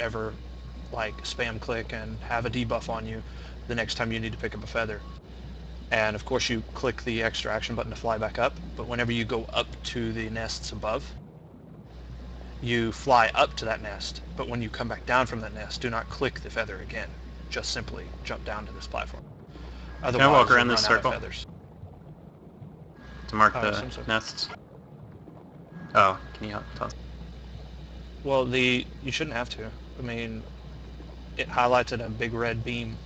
ever like spam click and have a debuff on you the next time you need to pick up a feather. And of course you click the extra action button to fly back up, but whenever you go up to the nests above, you fly up to that nest, but when you come back down from that nest, do not click the feather again. Just simply jump down to this platform. Otherwise, Can I walk around you'll this run out circle of feathers. to mark I the assume so. nests? Oh, can you help toss? Well, you shouldn't have to. I mean, it highlights it a big red beam,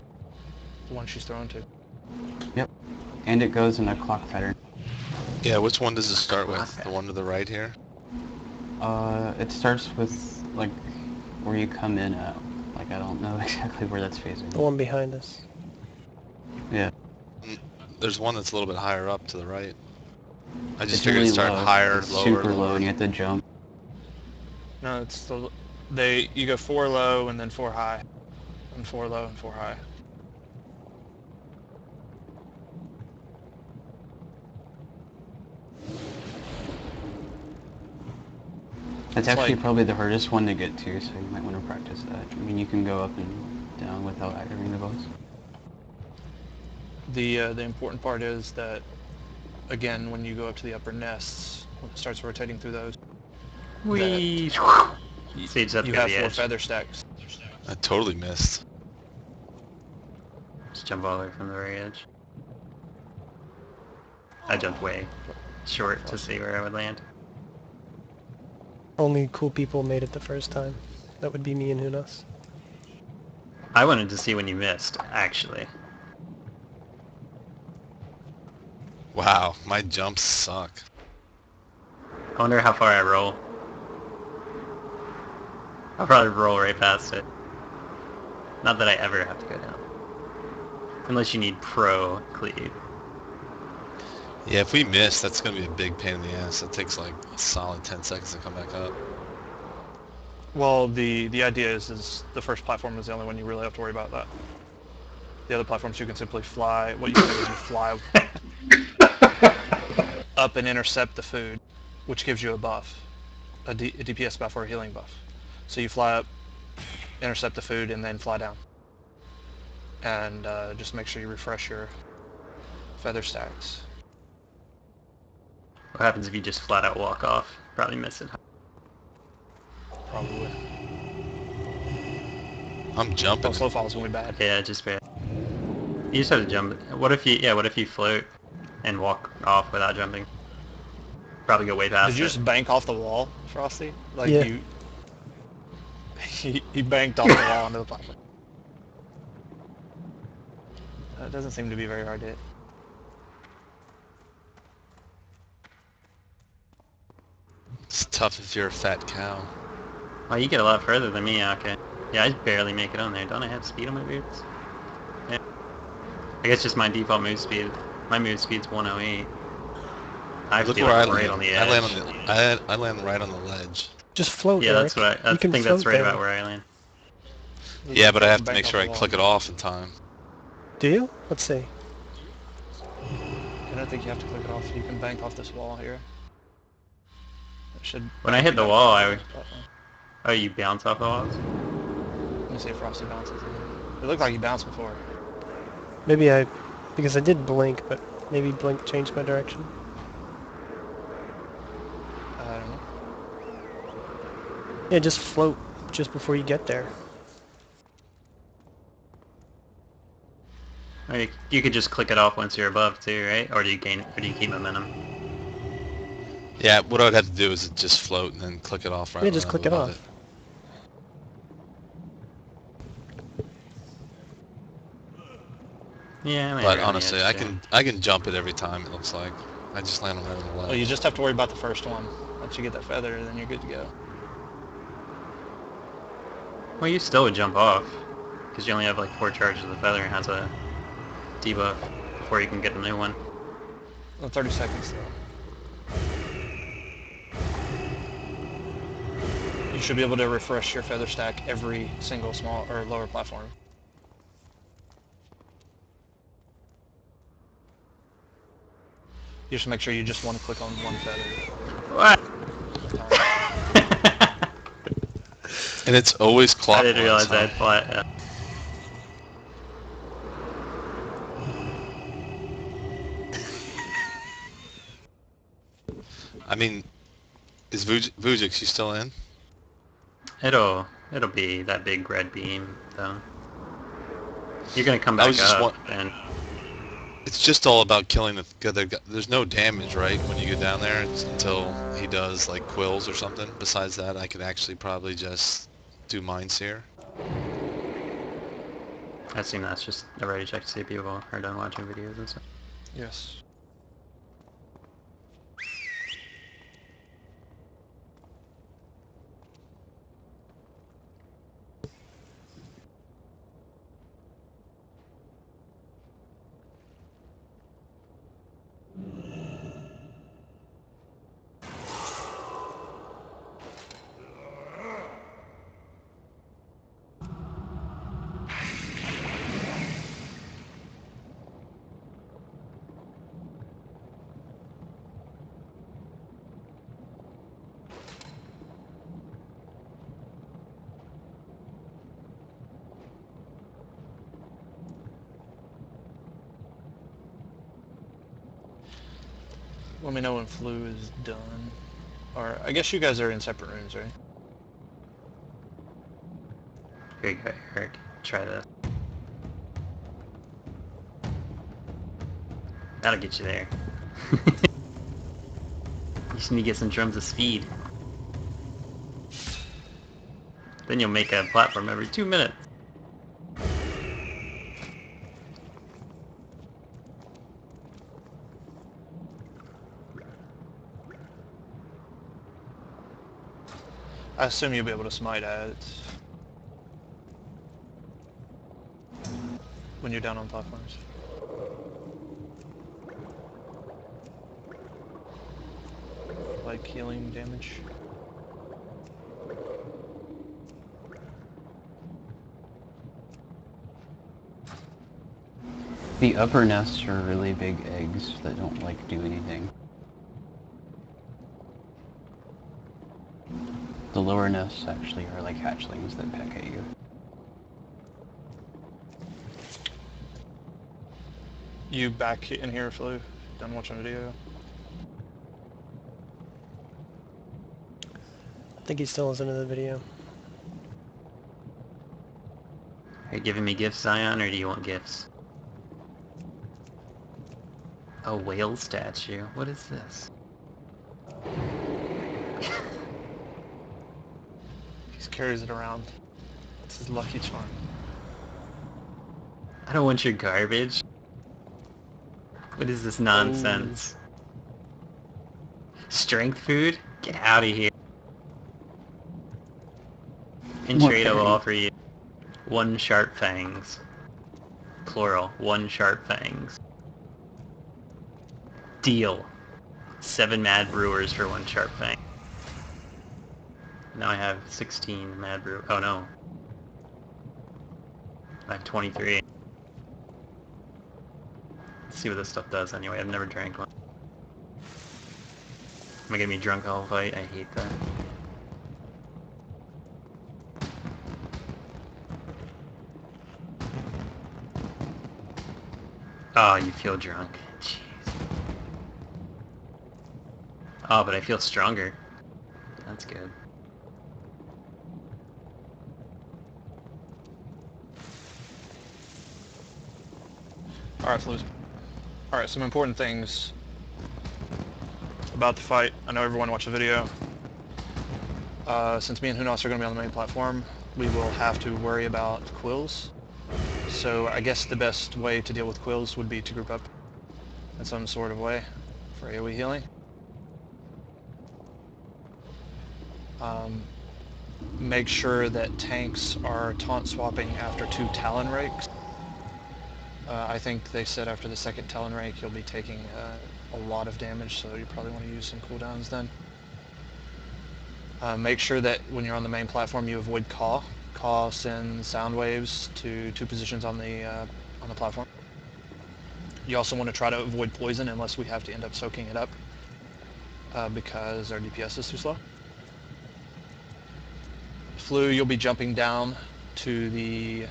the one she's thrown to. Yep. And it goes in a clock pattern. Yeah, which one does it start with? The one to the right here? It starts with, like, where you come in at. Like, I don't know exactly where that's facing. The one behind us. Yeah. There's one that's a little bit higher up to the right. I just It's figured really it started low. higher, It's lower, super lower. low, and you have to jump. No, it's you go 4 low and then 4 high, and 4 low and 4 high. It's It's actually like- probably the hardest one to get to, so you might want to practice that. I mean, you can go up and down without aggravating the boss. The important part is that, again, when you go up to the upper nests, when it starts rotating through those, Whee! Stage up you to have the 4 edge. feather stacks. I totally missed. Just jump all the way from the very edge. I jumped way short to see where I would land. Only cool people made it the first time. That would be me and Hunas. I wanted to see when you missed, actually. Wow, my jumps suck. I wonder how far I roll. I'll probably roll right past it. Not that I ever have to go down. Unless you need pro cleave. Yeah, if we miss, that's gonna be a big pain in the ass. That takes like a solid 10 seconds to come back up. Well, the idea is the first platform is the only one you really have to worry about that. The other platforms you can simply fly. What you can do is you fly up and intercept the food, which gives you a buff, a DPS buff or a healing buff. So you fly up, intercept the food, and then fly down. And just make sure you refresh your feather stacks. What happens if you just flat out walk off? Probably miss it. Probably. I'm jumping. Well, slow fall is going to be bad. Yeah, just bad. You just have to jump. What if you float and walk off without jumping? Probably go way past Did you it. just bank off the wall, Frosty? Like Yeah. he banked off the wall onto the platform. That doesn't seem to be very hard to hit. It's tough if you're a fat cow. Oh, you get a lot further than me, okay. Yeah, I barely make it on there. Don't I have speed on my boots? Yeah. I guess just my default move speed. My move speed's 108. I have to Look be where I like right land. on the edge. I land right on the ledge. Just float, Yeah, Eric. that's what I You can think that's float right there. about where I land. Yeah, but I have to Bank make off sure the I wall. click it off in time. Do you? Let's see. I don't think you have to click it off. You can bank off this wall here. It should. When I hit the wall, Oh, you bounce off the walls? Let me see if Frosty bounces. It looked like he bounced before. Maybe because I did blink, but maybe blink changed my direction. I don't know. Yeah, just float just before you get there. Or you could just click it off once you're above too, right? Or do you keep momentum? Yeah, what I'd have to do is just float and then click it off right Yeah, when just I'm click it above off. Yeah, maybe But on the honestly, edge, I can jump it every time. It looks like I just land right on the Well, ledge. you just have to worry about the first one. Once you get that feather, then you're good to go. Well, you still would jump off, because you only have like 4 charges of the feather and has a debuff before you can get a new one. Well, 30 seconds though. You should be able to refresh your feather stack every single small or lower platform. You just make sure you just want to click on one feather. What? at a time. And it's always I clockwise. didn't realize huh? I had flat. I mean, is Vujix, you still in? It'll be that big red beam though. You're gonna come I back was just up and It's just all about killing the other guy. There's no damage, right, when you go down there until he does, like, quills or something. Besides that, I could actually probably just do Mind Seer. I assume that's just a ready check to see if people are done watching videos and stuff. Yes. Let me know when flu is done. Or, I guess you guys are in separate rooms, right? Here you go, Eric. Try this. That'll get you there. You just need to get some drums of speed. Then you'll make a platform every 2 minutes. I assume you'll be able to smite ads when you're down on platforms. Like healing damage. The upper nests are really big eggs that don't like do anything. The lower nests actually are like hatchlings that peck at you. You back in here, Flu? Done watching video? I think he still is into the video. Are you giving me gifts, Zion, or do you want gifts? A whale statue? What is this? He just carries it around. It's his lucky charm. I don't want your garbage. What is this nonsense? Strength food? Get out of here. In What trade I will berry? offer you 1 sharp fangs. Plural, 1 sharp fangs. Deal. 7 mad brewers for 1 sharp fang. Now I have 16 mad brew. Oh no. I have 23. Let's see what this stuff does anyway. I've never drank one. Am I gonna be drunk the whole fight? I hate that. Oh, you feel drunk. Jeez. Oh, but I feel stronger. That's good. Alright, Flu. Alright, some important things about the fight. I know everyone watched the video. Since me and Hunos are going to be on the main platform, we will have to worry about quills. So I guess the best way to deal with quills would be to group up in some sort of way for AoE healing. Make sure that tanks are taunt swapping after 2 Talon rakes. I think they said after the 2nd Talon rake you'll be taking a lot of damage, so you probably want to use some cooldowns then. Make sure that when you're on the main platform you avoid Caw. Caw sends sound waves to 2 positions on the platform. You also want to try to avoid poison unless we have to end up soaking it up because our DPS is too slow. Flu, you'll be jumping down to the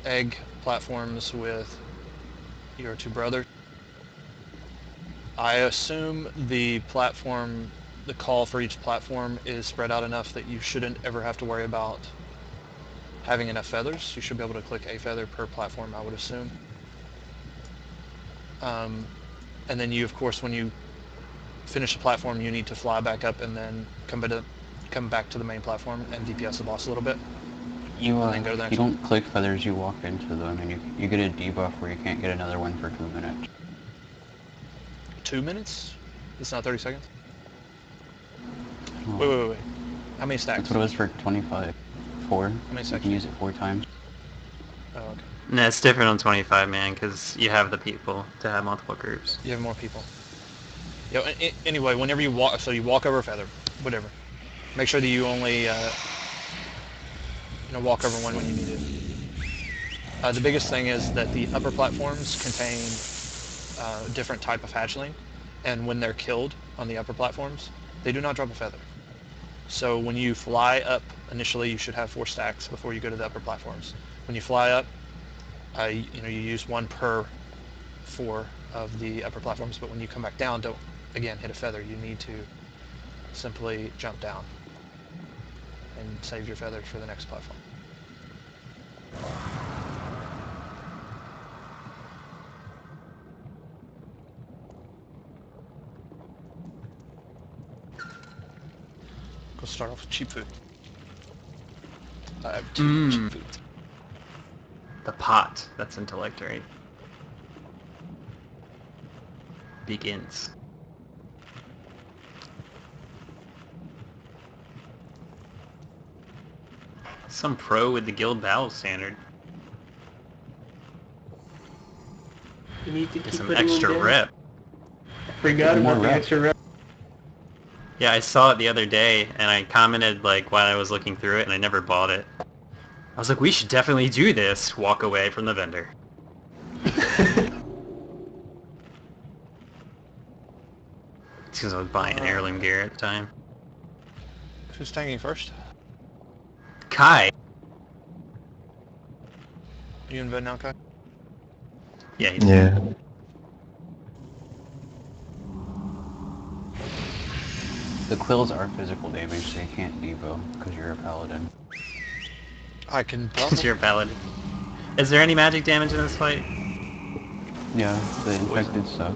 egg platforms with your two brothers. I assume the call for each platform is spread out enough that you shouldn't ever have to worry about having enough feathers. You should be able to click a feather per platform, I would assume. And then you, of course, when you finish the platform, you need to fly back up and then come back to the main platform and DPS the boss a little bit. You And then go to the you next one. don't click feathers, you walk into them, and you get a debuff where you can't get another one for 2 minutes. 2 minutes? It's not 30 seconds? Oh, Wait. How many stacks? That's what it was for 25. 4. How many You stacks? can use it 4 times. Oh, okay. No, it's different on 25, man, because you have the people to have multiple groups. You have more people. Anyway, whenever you walk, so you walk over a feather, whatever. Make sure that you only, walk over one when you need it. The biggest thing is that the upper platforms contain a different type of hatchling, and when they're killed on the upper platforms, they do not drop a feather. So when you fly up, initially you should have 4 stacks before you go to the upper platforms. When you fly up, you use 1 per 4 of the upper platforms, but when you come back down, don't, again, hit a feather. You need to simply jump down and save your feathers for the next platform. Go start off with cheap food. I have 2 cheap food. The pot. That's intellect, right? Begins. Some pro with the guild battle standard. You need to Get keep some putting extra them down. rep. Forgot More about the rep. extra rep. Yeah, I saw it the other day, and I commented like while I was looking through it, and I never bought it. I was like, we should definitely do this. Walk away from the vendor. Because I was buying heirloom gear at the time. Who's tanking first? Kai. You in bed now, Kai? Yeah, he's Yeah. The quills are physical damage, so you can't devo because you're a paladin. I can because you're a paladin. Is there any magic damage in this fight? Yeah, the infected suck.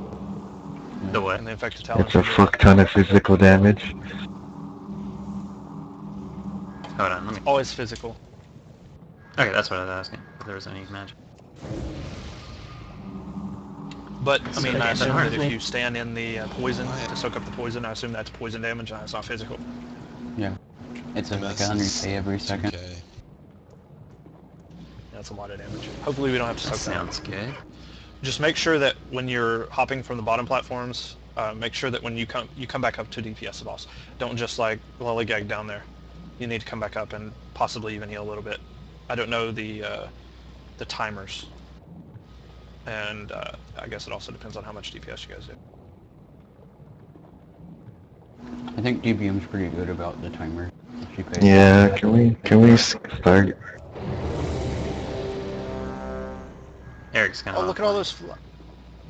The what? and the infected talent. It's a fuck ton of physical damage. Hold on, let me... Always physical. Okay, that's what I was asking. If there was any magic. But, I mean, I Okay, assume that that if hurts. you stand in the poison to soak up the poison, I assume that's poison damage and it's not physical. Yeah. It's like MS 100k every is second. okay. That's a lot of damage. Hopefully we don't have to That soak that. sounds good. Just make sure that when you're hopping from the bottom platforms, make sure that when you come back up to DPS the boss. Don't just like lollygag down there. You need to come back up and possibly even heal a little bit. I don't know the timers, and I guess it also depends on how much DPS you guys do. I think DBM's pretty good about the timer. If you pay Yeah, can we start? Eric's kind of... Oh, look at all those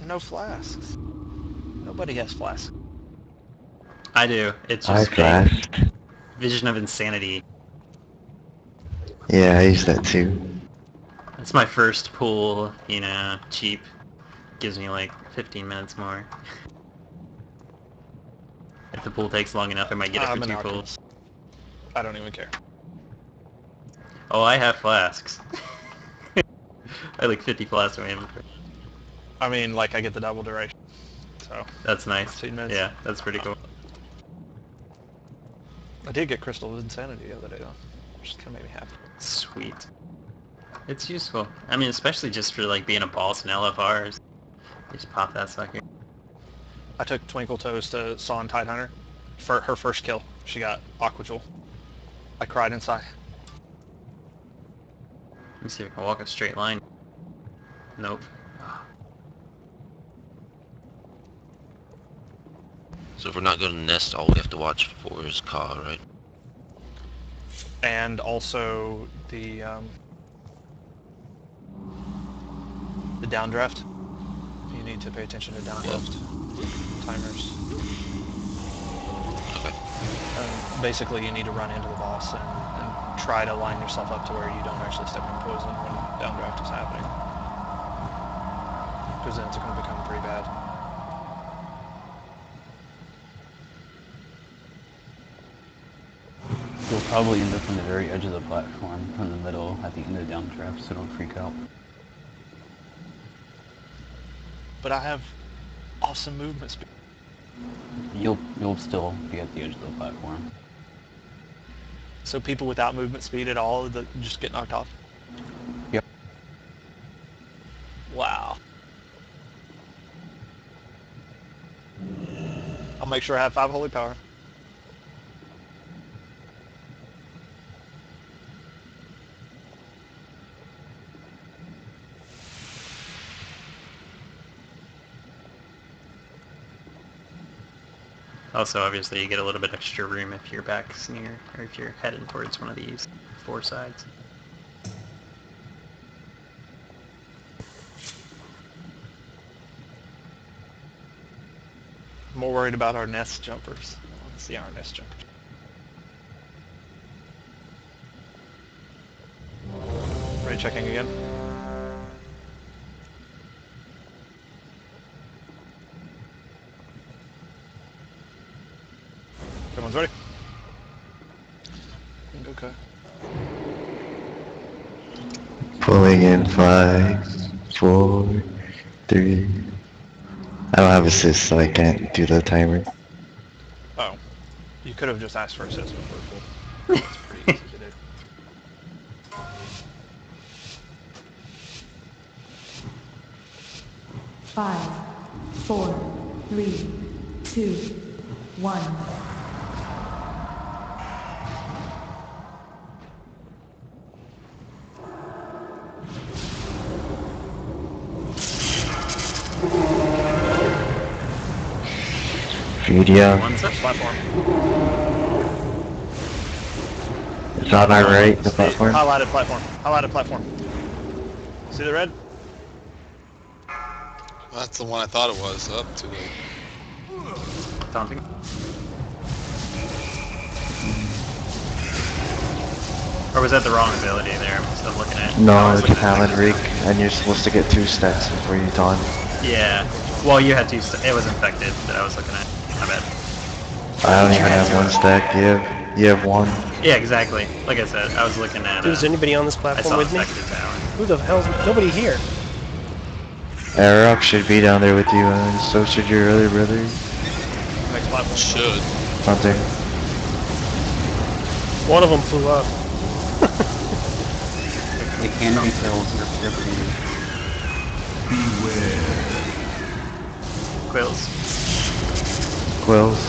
no flasks. Nobody has flasks. I do. It's I just big. flashed. Vision of Insanity. Yeah, I use that too. It's my first pool, you know, cheap. Gives me like 15 minutes more. If the pool takes long enough, I might get it I'm for an 2 pools. alchemist. I don't even care. Oh, I have flasks. I have like 50 flasks in my inventory. I mean, like, I get the double duration. So, That's nice. 15 minutes. Yeah, that's pretty cool. I did get Crystal of Insanity the other day, though. Which kind of made me happy. Sweet. It's useful. I mean, especially just for like being a boss in LFRs. You just pop that sucker. I took Twinkle Toes to Saw and Tidehunter. For her first kill, she got Aqua Jewel. I cried inside. Let me see if I can walk a straight line. Nope. So if we're not going to nest, all we have to watch for is Ka, right? and also the downdraft. You need to pay attention to downdraft timers. Basically, you need to run into the boss and try to line yourself up to where you don't actually step in poison when downdraft is happening. Because then it's going to become pretty bad. You'll probably end up on the very edge of the platform, in the middle, at the end of the downdraft, so don't freak out. But I have awesome movement speed. You'll still be at the edge of the platform. So people without movement speed at all that just get knocked off? Yep. Wow. I'll make sure I have 5 holy power. Also, obviously, you get a little bit extra room if your back's near, or if you're headed towards one of these 4 sides. I'm more worried about our nest jumpers. I want to see our nest jumpers. Ready checking again? Everyone's ready? Okay. Pulling in 5, 4, 3. I don't have assist, so I can't do the timer. Oh. You could have just asked for assist before it pulled. It's pretty easy to do. Five, 4, 3, 2, 1. Video. One set. Platform. It's on our right, the platform. Highlighted platform. Highlighted platform. See the red? That's the one I thought it was. Up too late. Taunting. Or was that the wrong ability there? I'm still looking at. I No, was it's looking at Talon second. Reek, and you're supposed to get 2 stacks before you taunt. Yeah. Well, you had 2. It was infected that I was looking at. My bad. I don't even have 1 stack. You have 1. Yeah, exactly. Like I said, I was looking at. Dude, is anybody on this I platform saw with me? infected Talon. Who the hell's nobody here? Airrock should be down there with you, and so should your other brother. Next platform. Should. Hunter. One of them flew up. It can be killed. They're pretty. Quills. Quills.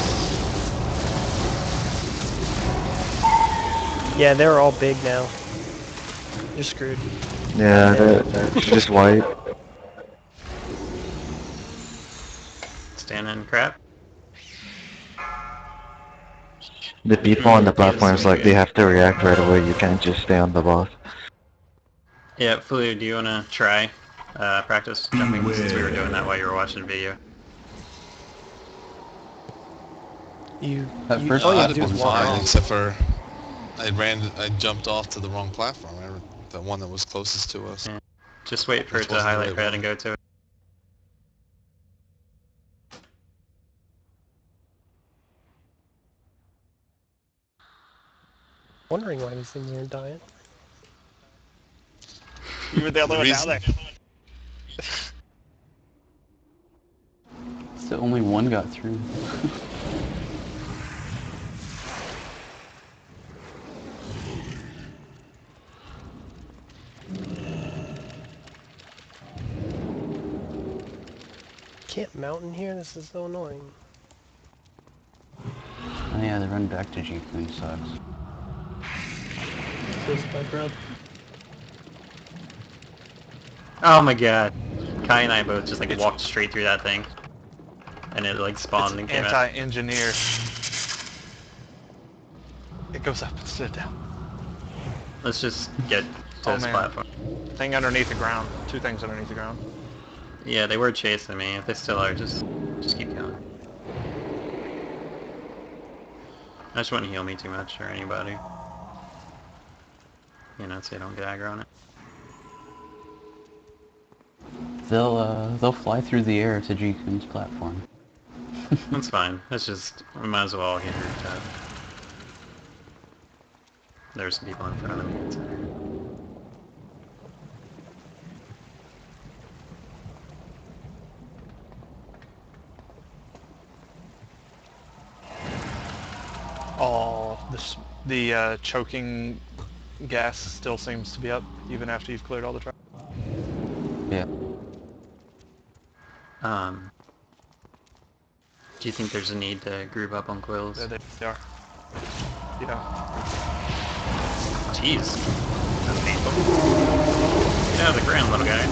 Yeah, they're all big now. You're screwed. Yeah, they're just white. Standing crap. The people on the platforms, like, they have to react right away. You can't just stay on the boss. Yeah, Fulu, do you want to try practice jumping since we were doing that while you were watching the video? At first, all you I'd have to have do been is walk fine, off. except for I jumped off to the wrong platform. The one that was closest to us. Yeah. Just wait for Which it to wasn't the highlight right red one. and go to it. Wondering why these things aren't dying. You were the other one down there. so only one got through. Can't mount in here? This is so annoying. Oh yeah, the run back to G-Queen sucks. Oh my god. Kai and I both just like walked straight through that thing. And it like spawned and It's came out. anti-engineer. It goes up instead of down. Let's just get to Oh, this man. platform. Thing underneath the ground. Two things underneath the ground. Yeah, they were chasing me. If they still are, just keep going. I just wouldn't heal me too much or anybody. You know, so you don't get aggro on it. They'll fly through the air to G-Kun's platform. That's fine. It's just, we might as well get grouped up. There's some people in front of me. It's Oh, the choking gas still seems to be up, even after you've cleared all the traps. Yeah. Do you think there's a need to group up on quills? There they are. Yeah. Jeez. That's painful. Get out of the ground, little guy.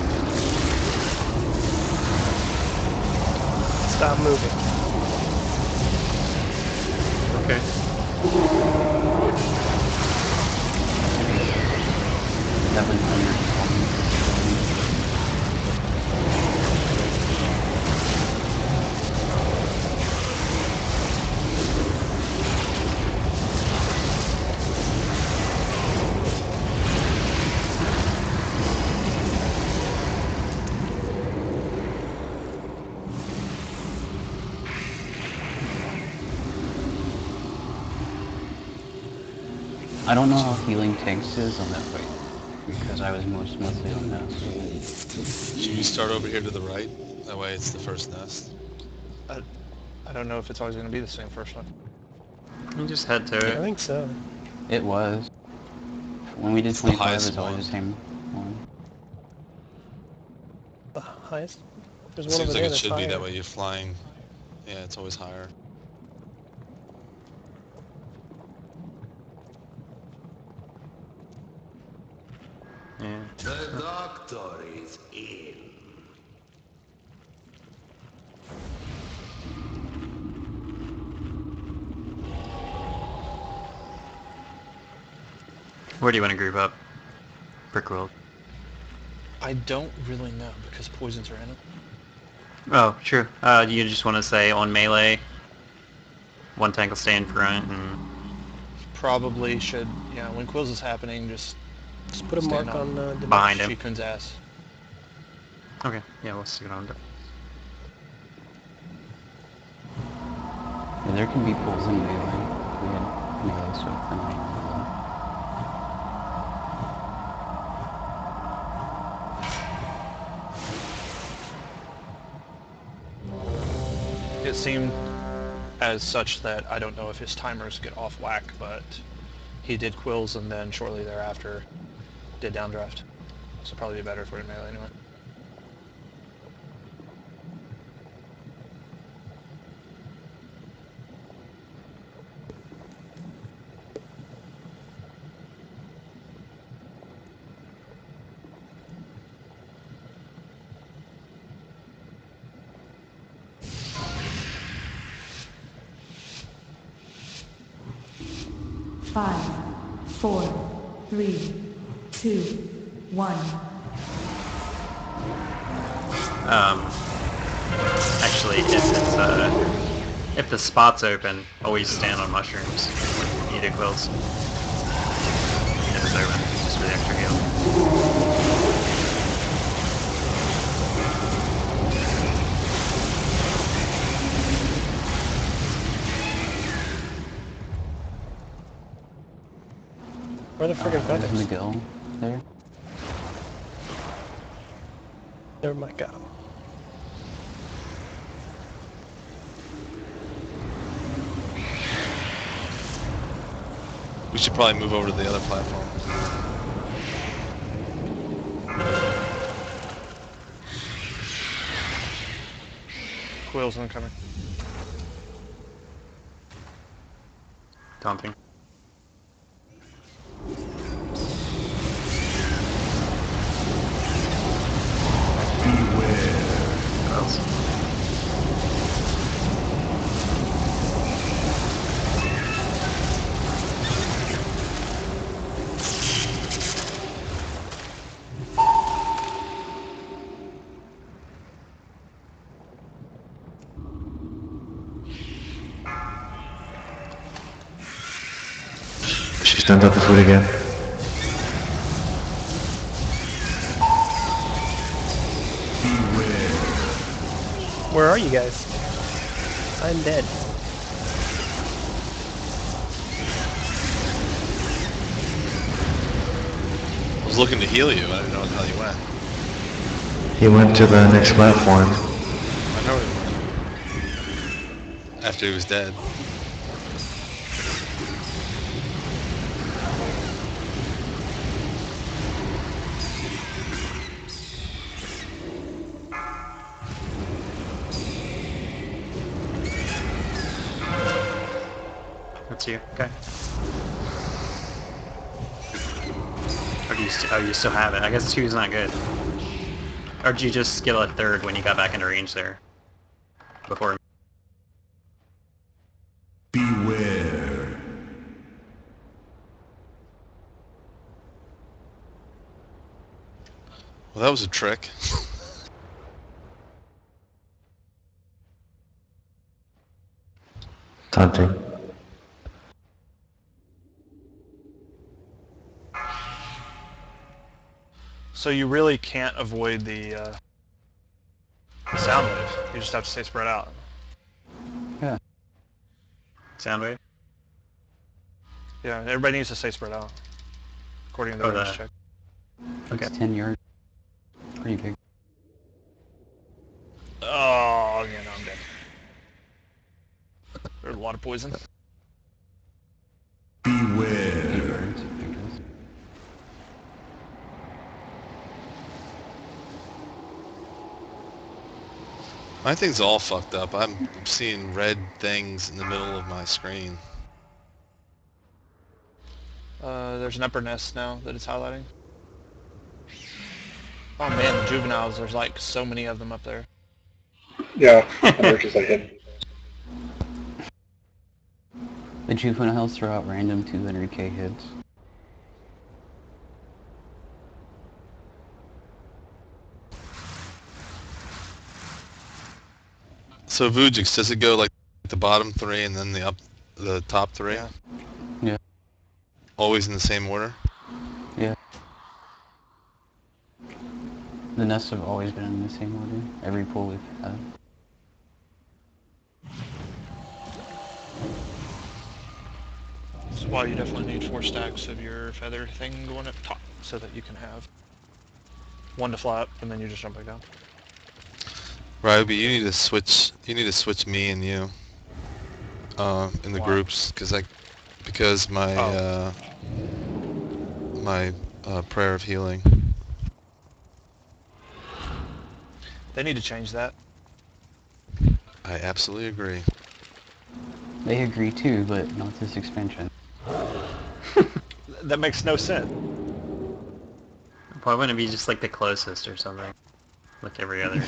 Stop moving. Okay. 700. I don't know how healing tanks is on that fight, because I was mostly on that. Should we start over here to the right? That way it's the first nest. I don't know if it's always going to be the same first one. You just head to I it. think so. It was. When we did It's the 25, highest it's always one. the same one. The highest? There's It one seems over like there it that's should be higher. that way. You're flying. Yeah, it's always higher. Yeah. The doctor is in. Where do you want to group up? Brickworld. I don't really know because poisons are in it. Oh, true. You just want to say on melee, one tank will stay in front, and Probably should, yeah, when Quills is happening, just Just put a stand mark on the behind him. Shikun's ass. Okay, yeah, we'll stick it on. Yeah, there can be pulls in melee. We had melee stuff tonight. It seemed as such that I don't know if his timers get off whack, but he did Quills and then shortly thereafter did downdraft. So probably be better for him melee anyway. Five, four, three, two, one. Actually, if the spot's open, always stand on mushrooms. You do quills. If it's open, just for the extra heal. Where are the friggin' There's feathers? McGill there. Never mind, got 'em. We should probably move over to the other platform. Quills incoming. Taunting. Quills. She's done up the food again. Where are you guys? I'm dead. I was looking to heal you. I didn't know where the hell you went. He went to the next platform. I know where he went. After he was dead. That's you. Okay. Or do you, you still have it? I guess 2's not good. Or did you just skill at 3rd when you got back into range there? Before. Beware. Well, that was a trick. Taunting. So you really can't avoid the sound wave. You just have to stay spread out. Sound wave? Yeah, everybody needs to stay spread out, according to the Oh, range the- check. Okay. It's 10 yards. Pretty big. Oh, yeah, no, I'm dead. There's a lot of poison. 8 Beware. yards, I guess. My thing's all fucked up. I'm seeing red things in the middle of my screen. There's an upper nest now that it's highlighting. Oh man, the juveniles, there's like so many of them up there. Yeah, and we're just like hidden. The juveniles throw out random 200k hits. So Vujix, does it go like the bottom 3 and then the top 3? Yeah. Yeah. Always in the same order? Yeah. The nests have always been in the same order. Every pool we've had. That's why you definitely need 4 stacks of your feather thing going up top, so that you can have 1 to fly up, and then you just jump back down. Right, but you need to switch. You need to switch me and you in the Why? groups, because my Oh. my prayer of healing. They need to change that. I absolutely agree. They agree too, but not this expansion. That makes no sense. Why wouldn't it be just like the closest or something? Like every other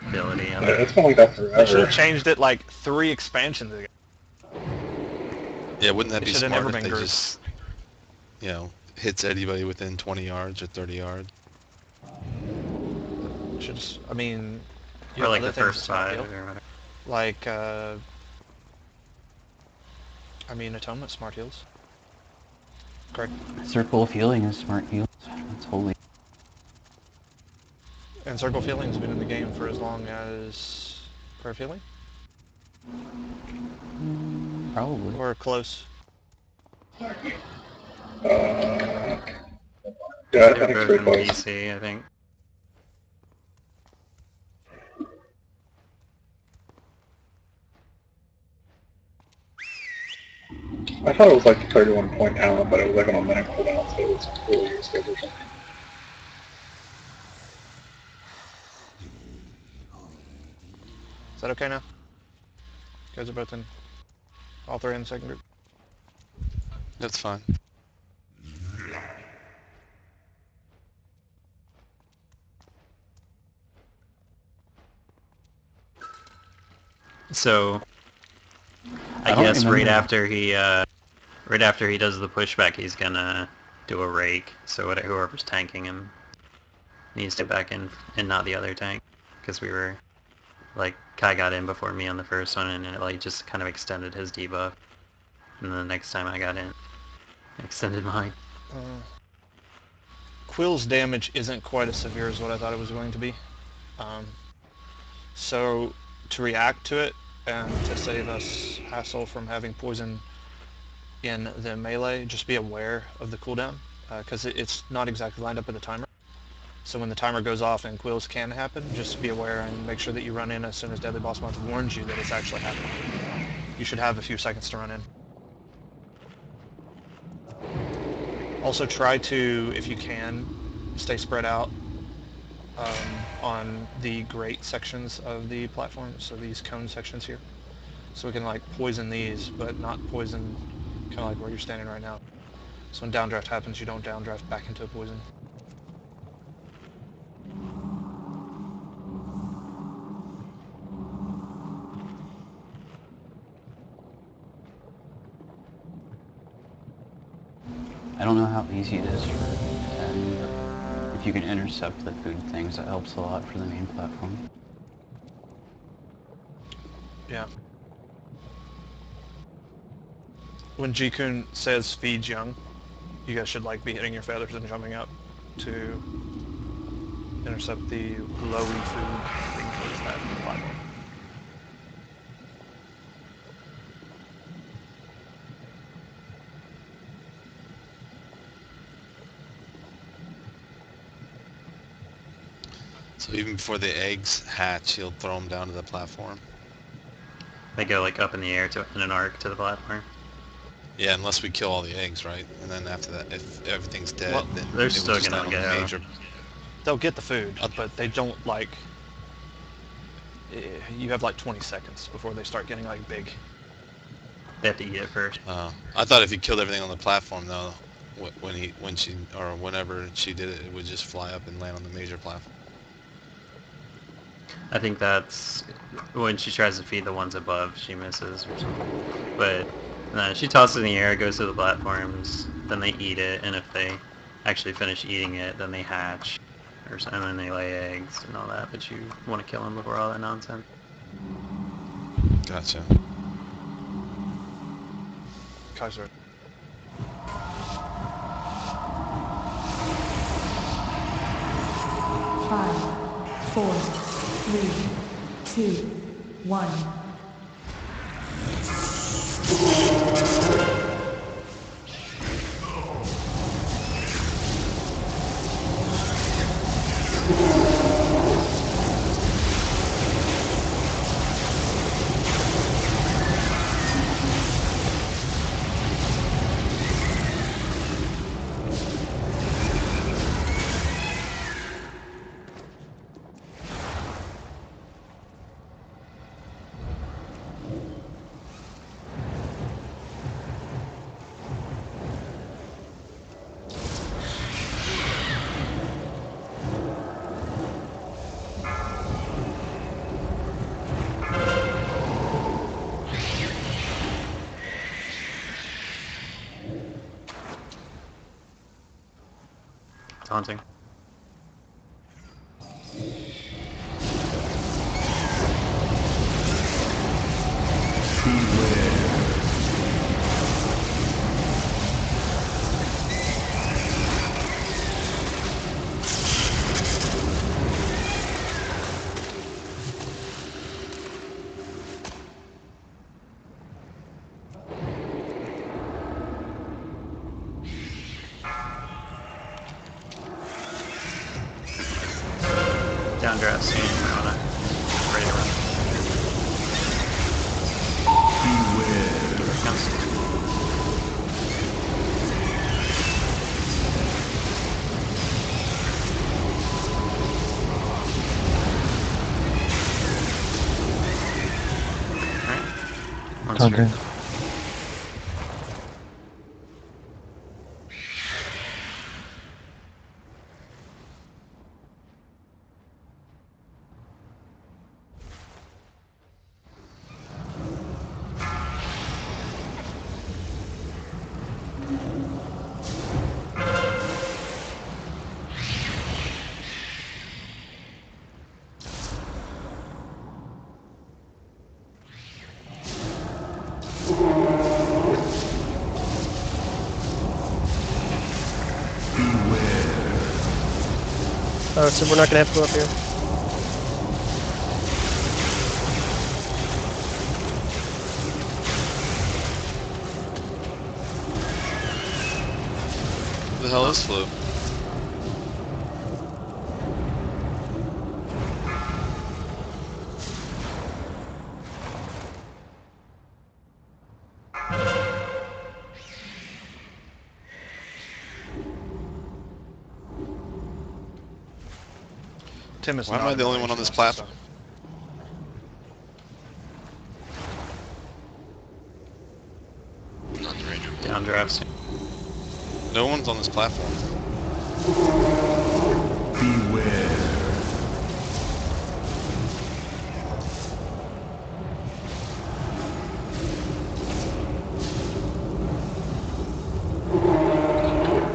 ability on it. It's been like that They should forever. have changed it like 3 expansions ago. Yeah, wouldn't that It be should have smart never if been they grouped. just, hits anybody within 20 yards or 30 yards? Should just, I mean, you Or have like other the things first that's not 5 heal. or whatever. Like, I mean, Atonement Smart Heals. Correct. Circle of Healing is smart heals. That's holy. And Circle of Healing's been in the game for as long as Prayer of Healing? Probably. Or close? Yeah, I They're think it's both pretty in close. BC, I think. I thought it was like 31 point talent, but it was like on a minute cooldown, so it was really useless or something. Is that okay now? You guys are both in. All 3 in the second group. That's fine. So, I don't guess remember. right after he does the pushback, he's gonna do a rake. So whoever's tanking him needs to get back in, and not the other tank, because we were, like, Kai got in before me on the first one, and it like just kind of extended his debuff. And then the next time I got in, extended mag. Quill's damage isn't quite as severe as what I thought it was going to be. So to react to it and to save us hassle from having poison in the melee, just be aware of the cooldown, because it's not exactly lined up with the timer. So when the timer goes off and quills can happen, just be aware and make sure that you run in as soon as Deadly Boss Month warns you that it's actually happening. You should have a few seconds to run in. Also try to, if you can, stay spread out on the grate sections of the platform, so these cone sections here. So we can like poison these, but not poison kind of like where you're standing right now. So when downdraft happens, you don't downdraft back into a poison. I don't know how easy it is for 10, but if you can intercept the food things, that helps a lot for the main platform. Yeah. When G-Kun says feed young, you guys should like be hitting your feathers and jumping up to intercept the lowy food thing towards that platform. So even before the eggs hatch, he'll throw them down to the platform. They go like up in the air in an arc to the platform. Yeah, unless we kill all the eggs, right? And then after that, if everything's dead, Well, then they're it would still just gonna land on the go. major. They'll get the food, but they don't like... You have like 20 seconds before they start getting like big. They have to eat it first. I thought if he killed everything on the platform, though, whenever she did it, it would just fly up and land on the major platform. I think that's when she tries to feed the ones above, she misses or something. But she tosses it in the air, it goes to the platforms, then they eat it, and if they actually finish eating it, then they hatch, and then they lay eggs and all that. But you want to kill them before all that nonsense. Gotcha. Kaiser. Five, 4, 3, 2, 1. Taunting. Downdraft soon, Corona. Ready to run. Here it comes. Alright. Conquer. Oh, so we're not gonna have to go up here. Who the hell is Flu? Tim is Why am not I the in only one on range this of us, platform? Not the Ranger. Downdrafts. No one's on this platform. Beware.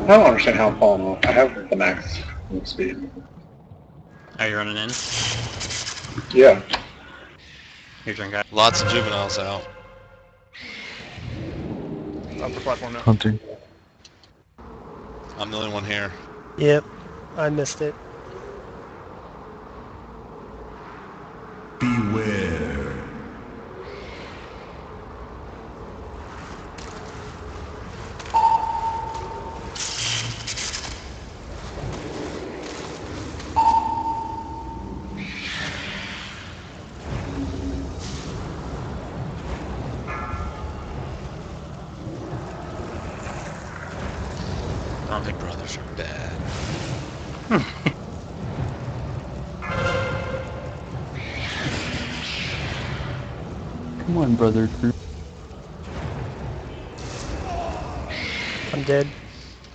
I don't understand how I'm falling off. I have the max move speed. Are you running in? Yeah. Your drink out. Lots of juveniles out. Upper platform now. Hunter. I'm the only one here. Yep, I missed it. Beware. Big brothers are bad. Come on, brother crew. I'm dead.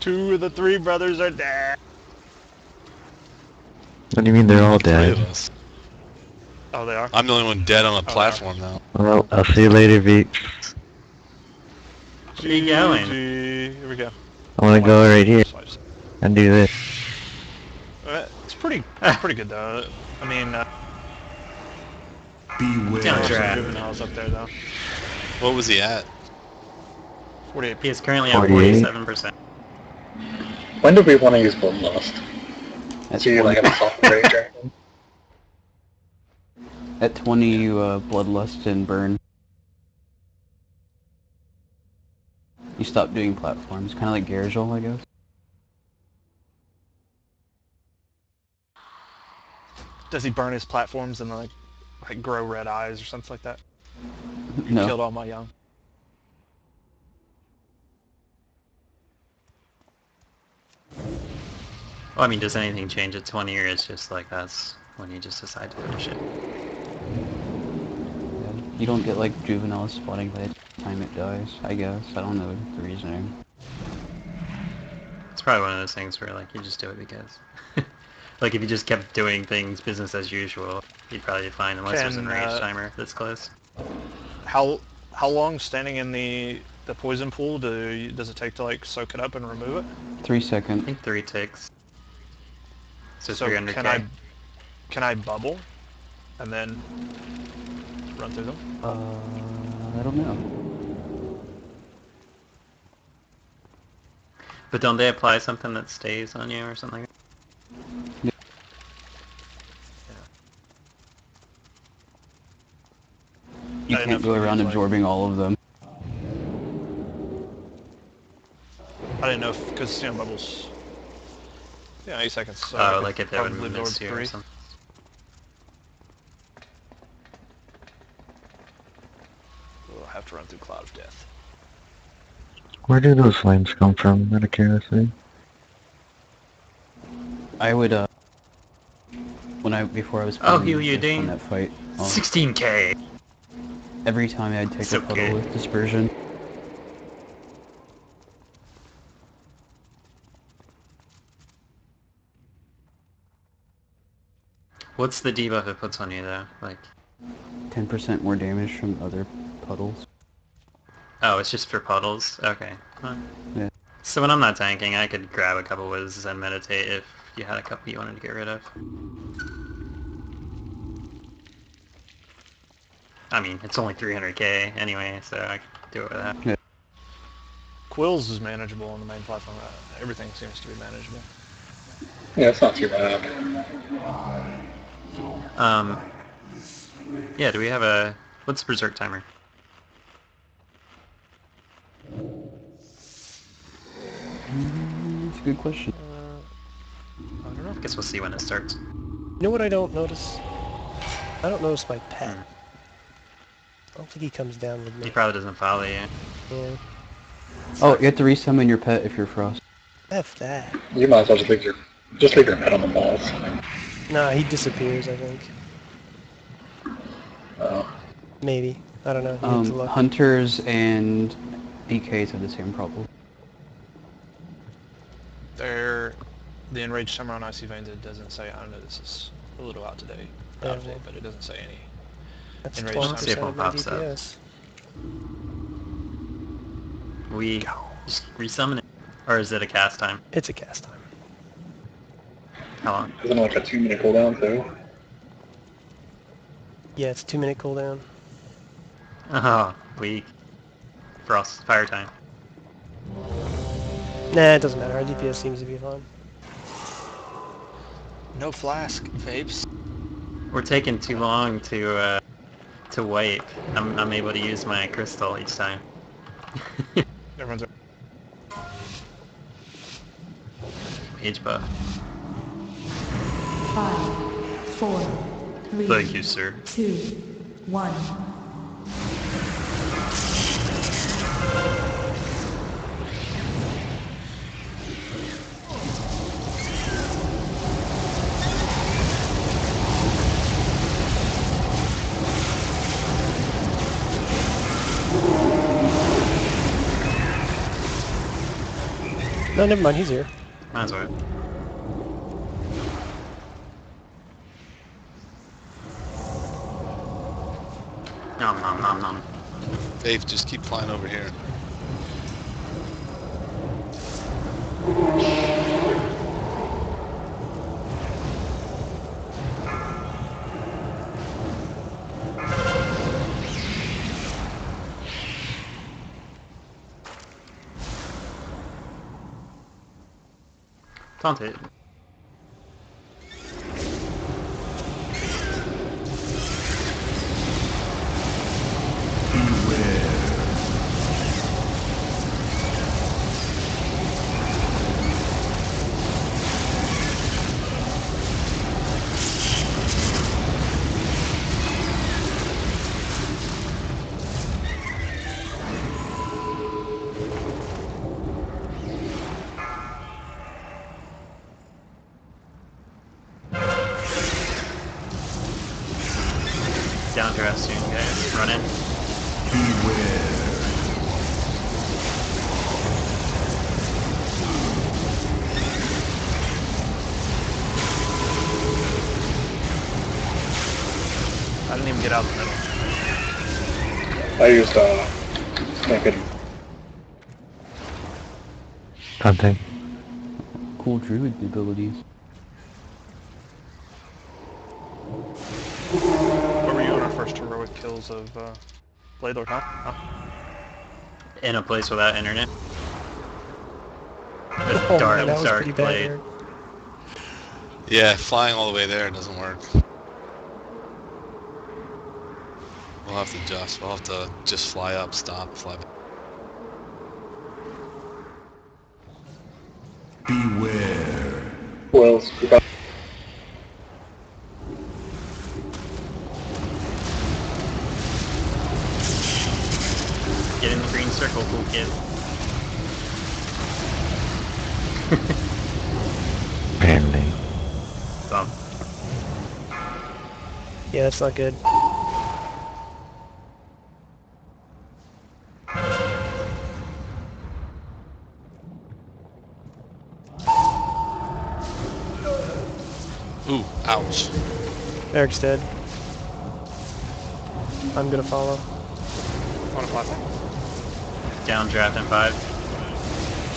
2 of the 3 brothers are dead. What do you mean they're all 3 dead? of us. Oh, they are? I'm the only one dead on a they are. platform now. Well, I'll see you later, Veek. Where are you going? Here we go. I wanna go right here and do this. It's pretty good though. I mean, Beware. Downdraft. some juveniles up there though. What was he at? 48. He is currently at 48. 47%. When do we want to use Bloodlust? At So you like 20, have a soft rage or anything? at 20 you bloodlust and burn. You stop doing platforms, kind of like Garagel, I guess. Does he burn his platforms and like grow red eyes or something like that? You No. killed all my young. Well, I mean, does anything change at 20, or it's just like that's when you just decide to finish it? You don't get like juvenile spawning by the time it dies, I guess. I don't know the reasoning. It's probably one of those things where like you just do it because. Like if you just kept doing things business as usual, you'd probably be fine unless there's an Can, rage timer that's close. How long standing in the poison pool does it take to like soak it up and remove it? 3 I seconds. think 3 ticks. So So 300k. can I bubble and then run through them? I don't know. But don't they apply something that stays on you or something? You I didn't know can't if go it was, around like- absorbing all of them. I didn't know if because bubbles. Yeah, 8 seconds. So I Oh, could like if it would probably miss absorb you or 3. something. We'll have to run through Cloud of Death. Where do those flames come from, out of curiosity? I would before I was Oh, playing who you this doing? on that fight, 16k! every time I'd take It's a puddle okay. with dispersion. What's the debuff it puts on you though? Like, 10% more damage from other puddles. oh, it's just for puddles? Okay. Huh. Yeah. So when I'm not tanking, I could grab a couple whizzes and meditate if you had a couple you wanted to get rid of. I mean, it's only 300k anyway, so I could do it with that. Yeah. Quills is manageable on the main platform. Everything seems to be manageable. Yeah, it's not too bad. Yeah, do we have a... What's the Berserk timer? It's a good question. I don't know. I guess we'll see when it starts. You know what I don't notice? I don't notice my pet. Hmm. I don't think he comes down with me. He probably doesn't follow you. Yeah. Oh, you have to resummon your pet if you're Frost. F that. You might as well just leave your head on the balls. Nah, he disappears, I think. Uh, Maybe. I don't know. You have to look. Hunters and DKs have the same problem. There, the Enraged Summer on Icy Veins, it doesn't say, I don't know, this is a little out of date, but it doesn't say any. That's Enraged 12% See if one of my pops up. DPS. We just resummon it? Or is it a cast time? It's a cast time. How long? isn't it like a 2-minute cooldown too? Yeah, it's a 2-minute cooldown. Oh, weak. Frost, fire time. Nah, it doesn't matter. Our DPS seems to be fine. No flask, Vapes. We're taking too long to wipe. I'm able to use my crystal each time. Everyone's... Age buff. 5, 4, 3, Thank you, sir. 2, 1. No, never mind. He's here. Might as well. Nom nom nom nom. Dave, just keep flying over here. Taunt it. Downdraft soon, guys. Run in. Beware. I didn't even get out of the middle. I used naked. Content. Cool druid abilities. Where were you on our first heroic kills of Blade Lord, huh? In a place without internet. Oh, Dark, man, that was dark pretty bad. blade. Eric. Yeah, flying all the way there doesn't work. We'll have to adjust. We'll have to just fly up, stop, fly back. Beware. Well, Get in the green circle, cool kid. Apparently. Bump. Yeah, that's not good. Ooh, ouch. Eric's dead. I'm gonna follow. On a platform. Downdraft in 5.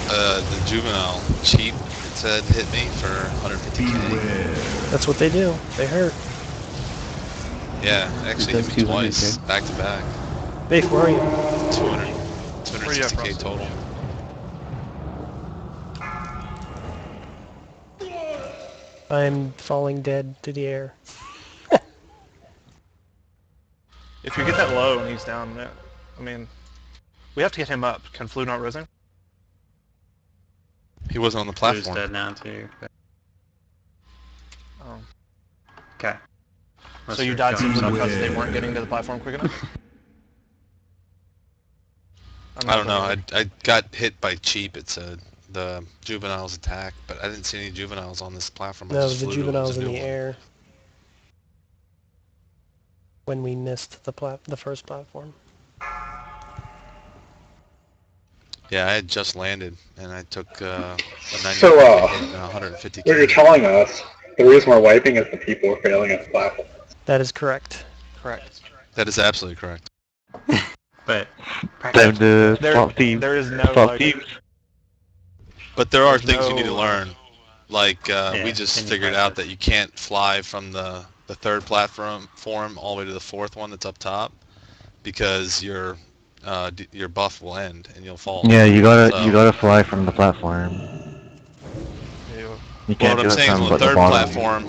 The juvenile cheap, it said, hit me for 150k. Beware. That's what they do. They hurt. Yeah, actually does hit me 200K. twice, back to back. Bafe, where are you? 200, Where you at, 260k Frost? total. I'm falling dead to the air. If you get that low and he's down, I mean, we have to get him up. Can Flu not rising? He wasn't on the Blue's platform. dead now too. Oh. Okay. So you died simply because they weren't getting to the platform quick enough? I don't know. I got hit by cheap. It said the juveniles attack, but I didn't see any juveniles on this platform. I No, just the flew to it. It was juveniles a in new the one. air. When we missed the first platform. Yeah, I had just landed, and I took a 90 So, hit and 150 what you're K. telling us, the reason we're wiping is the people are failing at the platform. That is correct. Correct. That is absolutely correct. But Time to There, swap team. there is no Swap like, teams. But there are There's things you need to no, learn. Like Yeah, we just and you figured out practice. that you can't fly from the third platform all the way to the fourth one that's up top because your buff will end and you'll fall. Yeah, you So, gotta fly from the platform. You well, can't what I'm do it saying is from on the the third bottom. platform,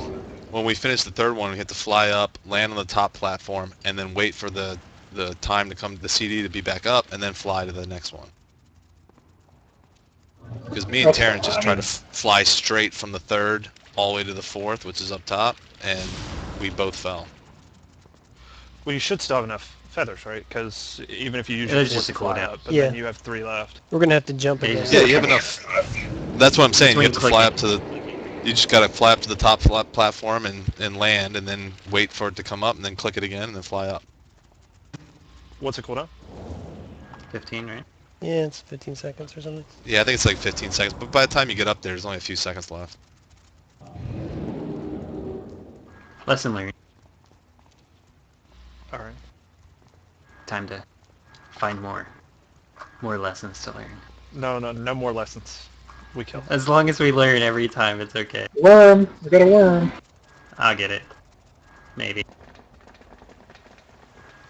when we finish the third one, we have to fly up, land on the top platform, and then wait for the time to come, the CD to be back up, and then fly to the next one. Because me and That's Terrence fine. just tried to fly straight from the third all the way to the fourth, which is up top, and we both fell. well, you should still have enough feathers, right? Because even if you use It your is fourth just to a fly cooldown. up, but Yeah. then you have 3 left. We're gonna have to jump Yeah, you again. just- Yeah, you have enough. That's what I'm saying. That's You when have to you fly click up to the. You just gotta fly up to the top platform and land, and then wait for it to come up, and then click it again, and then fly up. What's it cooldown? 15, right? Yeah, it's 15 seconds or something. Yeah, I think it's like 15 seconds. But by the time you get up there, there's only a few seconds left. Lesson learned. All right. Time to find more lessons to learn. No more lessons. We kill. As long as we learn every time, it's okay. Worm! We got a worm! I'll get it. Maybe.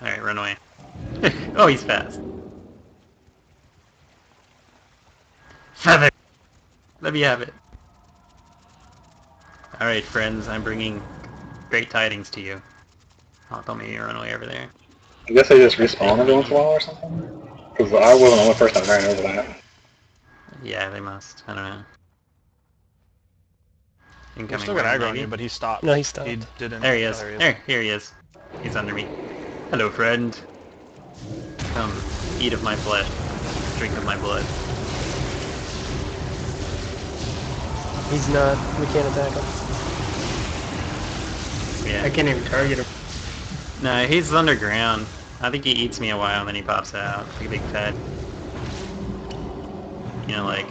Alright, run away. Oh, he's fast. Feather! Let me have it. Alright, friends, I'm bringing great tidings to you. Oh, don't make me run away over there. I guess they just respawn every once in a while or something? Because I wasn't the only person that ran over that. Yeah, they must. I don't know. We Incoming still got worm, aggro on maybe? you, but he stopped. No, he stopped. He didn't. There he is. Oh, Here he is. He's under me. Hello, friend. Come, eat of my flesh. Drink of my blood. He's not. We can't attack him. Yeah. I can't even target him. No, he's underground. I think he eats me a while and then he pops out. Like a big fat. You know, like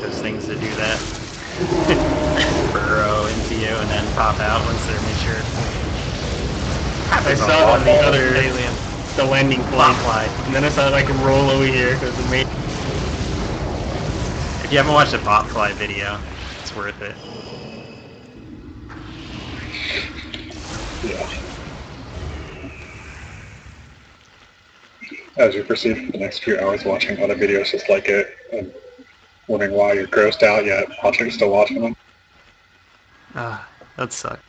those things that do that. Burrow into you and then pop out once they're mature. I saw on the other alien, the landing plane, and then I saw it like roll over here because it made. If you haven't watched a botfly video, it's worth it. Yeah. As you proceed for the next few hours watching other videos just like it, and wondering why you're grossed out yet still watching them. Ah, that sucks.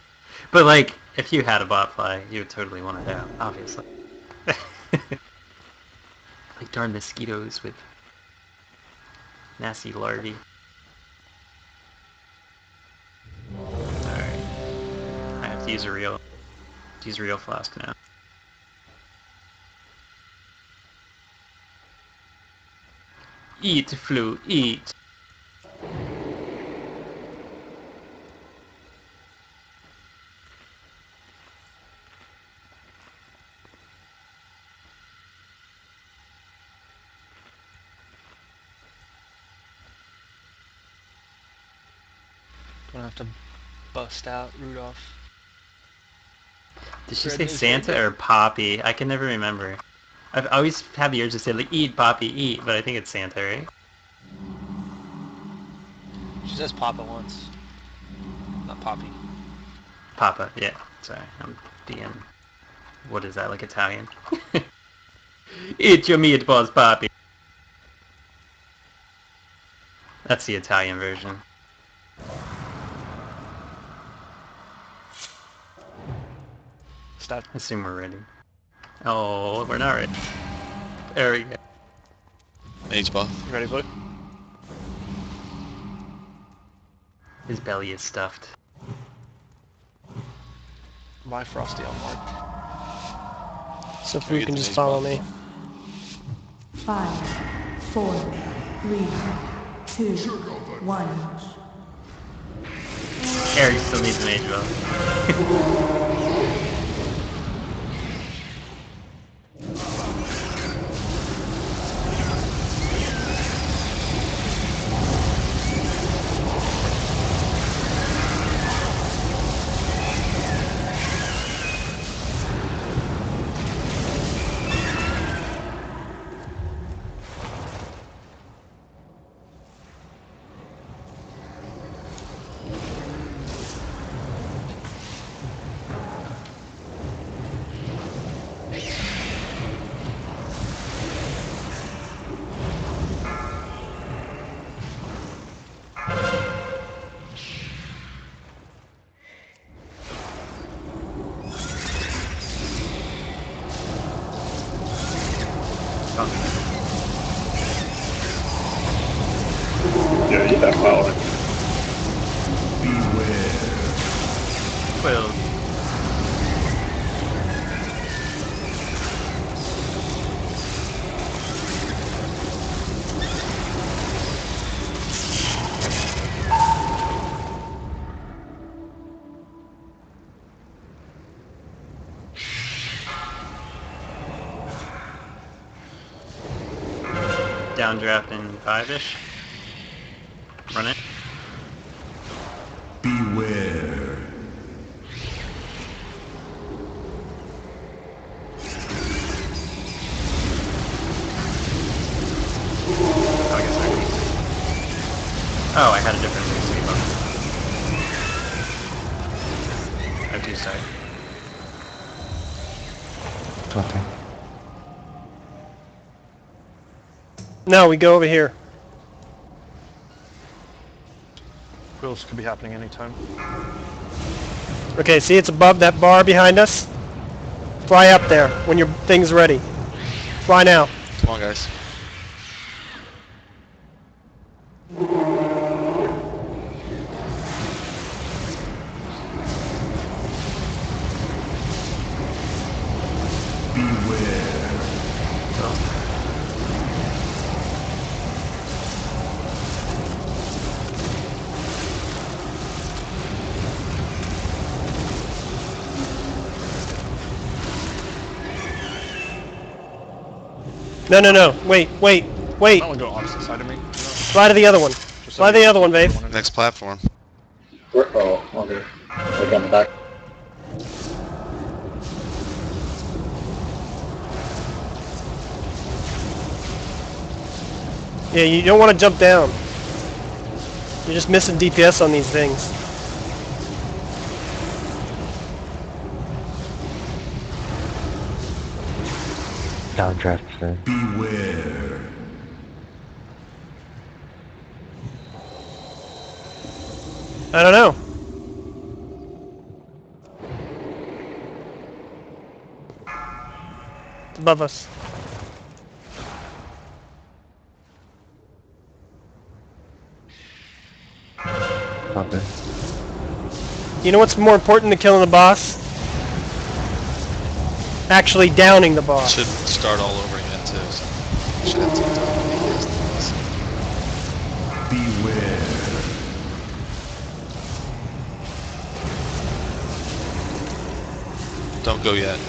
But like, if you had a botfly, you would totally want it out, obviously. Like darn mosquitoes with nasty larvae. Alright. I have to use a real flask now. Eat, Flu, eat! Gonna have to bust out Rudolph. Did she Red say is Santa red. or Poppy? I can never remember. I've always had the urge to say like, eat, Poppy, eat, but I think it's Santa, right? She says Papa once, not Poppy. Papa, yeah. Sorry, I'm being... What is that, like Italian? Eat your meatballs, Poppy! That's the Italian version. stat. Assume we're ready. Oh, we're not ready. There we go. Mage buff. You ready, Blue? His belly is stuffed. My Frosty on mark. So Can we food get can the just mage follow buff? me. 5, 4, 3, 2, 1. Eric still needs an age buff. Yeah, eat that flower. Well, downdraft in 5-ish. Run it. Beware. Oh, I guess I can. Oh, I had a different move speed button. I'm too sorry. Okay. No, we go over here. Quills could be happening anytime. Okay, see it's above that bar behind us? Fly up there when your thing's ready. Fly now. Come on, guys. No, no, no. Wait. I don't want to go opposite side of me. Fly to the other one. Just Fly to the other one, Vave. Next platform. Oh, okay. Like on the back. Yeah, you don't want to jump down. You're just missing DPS on these things. Downdraft, sir. Beware. I don't know. It's above us. Copy. You know what's more important than killing the boss? Actually downing the boss. Should start all over again too. So should have to Beware. Don't go yet.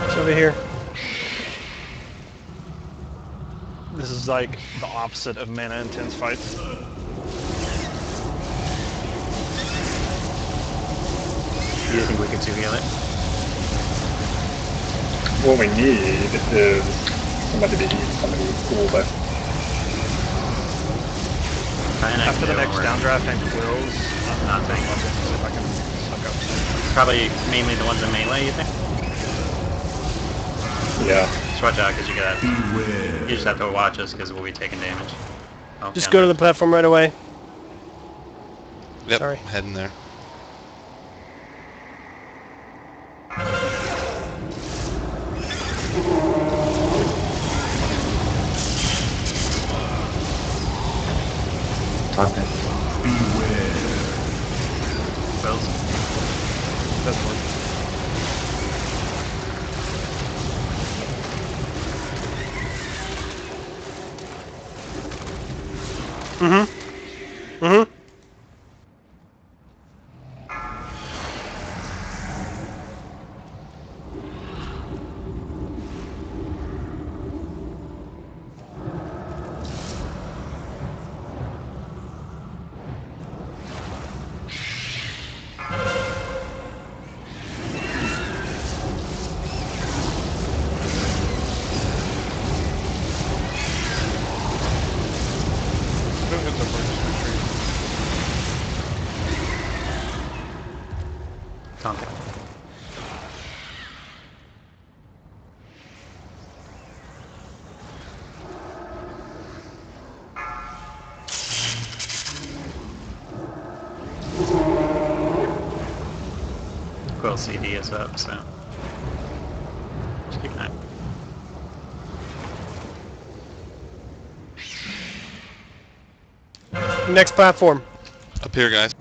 It's over here. This is like the opposite of mana intense fights. Do you think we could two-heal it? What we need is somebody to eat somebody cool, but After the next downdraft and quills, I'm not taking off to see if I can suck up. Probably mainly the ones in melee, you think? Yeah. Just watch out, because Beware. you just have to watch us, because we'll be taking damage. Oh, Just yeah, go to the platform right away. Yep, Sorry. heading there. Talking. Beware. Quills. Doesn't work. Mm-hmm. Mm-hmm. Doing good so far, just retreat. Taunting. Quill CD is up, so just keep an eye. Next platform. Up here, guys.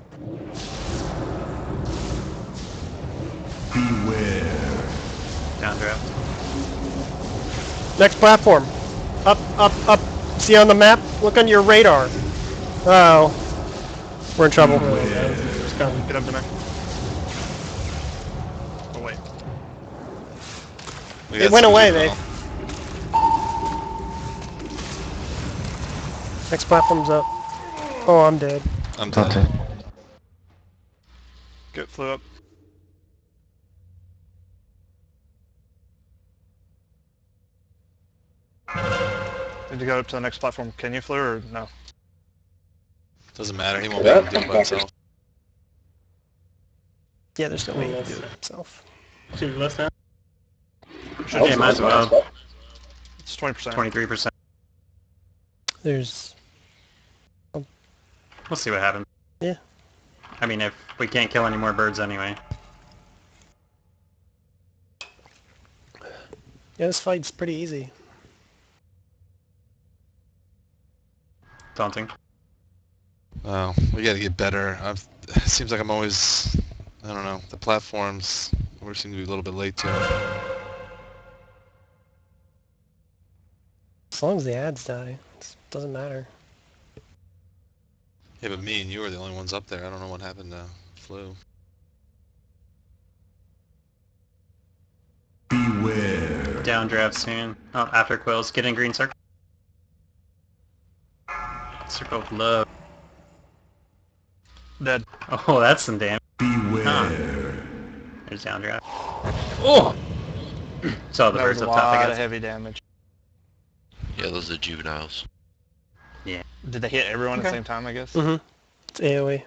Beware. Downdraft. Next platform. Up, up, up. See on the map? Look on your radar. Oh. We're in trouble. Get up to me. Oh wait. We It got went some away, people. Dave. Next platform's up. Oh, I'm dead. I'm Talking. dead. Get flew up. Need to go up to the next platform. Can you flew or no? Doesn't matter, he won't be able to do it by himself. Yeah, there's no way he can do it himself. Should Yeah, might as well. It's 20%. 23%. There's... We'll see what happens. Yeah. I mean, if we can't kill any more birds anyway. Yeah, this fight's pretty easy. Daunting. Oh, we gotta get better. It seems like I'm always, I don't know, the platforms, we seem to be a little bit late to it. As long as the ads die, it doesn't matter. Yeah, but me and you are the only ones up there. I don't know what happened to Flu. Beware. Downdraft soon. Oh, after quills. Get in green circle. Circle of love. Dead. Oh, that's some damage. Beware. There's downdraft. Oh! Saw the That was birds a up top, I lot of guess. heavy damage. Yeah, those are juveniles. Did they hit everyone at the Okay. same time, I guess? Mm-hmm. It's AoE.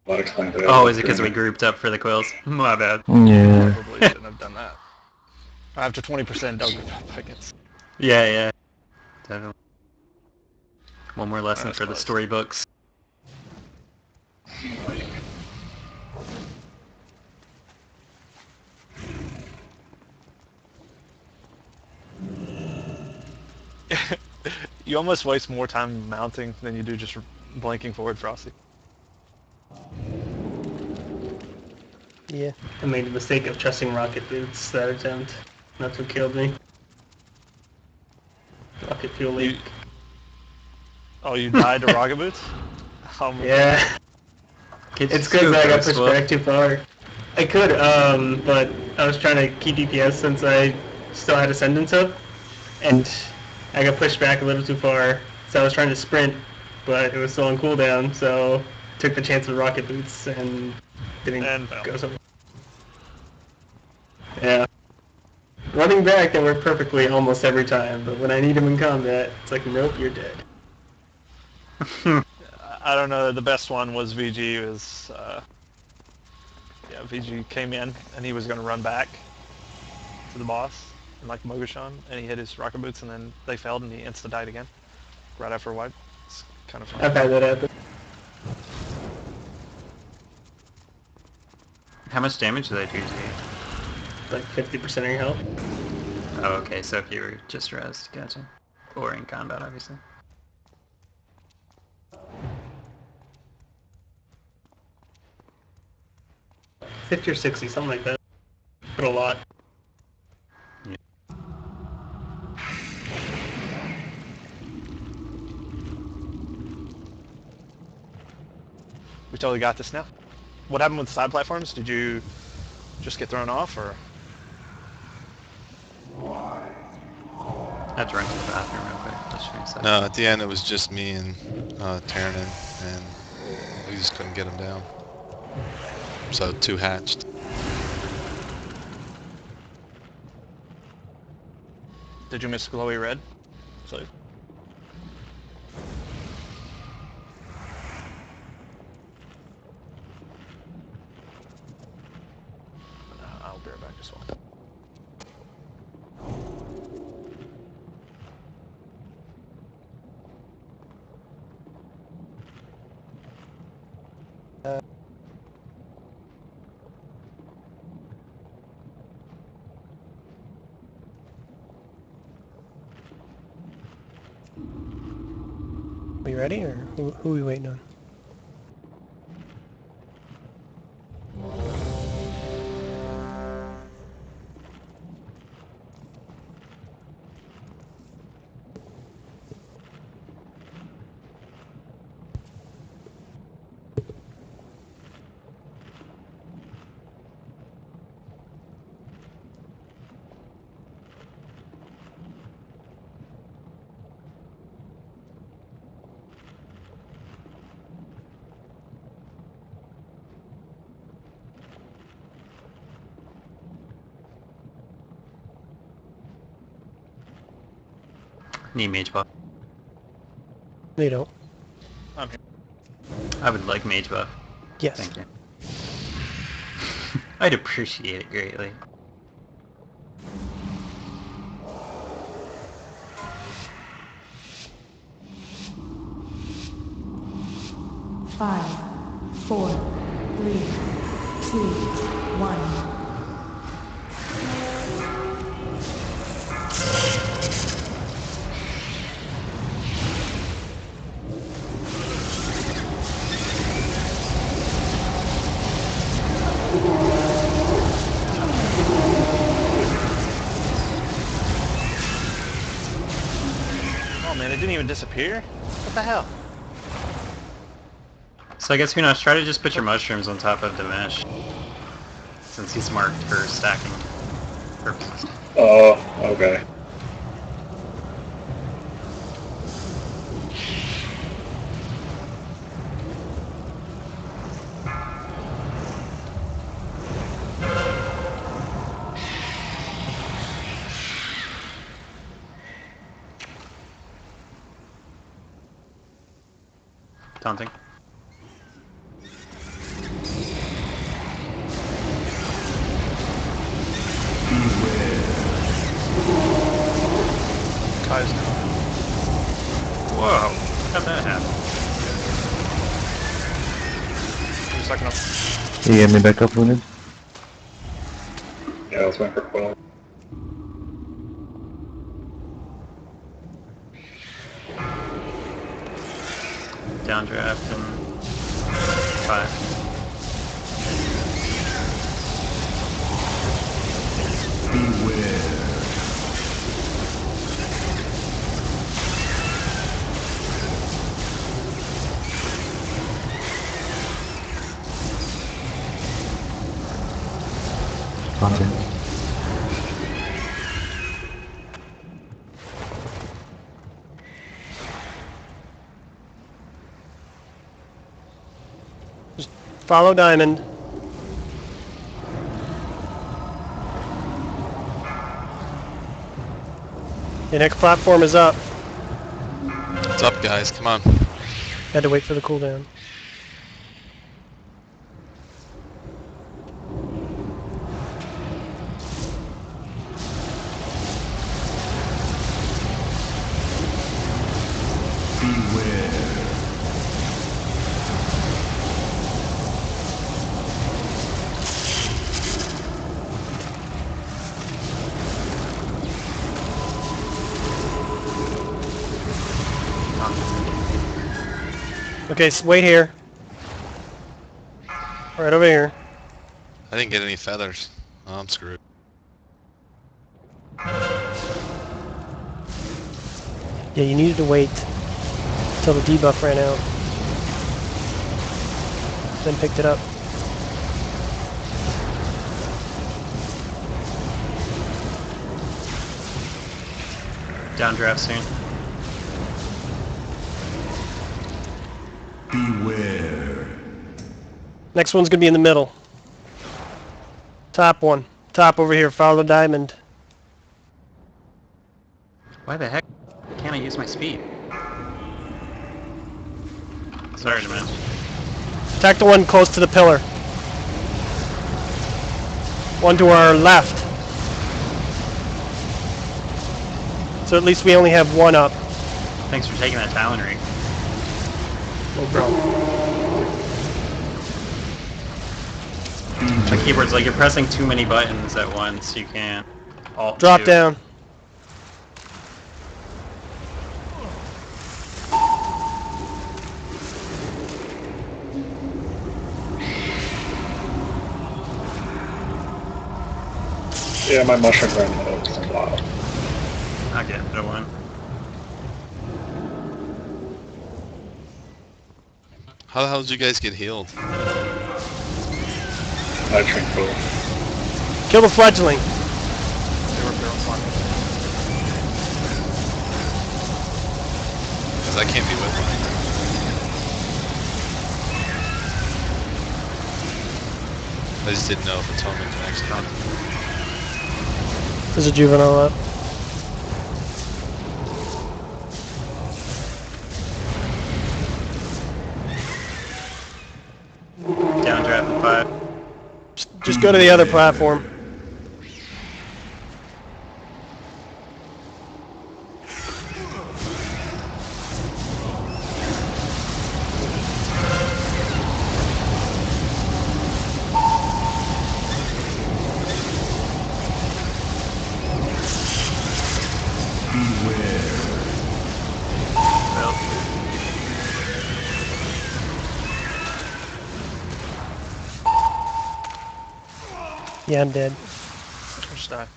That explains it. Oh, is it because we grouped up for the quills? My bad. Yeah. Probably shouldn't have done that. After 20%, don't group up, I guess. Yeah, yeah. Definitely. One more lesson That's for the close. storybooks. You almost waste more time mounting than you do just blanking forward, Frosty. Yeah. I made the mistake of trusting rocket boots that attempt. That's what killed me. Rocket fuel leak. Oh, you died to rocket boots? Yeah. It's because I got pushed back too far. I could, but I was trying to keep DPS since I still had Ascendance up, and I got pushed back a little too far, so I was trying to sprint, but it was still on cooldown, so took the chance with rocket boots and didn't go so. Yeah. Running back, they work perfectly almost every time, but when I need them in combat, it's like, nope, you're dead. I don't know. The best one was VG. Yeah, VG came in and he was going to run back to the boss, and like Mogushan, and he hit his rocket boots, and then they failed, and he insta-died again right after a wipe. It's kind of fun. I've had that happen. How much damage do they do to you? Like 50% of your health. Oh, okay, so if you were just rezzed, gotcha. Or in combat, obviously. $50 or $60, something like that. But a lot. We totally got this now. What happened with the side platforms? Did you just get thrown off, or? I have to run to the bathroom real quick. Just give me a second. No, at the end it was just me and Terranin, and we just couldn't get him down. So 2 hatched. Did you miss glowy red? So. I'll be right back as well. We ready, or who are we waiting on? Need mage buff. They don't. I'm here. I would like mage buff. Yes. Thank you. I'd appreciate it greatly. Five, 4, 3, 2, 1. Oh man, it didn't even disappear? What the hell? So I guess Hunosh, try to just put your mushrooms on top of Dimesh, since he's marked for stacking purposes. Oh, okay. Taunting. Kai's now. Whoa! How'd that happen? Just second up. You get me back up, Wounded? Yeah, let's wait for Quill. Downdraft and 5. Beware. Content. Follow Diamond. The next platform is up. What's up, guys? Come on. Had to wait for the cooldown. Okay, so wait here. Right over here. I didn't get any feathers. Oh, I'm screwed. Yeah, you needed to wait until the debuff ran out. Then picked it up. Downdraft soon. Beware. Next one's gonna be in the middle. Top one. Top over here, follow the diamond. Why the heck can't I use my speed? Sorry, Dimesh. Attack the one close to the pillar. One to our left. So at least we only have one up. Thanks for taking that Talon ring. No problem. My keyboard's like you're pressing too many buttons at once. You can't. Alt Drop 2. down. Yeah, my mushroom run looks a lot. I'll get it one. How the hell did you guys get healed? I drink pool. Kill the fledgling. They were barrel farming. Because I can't be with mine. I just didn't know if Atonement can actually hunt. There's a juvenile up. Downdraft in 5. Just go to the other platform. Yeah, I'm dead. Just die.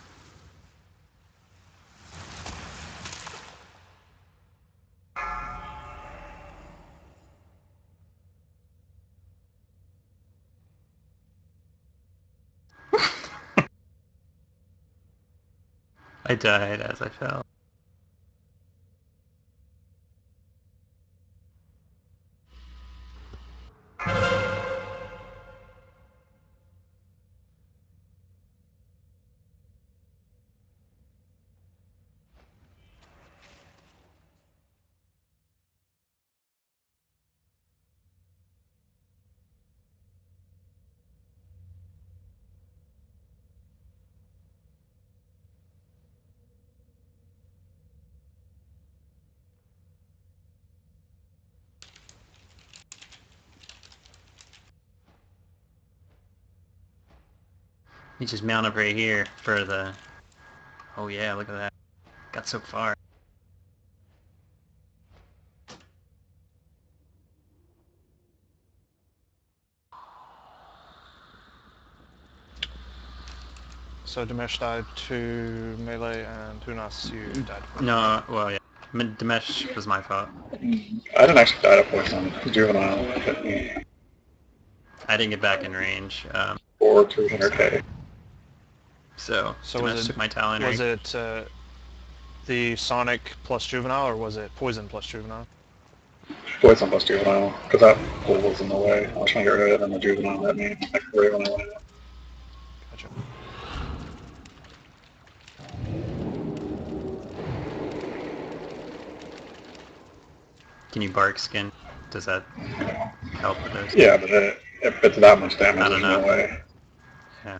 I died as I fell. You just mount up right here for the... Oh yeah, look at that. Got so far. So Dimesh died to Melee and Hunas, you died for. No, well yeah. Dimesh was my fault. I didn't actually die to poison. Juvenile hit me I didn't get back in range. for 300k. So So Dimesh was it, took my Talon ring. was it the Sonic plus Juvenile, or was it Poison plus Juvenile? Poison plus juvenile, because that pool was in the way. I was trying to get rid of it, and the juvenile hit me like right when I went in. Gotcha. Can you bark skin Does that help with those? Yeah, but if it's that much damage, I don't there's no know. way. Yeah.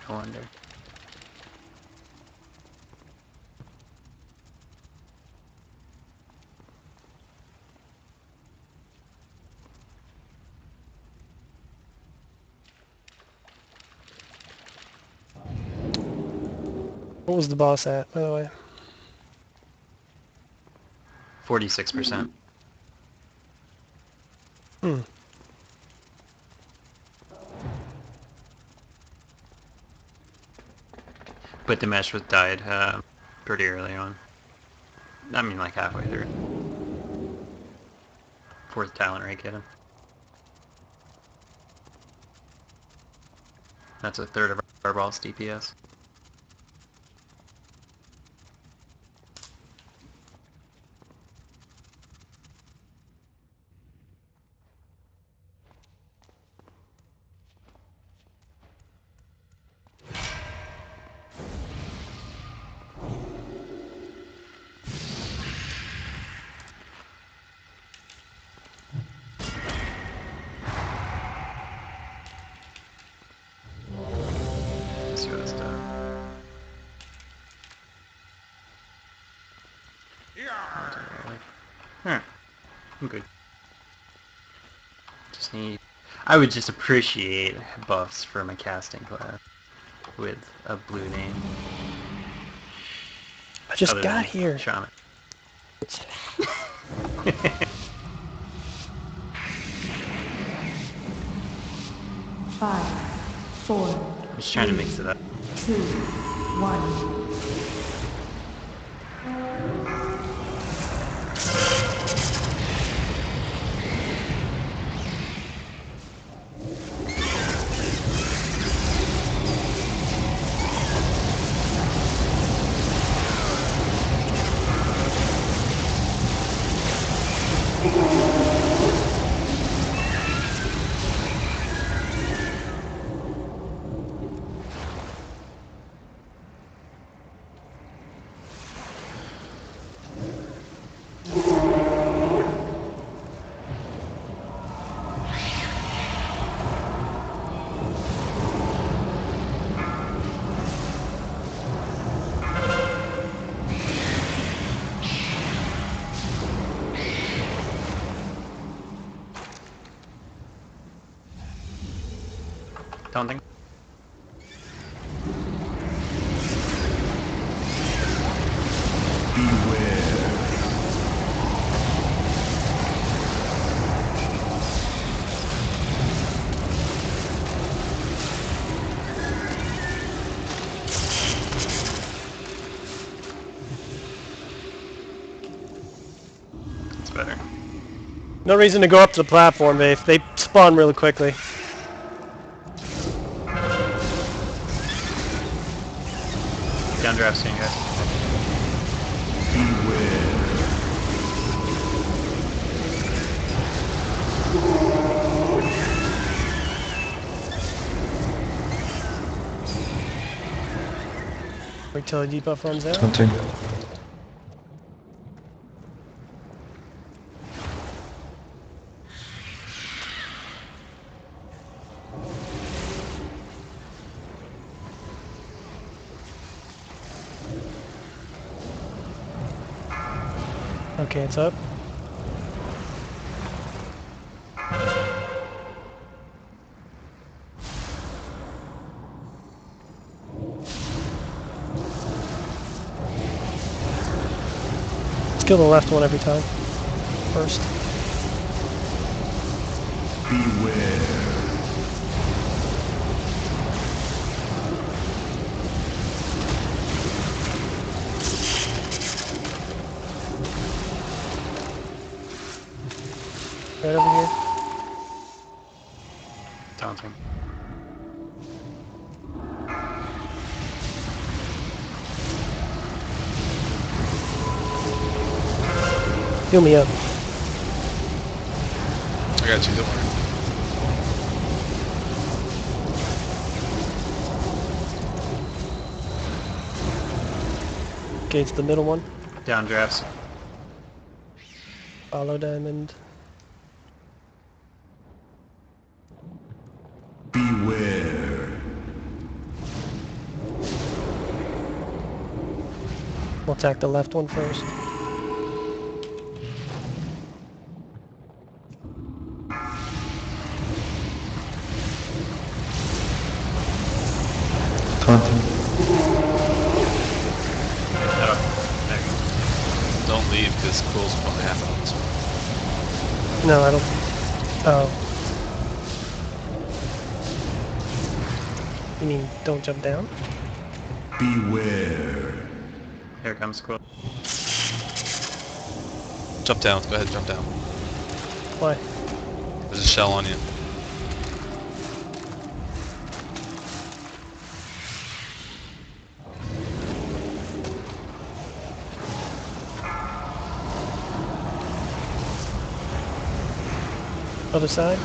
I wonder. What was the boss at, by the way? 46%. Hmm. But the mesh was died pretty early on. I mean, like halfway through. Fourth talent rate get him. That's a third of our boss DPS. Let's see what this does. Huh. I'm good. Just need... I would just appreciate buffs for my casting class with a blue name. I just Other got than here. Shaman. 5, 4, I'm just trying to mix it up. 2, 1. Taunting. It's better. No reason to go up to the platform, they spawn really quickly. Downdraft soon, guys. Wait till the debuff runs out. Hunting. Okay, it's up. Let's kill the left one every time. First. Right over here. Taunting. Heal me up. I got you, don't worry. Engage the middle one. Downdrafts. Follow diamond. Beware. We'll attack the left one first. Taunting. Don't leave, because Quill's about half on this one. No, I don't. Oh. You mean don't jump down? Beware. Here comes Quill. Jump down, go ahead, jump down. Why? There's a shell on you. Other side?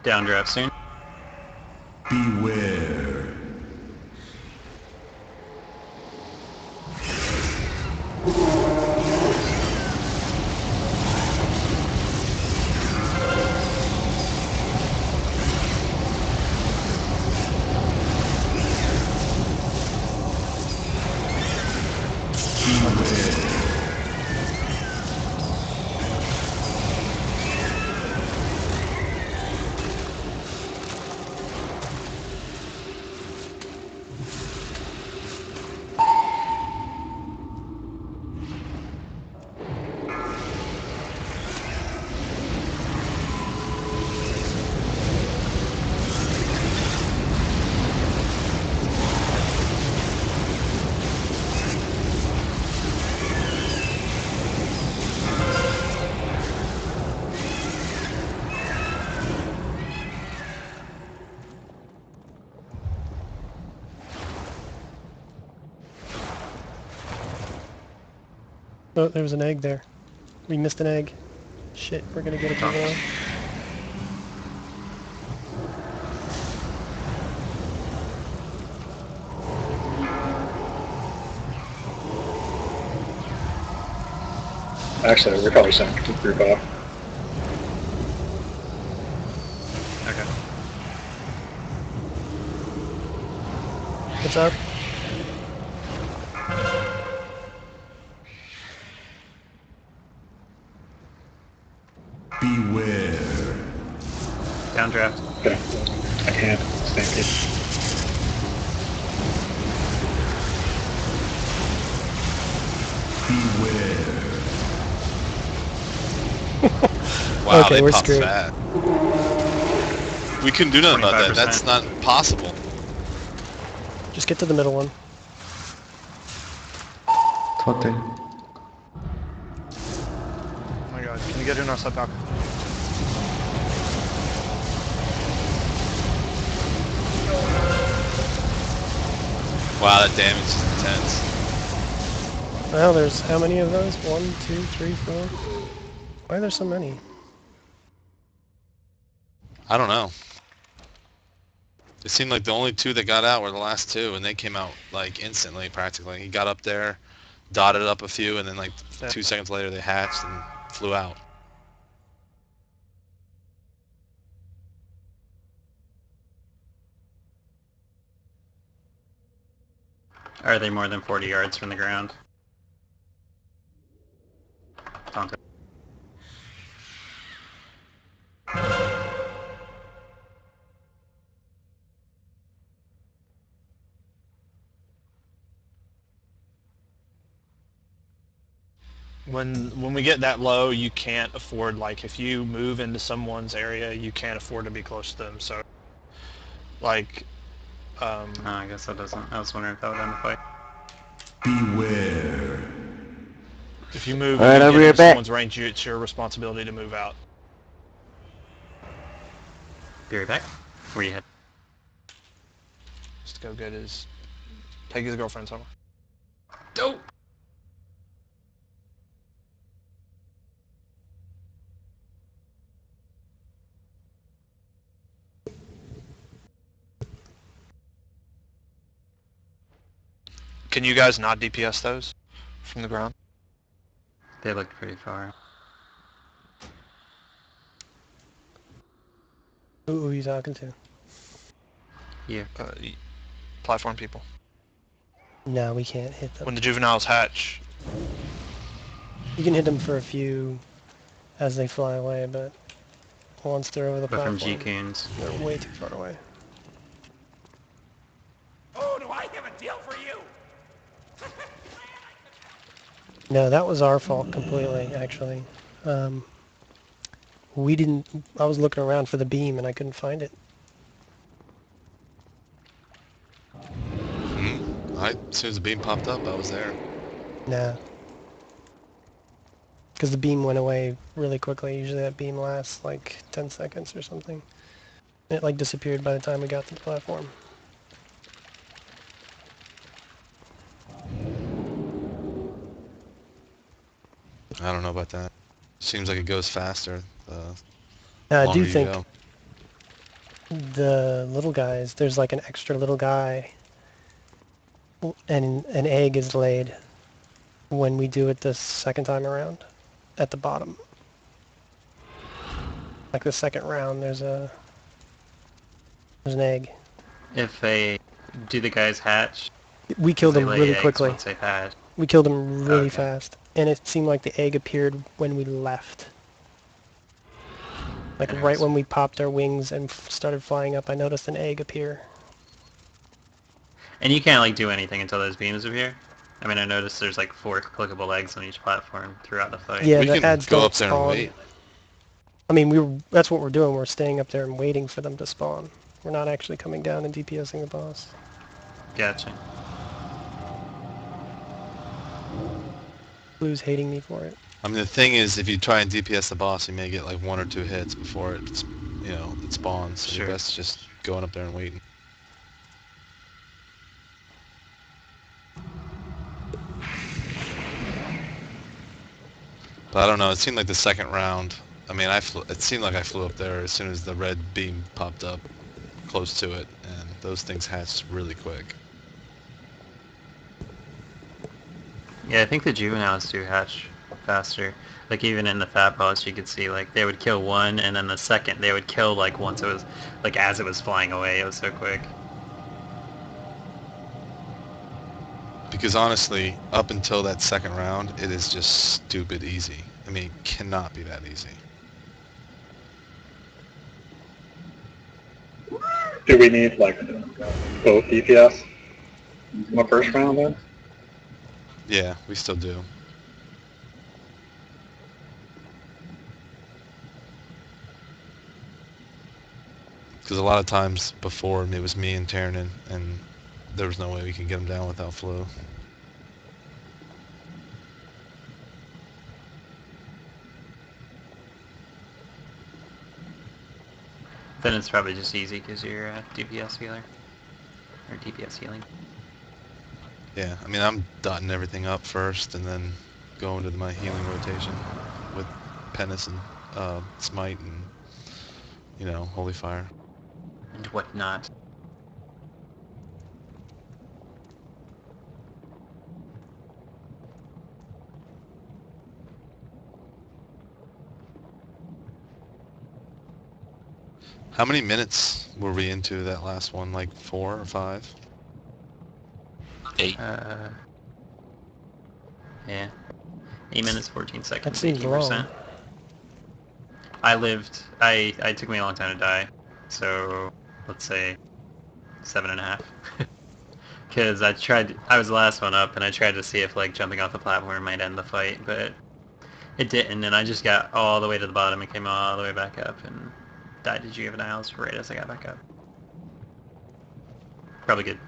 Downdraft soon. Beware. Oh, there was an egg there. We missed an egg. Shit, we're gonna get a big one. Actually, we're probably sending to group up. Okay. What's up? Beware. Downdraft. Okay. I can't. Stampede. Beware. Wow, Okay, they we're popped screwed. fat. We couldn't do nothing about that. 25%. That's not possible. Just get to the middle one. Taunting. Oh my god, can you get in our sub balcony? Wow, that damage is intense. Well, there's how many of those? 1, 2, 3, 4. Why are there so many? I don't know. It seemed like the only two that got out were the last two, and they came out like instantly, practically. He got up there, dotted up a few, and then like 2 seconds later they hatched and flew out. Are they more than 40 yards from the ground? Taunted. When we get that low, you can't afford, like, if you move into someone's area, you can't afford to be close to them. So, like, Oh, I guess that doesn't. I was wondering if that would end the fight. Beware. if you move Alright, and you I'll get be right into back. someone's range, it's your responsibility to move out. Be right back. Where you head? Just go get his, take his girlfriend somewhere. Dope. Can you guys not DPS those from the ground? They looked pretty far. Who are you talking to? Here. Platform people. No, we can't hit them. When the juveniles hatch, You can hit them for a few as they fly away, but once they're over the But from platform, G-Coons. they're way too far away. Oh, do I have a deal for you? No, that was our fault completely, actually. We didn't... I was looking around for the beam and I couldn't find it. As soon as the beam popped up, I was there. Nah. Because the beam went away really quickly. Usually that beam lasts like 10 seconds or something. It like disappeared by the time we got to the platform. I don't know about that. Seems like it goes faster. I longer do you think go. the little guys, there's like an extra little guy and an egg is laid when we do it the second time around at the bottom. Like the second round, there's an egg. If they do the guys hatch, We killed they them lay really eggs quickly. once they hatch. We killed them really Okay. fast, and it seemed like the egg appeared when we left. Like right Interesting. when we popped our wings and started flying up, I noticed an egg appear. And you can't like do anything until those beams appear. I mean, I noticed there's like 4 clickable eggs on each platform throughout the fight. Yeah, We the can ads go don't up there and spawn. wait. I mean, that's what we're doing. We're staying up there and waiting for them to spawn. We're not actually coming down and DPSing the boss. Gotcha. Blue's hating me for it. I mean, the thing is, if you try and DPS the boss, you may get like 1 or 2 hits before it spawns. So Sure. you're best just going up there and waiting. But I don't know. It seemed like the second round. I mean, it seemed like I flew up there as soon as the red beam popped up close to it, and those things hatched really quick. Yeah, I think the juveniles do hatch faster. Like even in the fat boss, you could see like they would kill one, and then the second they would kill like once it was like as it was flying away. It was so quick. Because honestly, up until that second round, it is just stupid easy. I mean, it cannot be that easy. Do we need like both DPS in the first round then? Yeah, we still do. Because a lot of times before, it was me and Tiernan, and there was no way we could get him down without Flo. Then it's probably just easy because you're a DPS healer or DPS healing. Yeah, I mean, I'm dotting everything up first, and then going to my healing rotation with Penance and Smite and, Holy Fire. And whatnot. How many minutes were we into that last one? Like 4 or 5? 8. Yeah. 8 minutes, 14 seconds, That seems 18%. long. I took me a long time to die, so let's say 7.5. Because I was the last one up, and I tried to see if like jumping off the platform might end the fight, but It didn't, and I just got all the way to the bottom and came all the way back up and died to juveniles right as I got back up. Probably good.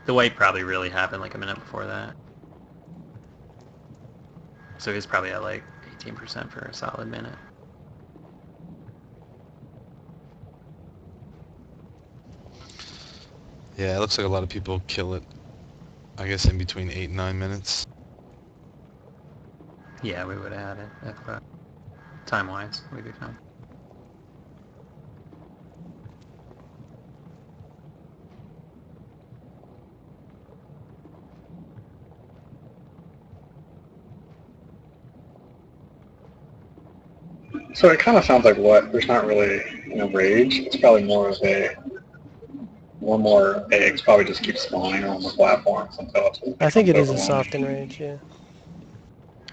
The wipe probably really happened like a minute before that. So he was probably at like 18% for a solid minute. Yeah, it looks like a lot of people kill it, I guess, in between 8 and 9 minutes. Yeah, we would have had it if time-wise, we'd be fine. So it kind of sounds like what? There's not really, rage. It's probably more of a one more eggs probably just keep spawning on the platforms until it's I think it is a overwhelming. soft enrage, yeah.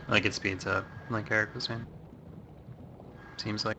Like it speeds up, like Eric was saying. Seems like.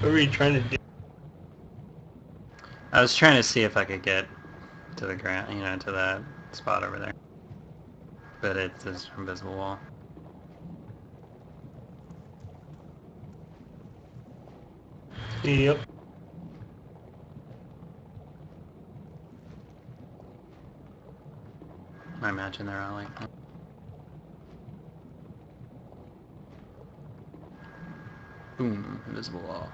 What were you trying to do? I was trying to see if I could get to the ground, you know, to that spot over there. But it's this invisible wall. Yep. I imagine they're all like that. Boom, invisible wall.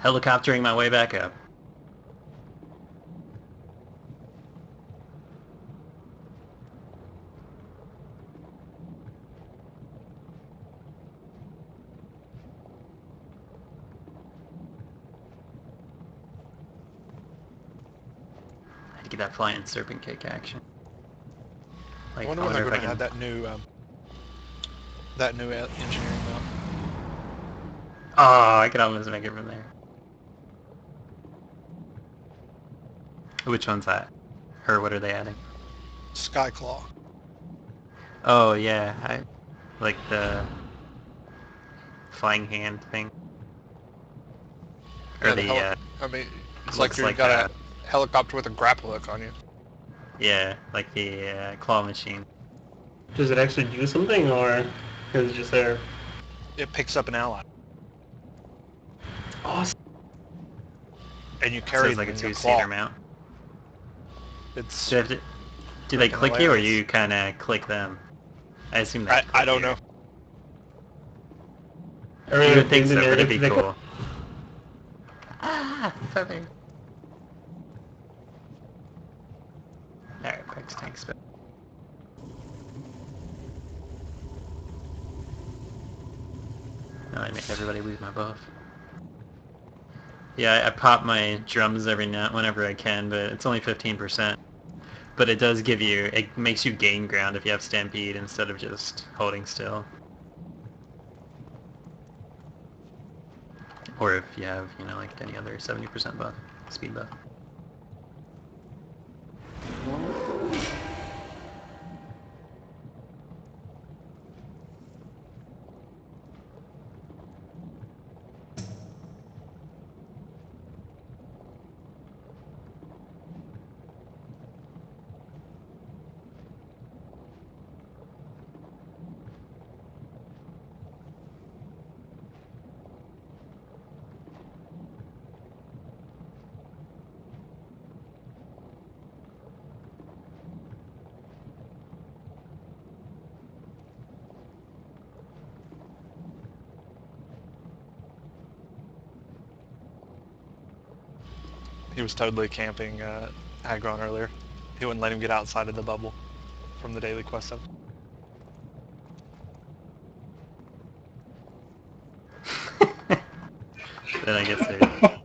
Helicoptering my way back up. I had to get that flying serpent kick action. Like, I wonder when they're if going I to can- have that new engineering mount. Oh, I could almost make it from there. Which one's that? Or what are they adding? Skyclaw. Oh yeah, I like the flying hand thing. Or Yeah, the I mean, it's looks like you like got a helicopter with a grapple hook on you. yeah, like the claw machine. Does it actually do something, or is it just there? It picks up an ally, Awesome. and you So carry it's like a them in your two-seater claw. mount. It's Do they freaking click you, or hilarious. you kind of click them? I assume they. I click don't you. know. You would think so, Maybe but it'd be they- cool. Ah, feather. Alright, quick tank spin. Now I make everybody lose my buff. Yeah, I pop my drums every now whenever I can, but it's only 15%. But it does give you, it makes you gain ground if you have Stampede instead of just holding still. Or if you have, you know, like any other 70% buff, speed buff. He was totally camping Agron earlier. He wouldn't let him get outside of the bubble from the daily quest stuff. Then I guess they...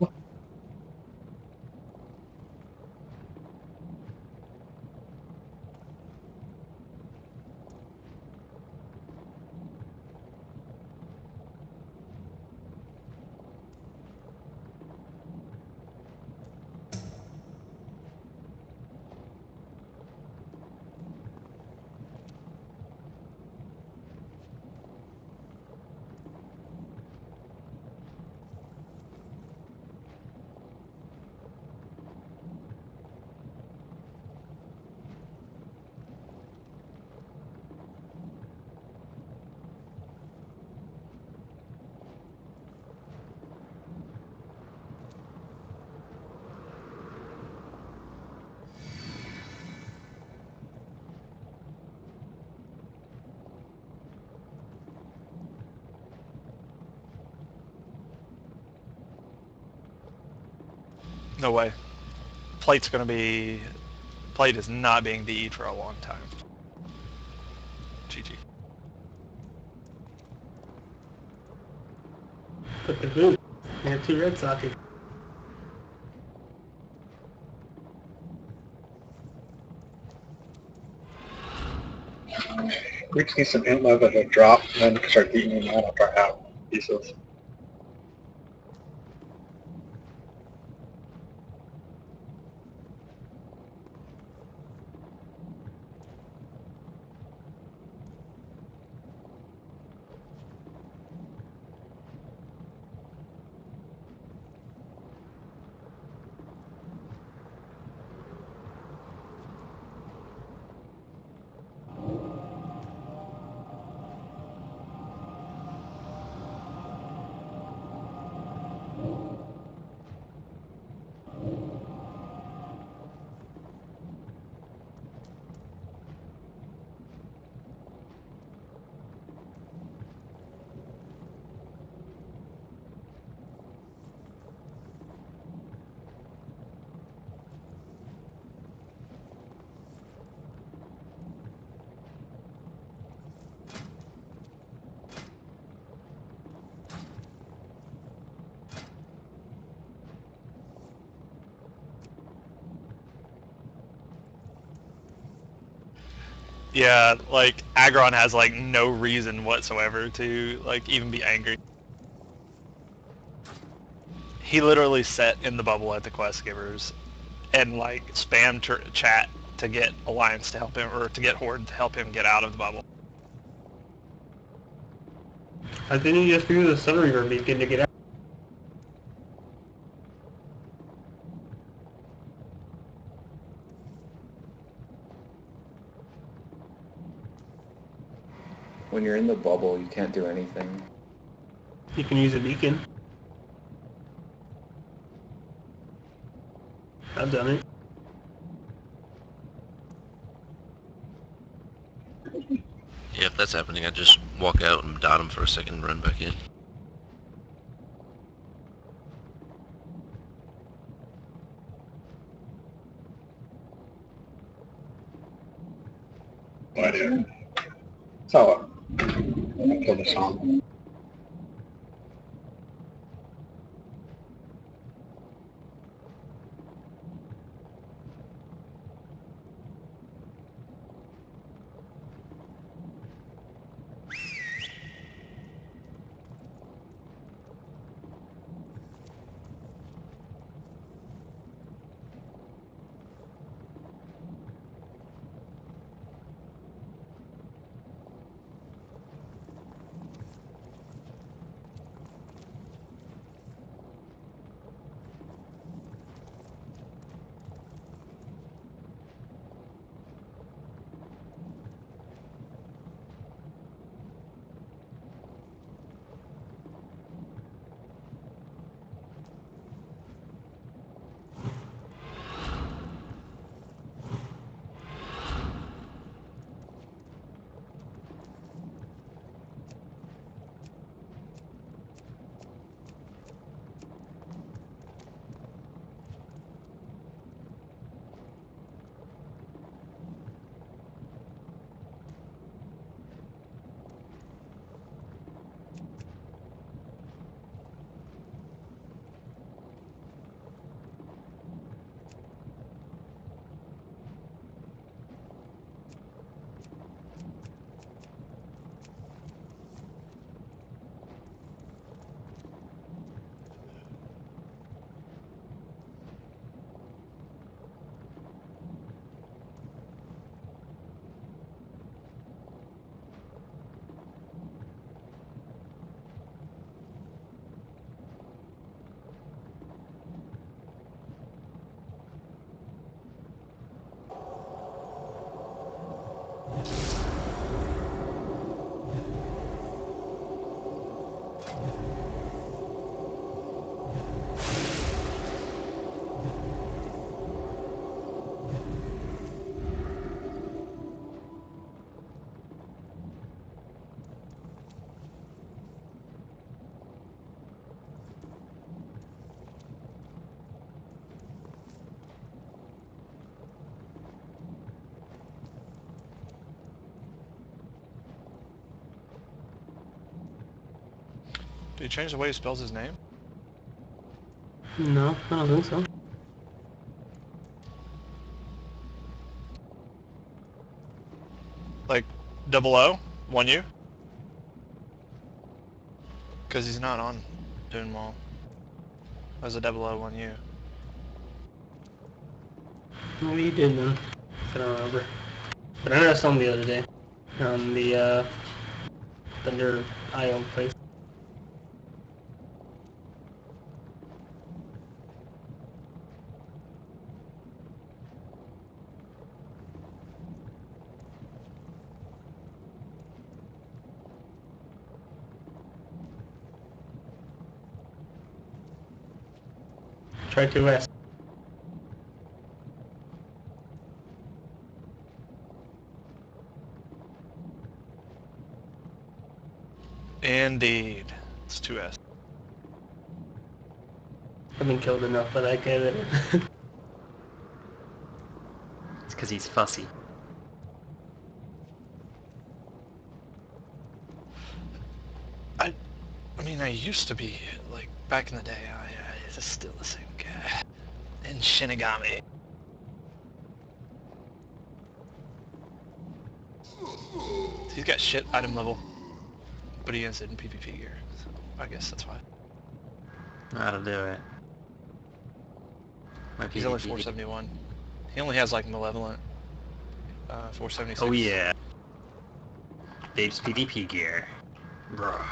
No way. Plate is not being DE'd for a long time. GG. But the boom. You have 2 red sockets. We just need some inlet that will drop, and then we can start beating them out after I have pieces. Yeah, like Agron has like no reason whatsoever to like even be angry. He literally sat in the bubble at the quest givers and like spammed chat to get Alliance to help him, or to get Horde to help him get out of the bubble. How didn't you just do the Sun Reaver beacon to get out? When you're in the bubble, you can't do anything. You can use a beacon. I've done it. Yeah, if that's happening, I just walk out and dot him for a second and run back in. No idea. So, I'm gonna kill the song. Did he change the way he spells his name? No, I don't think so. Like, 00? 1U? Because he's not on Dunwall. As a 001U. Maybe you did then. I don't remember. But I know I saw him the other day. On the, Thunder IO place. Try 2S. Indeed. It's 2S. I've been killed enough, but I get it. It's because he's fussy. I mean, I used to be, like, back in the day, I it's still the same guy. In Shinigami. He's got shit item level, but he is in PvP gear. So I guess that's why. That'll do it. My He's only PvP. 471. He only has like Malevolent 476. Oh yeah. Dave's PvP gear. Roar.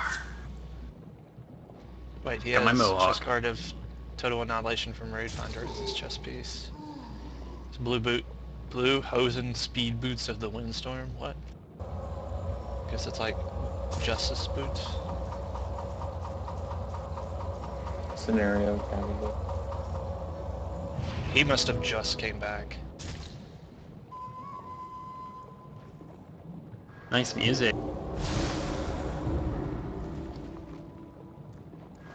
Wait, he Got my has Mohawk. chest guard of total annihilation from Raid Finder as his chest piece. His blue Hosen speed boots of the Windstorm. What? Guess it's like Justice boots. Scenario, probably. He must have just came back. Nice music.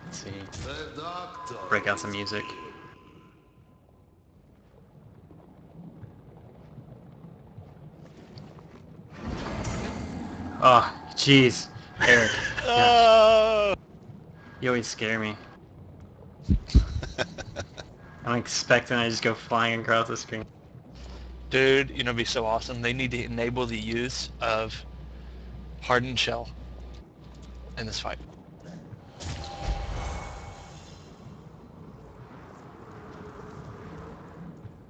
Let's see. Break out some music. Oh, jeez. Eric. Oh! You always scare me. I'm expecting I just go flying across the screen. Dude, you know, it'd be so awesome. They need to enable the use of hardened shell in this fight.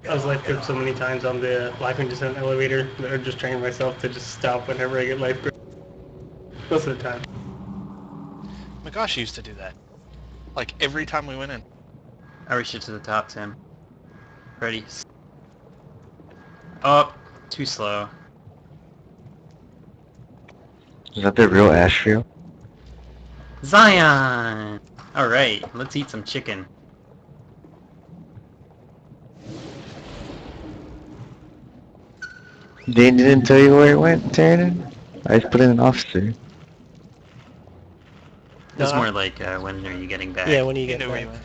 I was life gripped so many times on the Laughing Descent elevator that I'm just training myself to just stop whenever I get life gripped. Most of the time. My gosh, I used to do that. Like every time we went in. I reached it to the top, Tim. Ready. Oh, too slow. Is that the real Ashfield? Zion! Alright, let's eat some chicken. They didn't tell you where it went, Taryn? I just put in an officer. It's No, more like when are you getting back? Yeah, when you You get know where back. you went.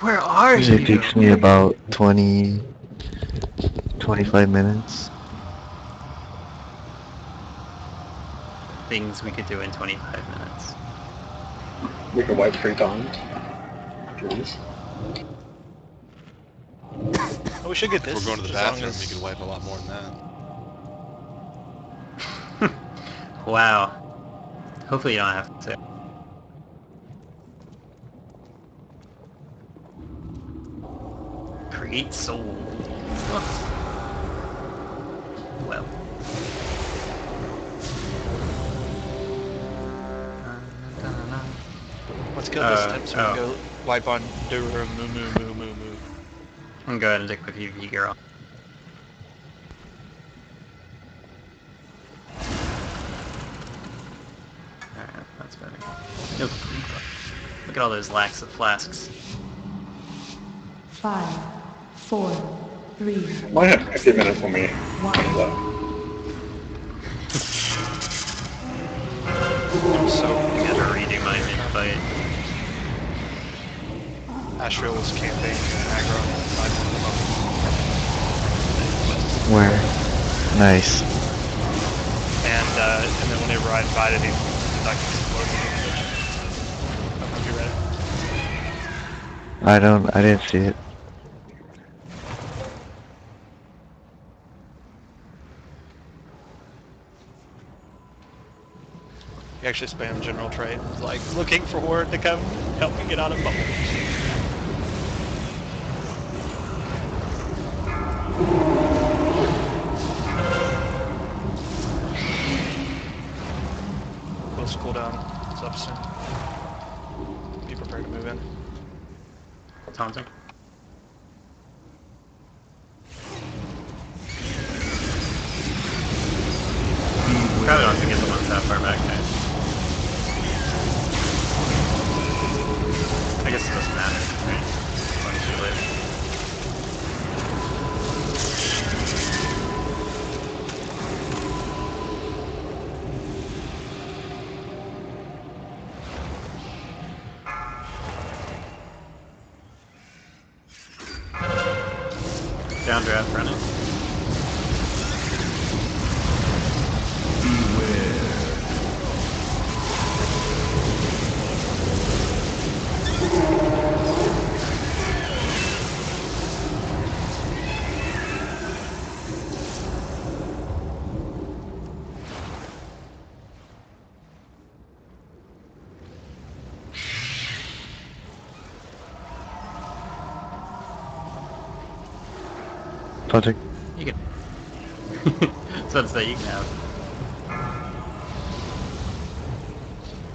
Where are Usually takes me about 25 minutes. Things we could do in 25 minutes. We could wipe 3 times. Please. Oh, we should get If this. we're going to the as long bathroom, as- we could wipe a lot more than that. Wow. Hopefully you don't have to. Create soul. Well. Let's kill this tip so we can oh. go wipe on Duru moo moo moo moo moo. I'm going to go ahead and take the PvP girl. Alright, that's better. Nope. Look at all those lax of flasks. 5, 4, 3, Might have 50 minutes when we 1. So I gotta redo my mid-fight. Ashriel was camping aggro on the side of the Where? Nice. and then whenever I invited him, like exploded in the kitchen. I don't know if you read it. I didn't see it. He actually spammed general trade. It was like, looking for word to come help me get out of bubble. Close cooldown. It's up soon. Be prepared to move in. Taunting. Probably don't think it's the ones that far back, guys. I guess it doesn't matter, right? As long as you live. Downdraft running. Taunting. You can. So I'd say you can have.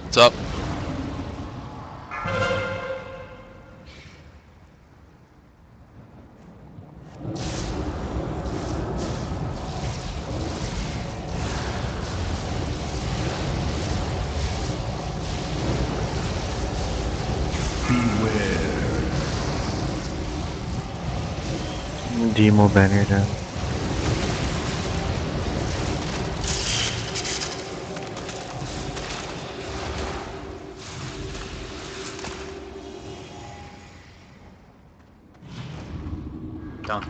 What's up? Demo banner down. Don't.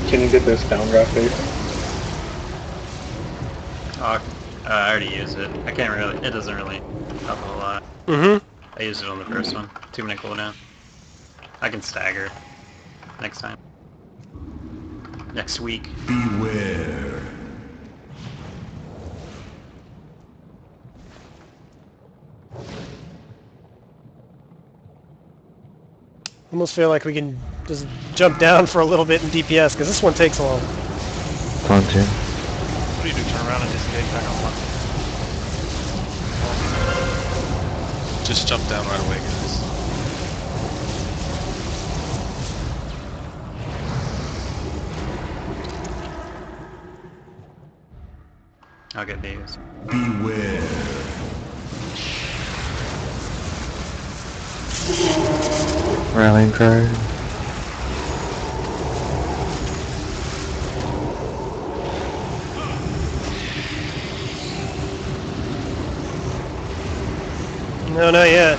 Can you get this downdraft base? Oh, I already used it. I can't really. It doesn't really help a lot. Mm-hmm. I used it on the first one. 2-minute cooldown. I can stagger next time. Next week. Beware. Almost feel like we can just jump down for a little bit in DPS, because this one takes a long. Taunting. What do you do? Turn around and disengage back on one? Just jump down right away, guys. I'll get these. Beware. Rallying cry. No, not yet.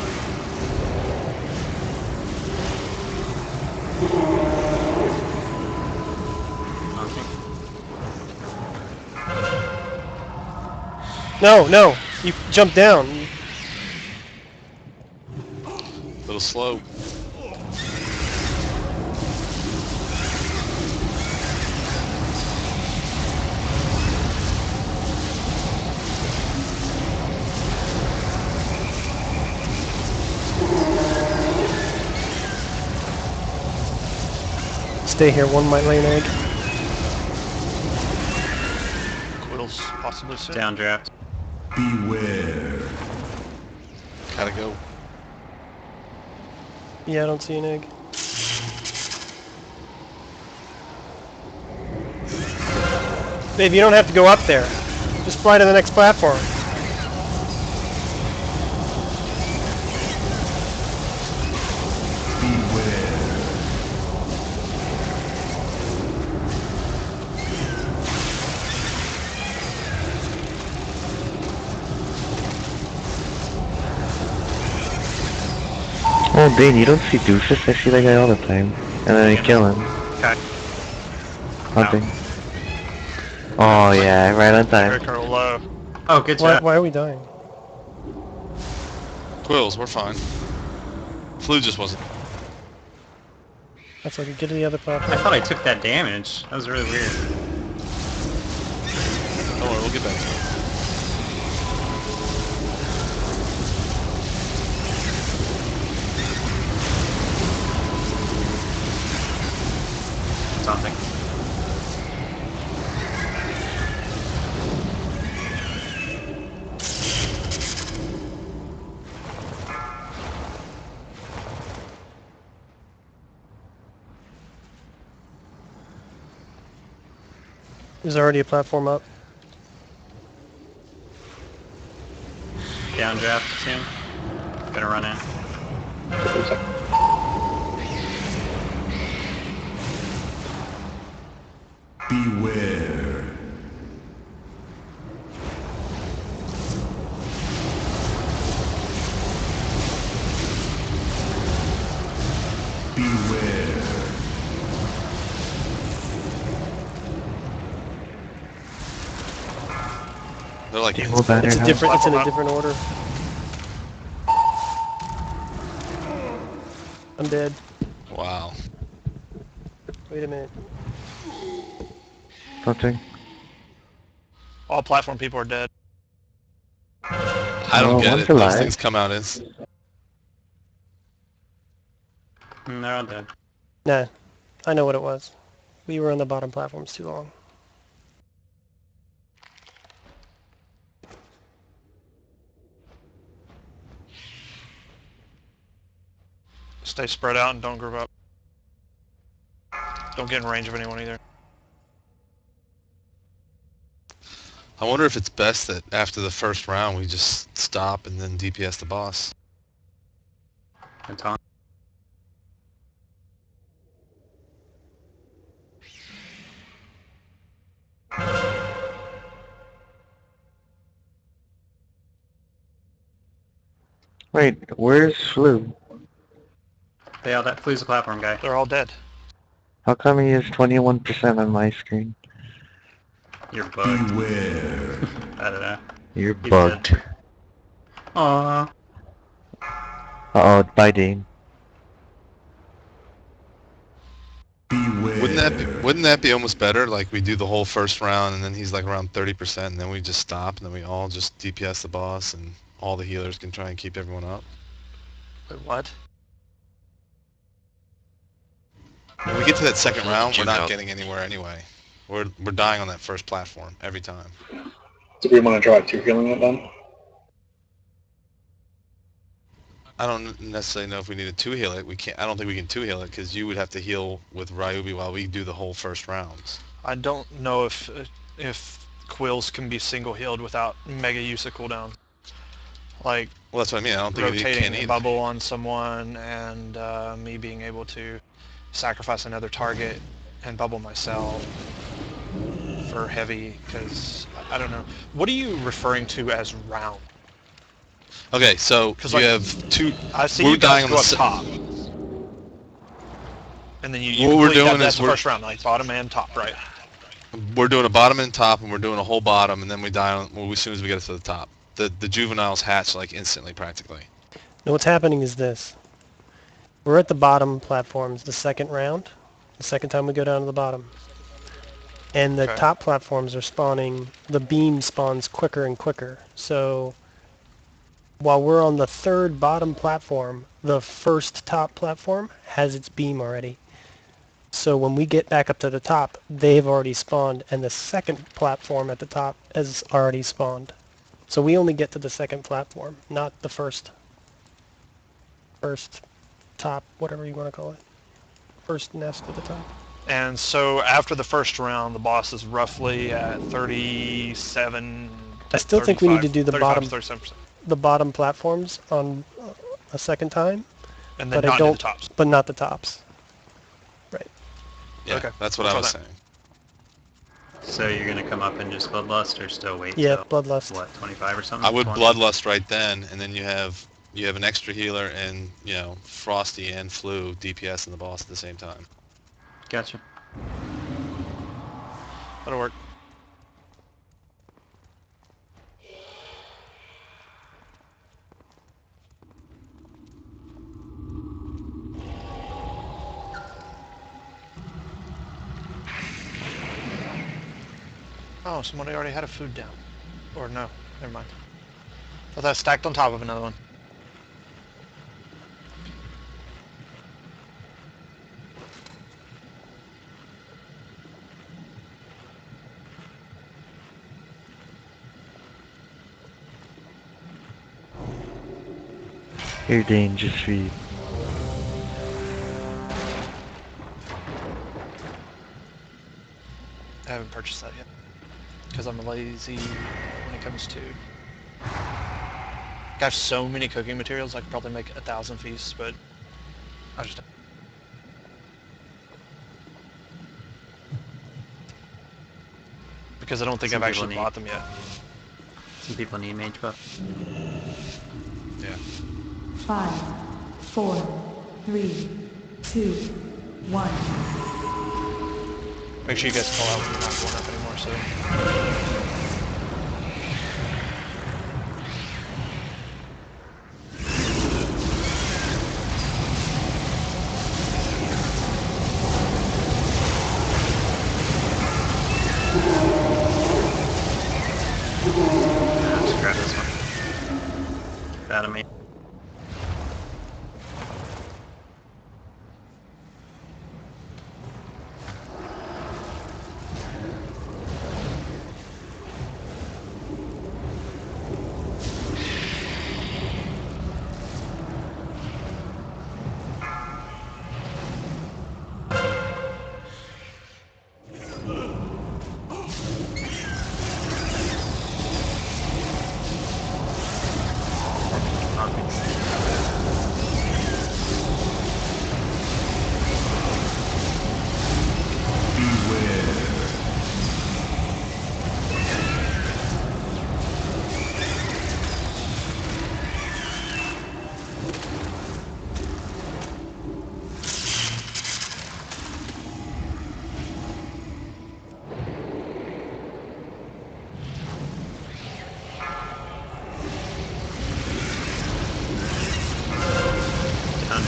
No, no! You jump down. A little slow. Stay here, one might lay an egg. Quill's possibly soon. Downdraft. Beware. Gotta go. Yeah, I don't see an egg. Dave, you don't have to go up there. Just fly to the next platform. Oh, Dane, you don't see Doofus? I see that guy all the time. And then I kill him. Okay. Hunting. Oh yeah, right on time. Eric are low. Oh, good Why, job. why are we dying? Quills, we're fine. Flu just wasn't. That's like get to the other I platform. thought I took that damage. That was really weird. Don't worry, we'll get back to it. Something. There's already a platform up. Downdraft soon. Gonna run in. Beware. Beware. They're like Demo banner It's a now. different. It's in a different order. I'm dead. wow. Wait a minute. Taunting. All platform people are dead. I don't Oh, get one's it. Those alive. things come out as... They're all dead. Nah, I know what it was. We were on the bottom platforms too long. Stay spread out and don't group up. Don't get in range of anyone either. I wonder if it's best that after the first round we just stop and then DPS the boss. And Tom. Wait, where's Flu? Yeah, that Flu's a platform guy. They're all dead. How come he is 21% on my screen? You're bugged. Beware. I don't know. You're He's bugged. Aww. Uh-oh, bye, Dean. Beware. Wouldn't that be almost better? Like we do the whole first round and then he's like around 30% and then we just stop and then we all just DPS the boss and all the healers can try and keep everyone up. Wait, what? When we get to that second round, we're Check not out. getting anywhere anyway. We're dying on that first platform every time. Do we want to try 2 healing it then? I don't necessarily know if we need a 2-heal it. We can't. I don't think we can 2-heal it because you would have to heal with Ryubi while we do the whole first rounds. I don't know if Quills can be single healed without mega use of cooldown. Like Well, that's what I mean. I don't think you rotating can a either. bubble on someone and me being able to sacrifice another target and bubble myself for heavy, because I don't know. What are you referring to as round? Okay, so 'Cause, you like, have 2. I see We're you dying guys on go the up top. And then you What we're complete doing that's is the we're- first round, like bottom and top, right? We're doing a bottom and top, and we're doing a whole bottom, and then we die on, well, as soon as we get to the top. The juveniles hatch like instantly, practically. Now what's happening is this. We're at the bottom platforms the second round, the second time we go down to the bottom. And the Okay. top platforms are spawning, the beam spawns quicker and quicker. So while we're on the third bottom platform, the first top platform has its beam already. So when we get back up to the top, they've already spawned, and the second platform at the top has already spawned. So we only get to the second platform, not the first top, whatever you want to call it. First nest at the top. And so after the first round, the boss is roughly at 37. I still think we need to do the 35 bottom, to 37%. the bottom platforms on a second time, And then but not I do don't, the tops. but not the tops. Yeah, Okay, that's what that's I what was I- saying. So you're gonna come up and just Bloodlust or still wait Yeah, till, Bloodlust. what, 25 or something? I would 20? Bloodlust right then, and then you have an extra healer and, you know, Frosty and Flu DPS and the boss at the same time. Gotcha. That'll work. Oh, somebody already had a food down. Or no, never mind. Thought that stacked on top of another one. Here, Dean, just feed. I haven't purchased that yet. Because I'm lazy when it comes to... I have so many cooking materials, I could probably make 1,000 feasts, but I just... Because I don't think Some I've people actually need- bought them yet. Some people need mage buff. Yeah. 5, 4, 3, 2, 1. Make sure you guys call out when you're not going up anymore, so... Just grab this one. Get out of me.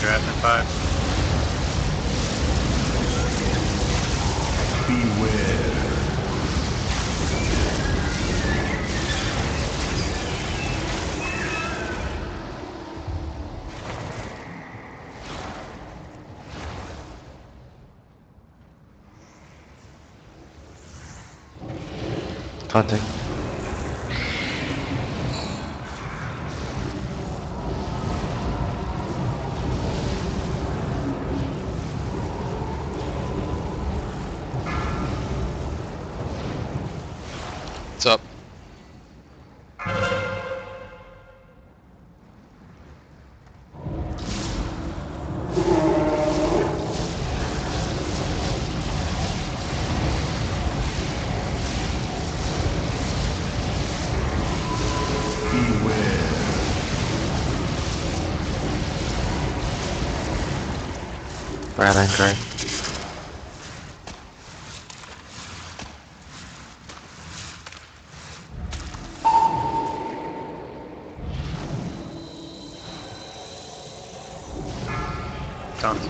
Draft in 5. Beware. Taunting. What's up? Right anchor. Tons.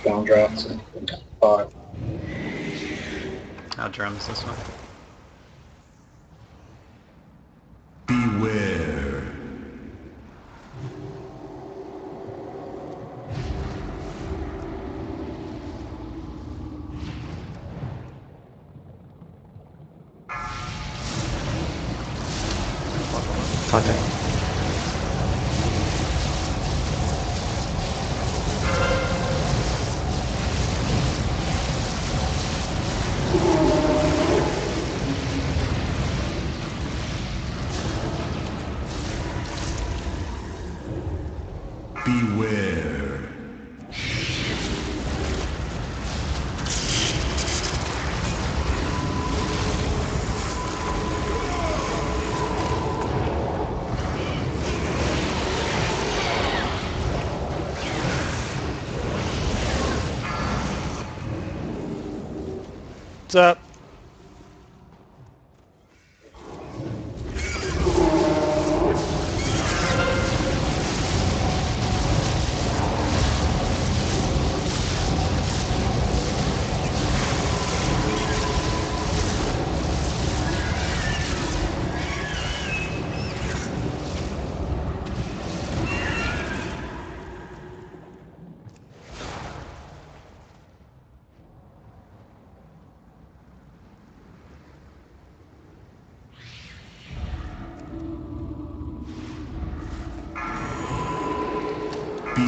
Downdrafts in 5. How drums this one? Beware. Taunting. Beware. What's up?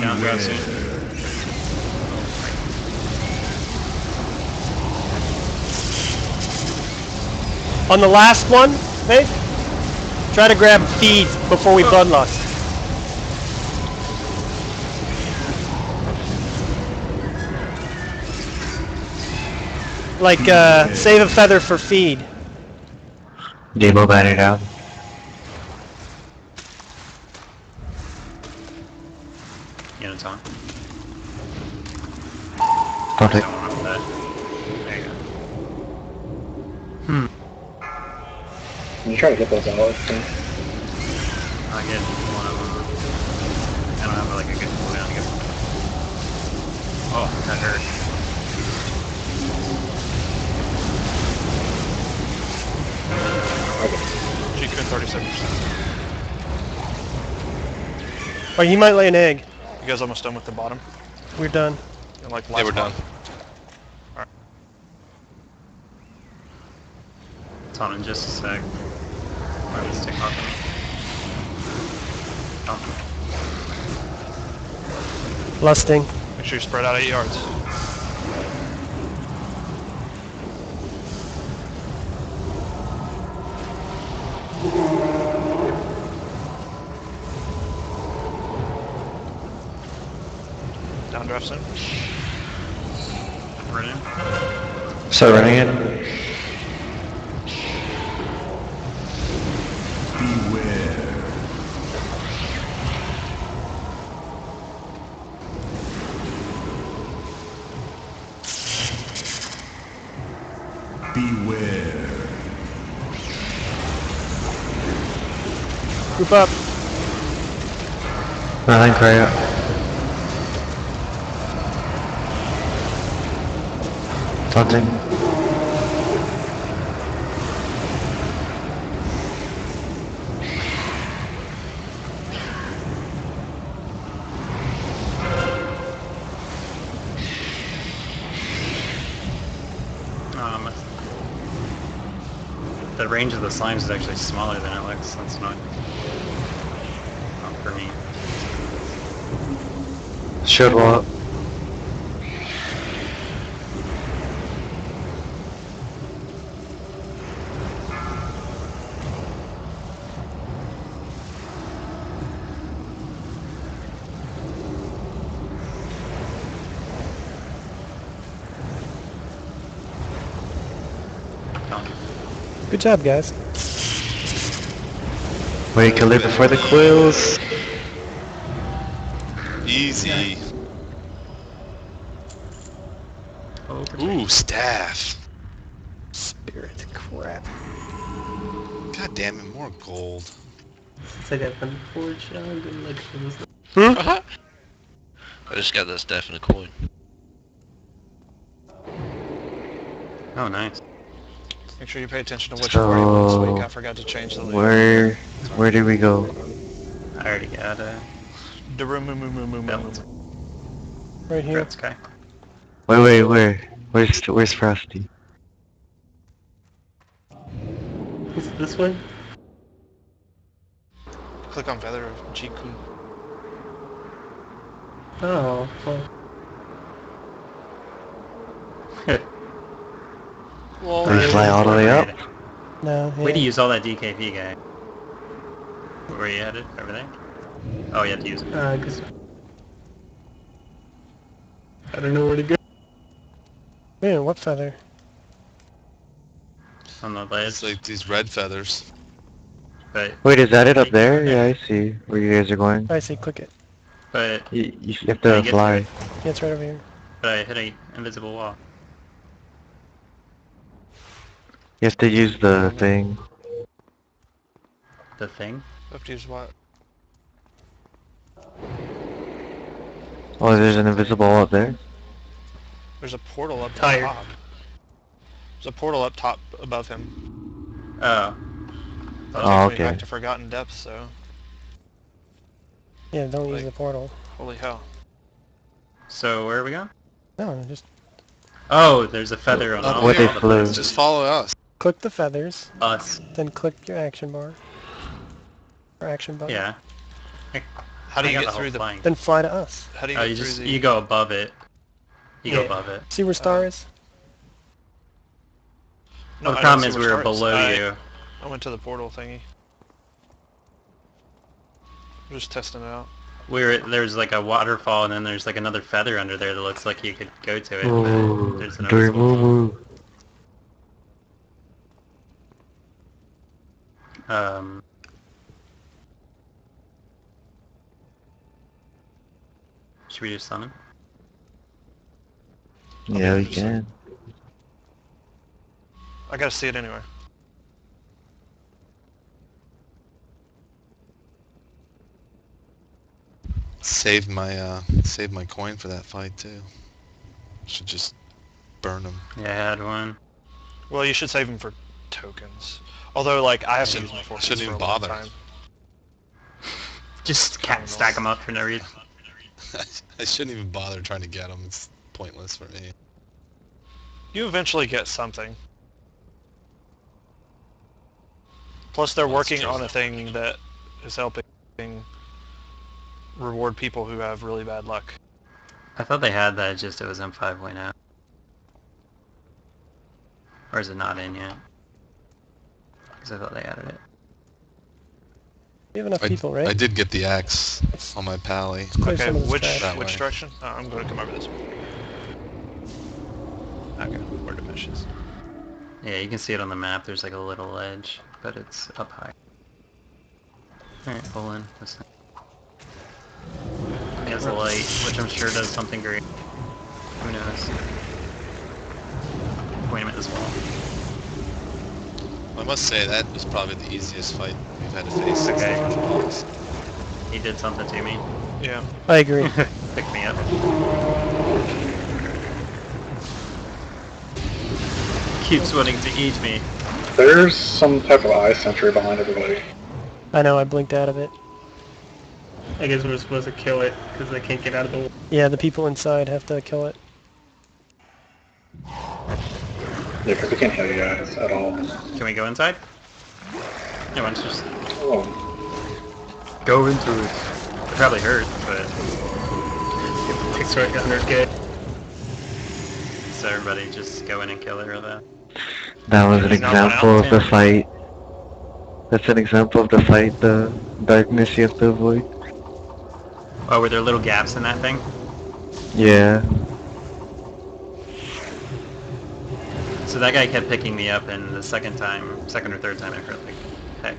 Down draft soon. On the last one, Faith, try to grab feed before we bloodlust. Like, save a feather for feed. Demo batted out. Units on. Taunting. There you go. Hmm. Can you try to get those out? I get one of them. I don't have like a good cooldown to get one. Oh, that hurt. GQ in 37%. Oh, he might lay an egg. You guys almost done with the bottom? We're done. And like They were done. It's on in just a sec. Let me stick off him. Oh. Lusting. Make sure you spread out 8 yards. Downdraft soon. Running. Start running it. Beware. Beware. Group up. Nothing, cry out. Taunting. The range of the slimes is actually smaller than it looks. That's not for me. Shield wall up. Good job, guys. Wait, kill it before the quills. Easy. Ooh, staff. Spirit crap. God damn it, more gold. It's like I've been forged out and like this. I just got that staff in a coin. Oh, nice. Make sure you pay attention to which party won this week. I forgot to change the lead. Where did we go? I already got a belt. Right here. Red Sky. Wait, where's Frosty? Is it this way? Click on Feather of GQ. Oh, well. Well, Did we fly all the way up? No. Way to use all that DKP, guy. Where you headed? Over there? Oh, you have to use it. Cause I don't know where to go. Man, what feather? On the ledge. It's like these red feathers. But Wait, is that it up there? Yeah, I see where you guys are going. I see, click it. But You have to fly. Yeah, it's right over here. but I hit a invisible wall. You have to use the thing. The thing? Have to use what? Oh, there's an invisible wall up there? There's a portal up Tired. top. There's a portal up top above him. Oh. Oh, Takes me okay. back to Forgotten Depths, so Yeah, don't use Like- the portal. holy hell. So where are we going? No, just Oh, there's a feather on Up all What here. they the flew. places. Just follow us. click the feathers, Us. then click your action bar. Or action button. Yeah. How do I you got get the whole through the? flying. Then fly to us. How do you Oh, get you through just the? you go above it. You go Yeah. above it. See where star is? No, Well, the I problem don't is see we where were stars- below you. I went to the portal thingy. I'm just testing it out. There's like a waterfall and then there's like another feather under there that looks like you could go to it. Ooh, But there's an invisible wall. Dormammu. Should we just summon? Yeah, we can. I gotta see it anyway. Saved my coin for that fight too. Should just burn them. Yeah, I had one. Well, you should save them for tokens. Although, like, I haven't used my forces Shouldn't for a even long bother. time. Just stack them up for no reason. I shouldn't even bother trying to get them. It's pointless for me. You eventually get something. Plus, they're Well, that's working true. on a thing that is helping reward people who have really bad luck. I thought they had that, just it was in 5.0. Or is it not in yet? Because I thought they added it. You have enough people, right? I did get the axe on my pally. Clear Okay, some of this which trash. which direction? I'm going to come over this way. Okay, where diminishes. Yeah, you can see it on the map. There's like a little ledge, but it's up high. Alright, pull in. This thing. He has a light, which I'm sure does something great. Who knows? Point him at this wall. I must say that was probably the easiest fight we've had to face. Okay. Since He did something to me. Yeah. I agree. Picked me up. Keeps wanting to eat me. There's some type of eye sentry behind everybody. I know, I blinked out of it. I guess we're supposed to kill it because they can't get out of the. Yeah, the people inside have to kill it. Yeah, because we can't heal you guys at all. Can we go inside? Yeah, why don't you just Oh, go into it? It probably hurt, but Picks right 100k. so everybody just go in and kill it real fast. That was an There's not one example out of the there. fight. That's an example of the fight, the darkness you have to avoid. Oh, were there little gaps in that thing? Yeah. So that guy kept picking me up, and the second or third time I heard like, heck.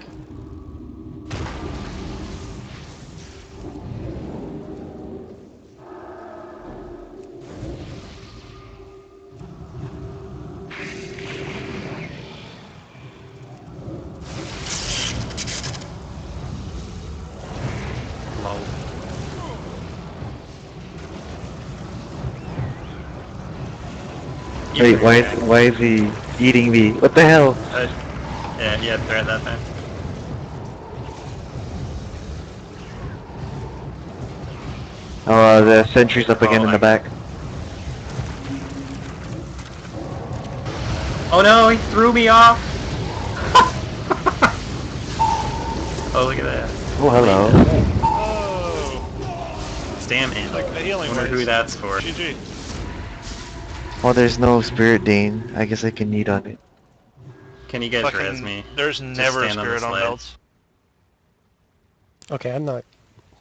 Lol. Wait, why is he eating me? What the hell? Yeah, you had threat that time. Oh, the sentry's up again in the back. Oh no, he threw me off! Oh, look at that. Oh, hello. Oh! Stam him. Like the I healing wonder who rays. that's for. GG. Oh, there's no Spirit Dane. I guess I can eat on it. Can you guys Fucking- res me? There's never a stand on spirit the on sled. belts. Okay, I'm not...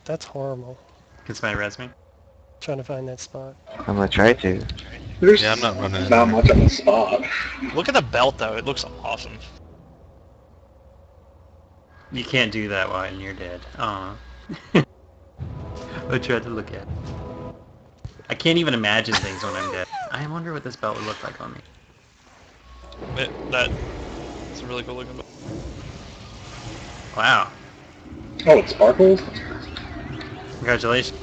That's horrible. Can somebody res me? Trying to find that spot. I'm gonna try to. there's Yeah, I'm not running not in there. much of a spot. Look at the belt though, it looks awesome. You can't do that while you're dead. Aw. I tried to look at it. I can't even imagine things when I'm dead. I wonder what this belt would look like on me. That's a really cool looking belt. Wow. Oh, it sparkled? Congratulations.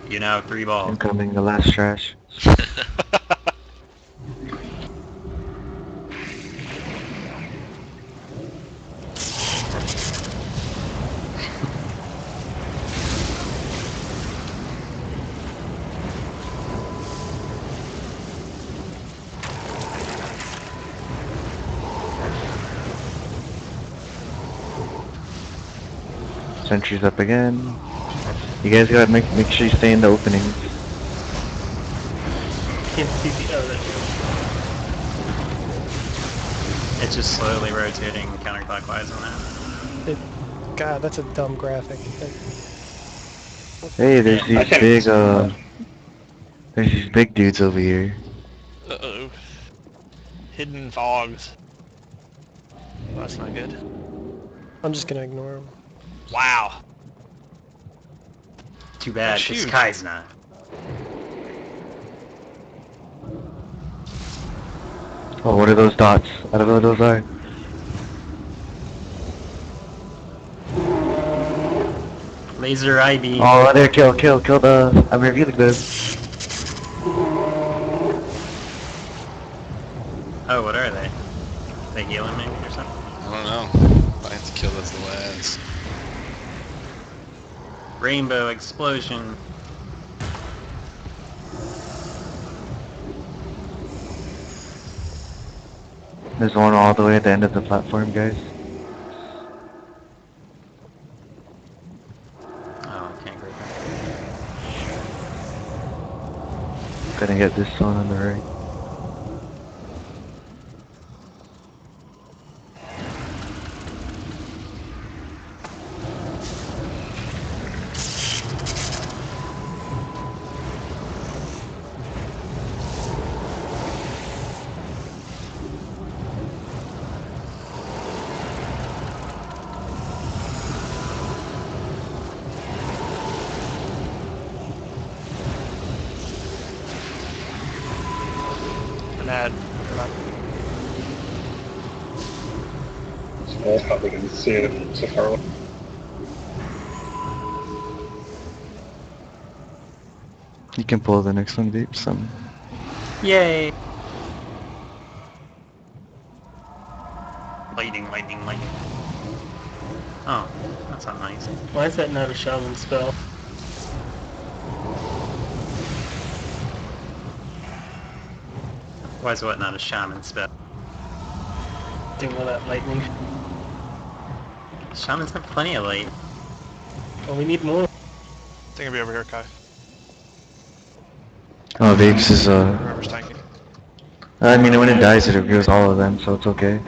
You now have 3 balls. Incoming the last trash. Sentry's up again. You guys gotta make sure you stay in the openings. Can't see the other. It's just slowly rotating counterclockwise on that. God, that's a dumb graphic. Hey, there's these I can't- big there's these big dudes over here. Uh-oh. Hidden fogs. Well, that's not good. I'm just gonna ignore him. Wow. Too bad, That's because huge. Kai's not. Oh, what are those dots? I don't know what those are. Laser IB. Oh, there, kill the... I'm revealing this. Oh, what are they? They healing maybe or something? I don't know. I have to kill those lads. Rainbow explosion. There's one all the way at the end of the platform, guys. Oh, I can't grab that. Gonna get this one on the right. An ad. So I probably didn't see it so far away. You can pull the next one, Deep. Some. Yay! Lightning, lightning, lightning. Oh, that's not nice. Why is that not a shaman spell? Why is what not a shaman spell? Doing all that lightning. Shamans have plenty of light. Well, we need more. I think I'll be over here, Kai. Oh, Vapes is Remember tanking. I mean, when it dies, it reveals all of them, so it's okay.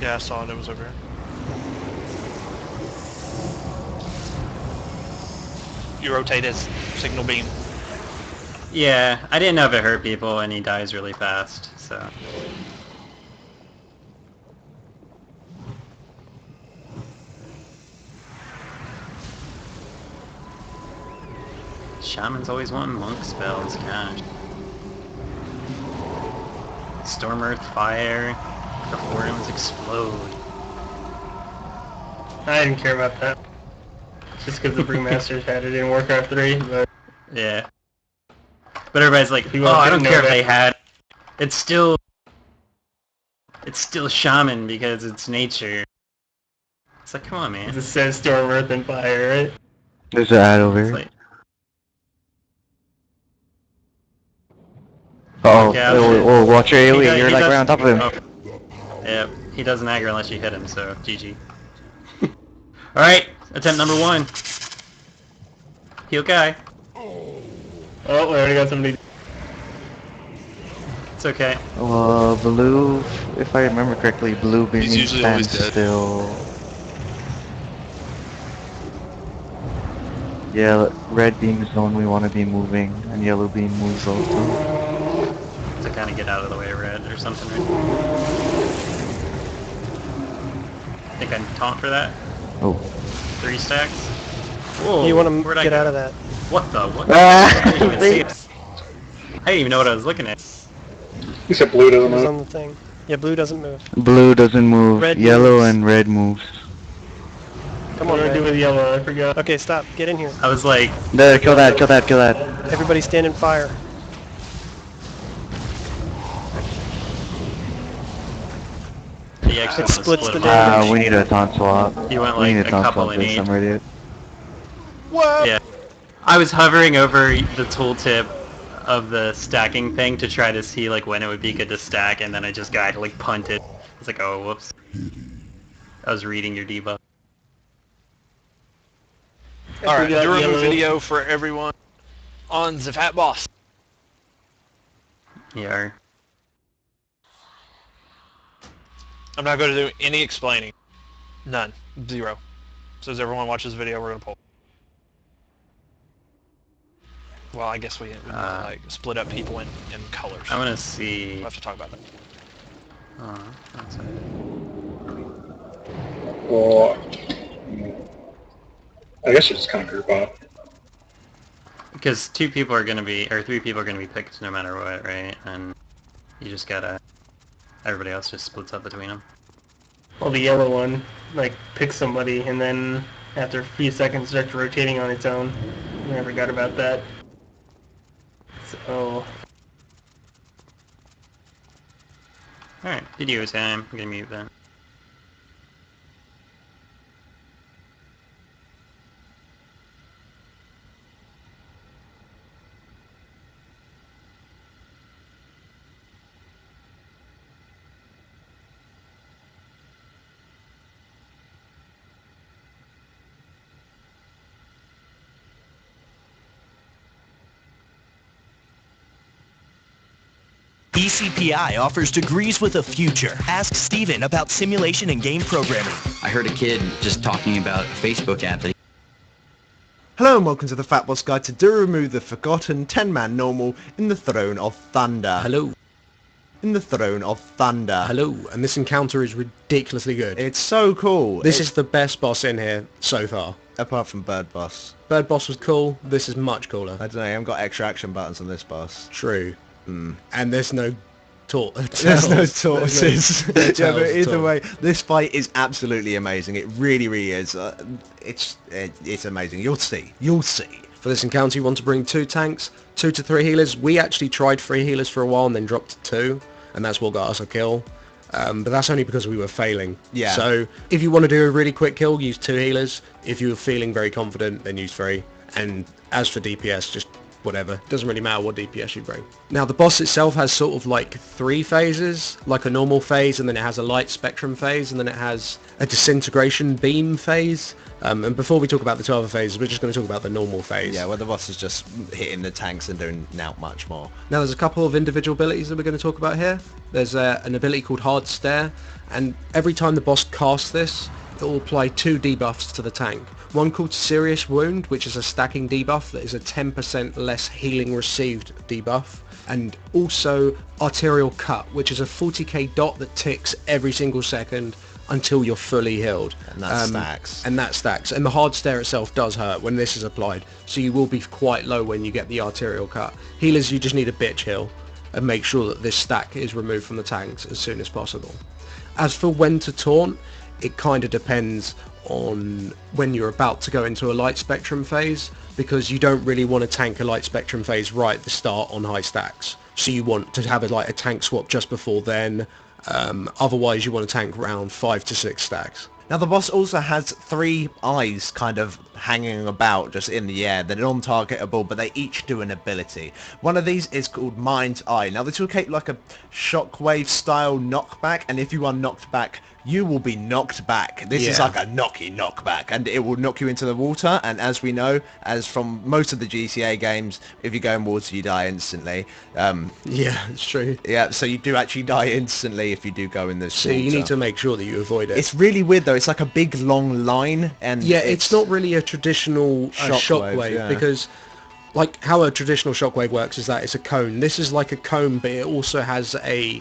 Yeah, I saw it. It was over here. You rotate his signal beam. Yeah, I didn't know if it hurt people and he dies really fast, so. Shaman's always wanting monk spells, gosh. Storm Earth Fire, the forums explode. I didn't care about that. Just because the Brewmasters had it in Warcraft 3, but... Yeah. But everybody's like, You oh, want I to don't know care if that- they had. It's still shaman because it's nature. It's like, come on, man. It says Storm, Earth, and Fire, right? There's an ad over It's here. like, Oh, Okay, oh, watch your he AoE, does- you're he like does- right on top of him. oh, yeah, he doesn't aggro unless you hit him, so GG. Alright, attempt number 1. Heal guy. Oh, we already got somebody. It's okay. Blue, if I remember correctly, blue being He's usually always stands dead. still. Yeah, red beam is the one we want to be moving, and yellow beam moves also. To kind of get out of the way of red or something, right? Think I can taunt for that? Oh. 3 stacks? Whoa, You want where'd to I get go? out of that. What the? What? Ah, I didn't even see it. thanks. I didn't even know what I was looking at. You said blue doesn't It was move? on the thing. Yeah, blue doesn't move. Blue doesn't move, Red yellow moves. and red moves. Come What on, do I do Red. with yellow? I forgot. Okay, stop. Get in here. I was like, There, kill that, kill that, kill that. Everybody stand in fire. he actually It splits split the them damage. up. We need a taunt swap. You went We need like a a taunt couple swap in this, each. I'm ready. What? Yeah. I was hovering over the tooltip of the stacking thing to try to see like when it would be good to stack, and then I just got like punted. It's like, oh, whoops. I was reading your debuff. Alright, We got Duramu yellow. video for everyone on the Fat Boss. Yeah. I'm not going to do any explaining. None. 0. So as everyone watches the video, we're going to pull. Well, I guess we like split up people in colors. I want to see. We'll have to talk about that. Oh, that's it. Well, I guess you just kind of group up. Because 2 people are gonna be, or 3 people are gonna be picked no matter what, right? And You just gotta... Everybody else just splits up between them. Well, the yellow one, like, picks somebody, and then after a few seconds starts rotating on its own. I forgot about that. So... Alright, video time. I'm gonna mute then. ECPI offers degrees with a future. Ask Steven about simulation and game programming. I heard a kid just talking about a Facebook app that Hello and welcome to the Fat Boss Guide to Durumu, the forgotten 10-man normal in the Throne of Thunder. Hello. In the Throne of Thunder. Hello, and this encounter is ridiculously good. It's so cool. This is the best boss in here so far. Apart from Bird Boss. Bird Boss was cool, this is much cooler. I don't know, I haven't got extra action buttons on this boss. True. And there's no There's no tortoises. Yeah, but either all. way, this fight is absolutely amazing. It really, really is. It's amazing. You'll see. You'll see. For this encounter, you want to bring 2 tanks, 2 to 3 healers. We actually tried 3 healers for a while and then dropped to 2, and that's what got us a kill. But that's only because we were failing. Yeah. So if you want to do a really quick kill, use 2 healers. If you're feeling very confident, then use 3. And as for DPS, just whatever. Doesn't really matter what DPS you bring. Now the boss itself has sort of like 3 phases, like a normal phase, and then it has a light spectrum phase, and then it has a disintegration beam phase. And before we talk about the 2 other phases, we're just going to talk about the normal phase. Yeah, where the boss is just hitting the tanks and doing not much more. Now there's a couple of individual abilities that we're going to talk about here. There's an ability called Hard Stare, and every time the boss casts this, it will apply 2 debuffs to the tank. One called Serious Wound, which is a stacking debuff that is a 10% less healing received debuff. And also Arterial Cut, which is a 40k dot that ticks every single second until you're fully healed. And that stacks. And that stacks. And the Hard Stare itself does hurt when this is applied, so you will be quite low when you get the Arterial Cut. Healers, you just need a bitch heal and make sure that this stack is removed from the tanks as soon as possible. As for when to taunt, it kind of depends on when you're about to go into a light spectrum phase, because you don't really want to tank a light spectrum phase right at the start on high stacks. So you want to have a tank swap just before then. Otherwise you want to tank around 5 to 6 stacks. Now the boss also has 3 eyes kind of hanging about just in the air. They're non-targetable, but they each do an ability. One of these is called Mind's Eye. Now this will create like a shockwave style knockback, and if you are knocked back, you will be knocked back. This is like a knockback, and it will knock you into the water. And as we know, as from most of the GTA games, if you go in water, you die instantly. Yeah, it's true. Yeah, so you do actually die instantly if you do go in this So water. you need to make sure that you avoid it. It's really weird though. It's like a big long line, and yeah, it's not really a traditional shockwave, yeah. because like how a traditional shockwave works is that it's a cone. This is like a cone, but it also has a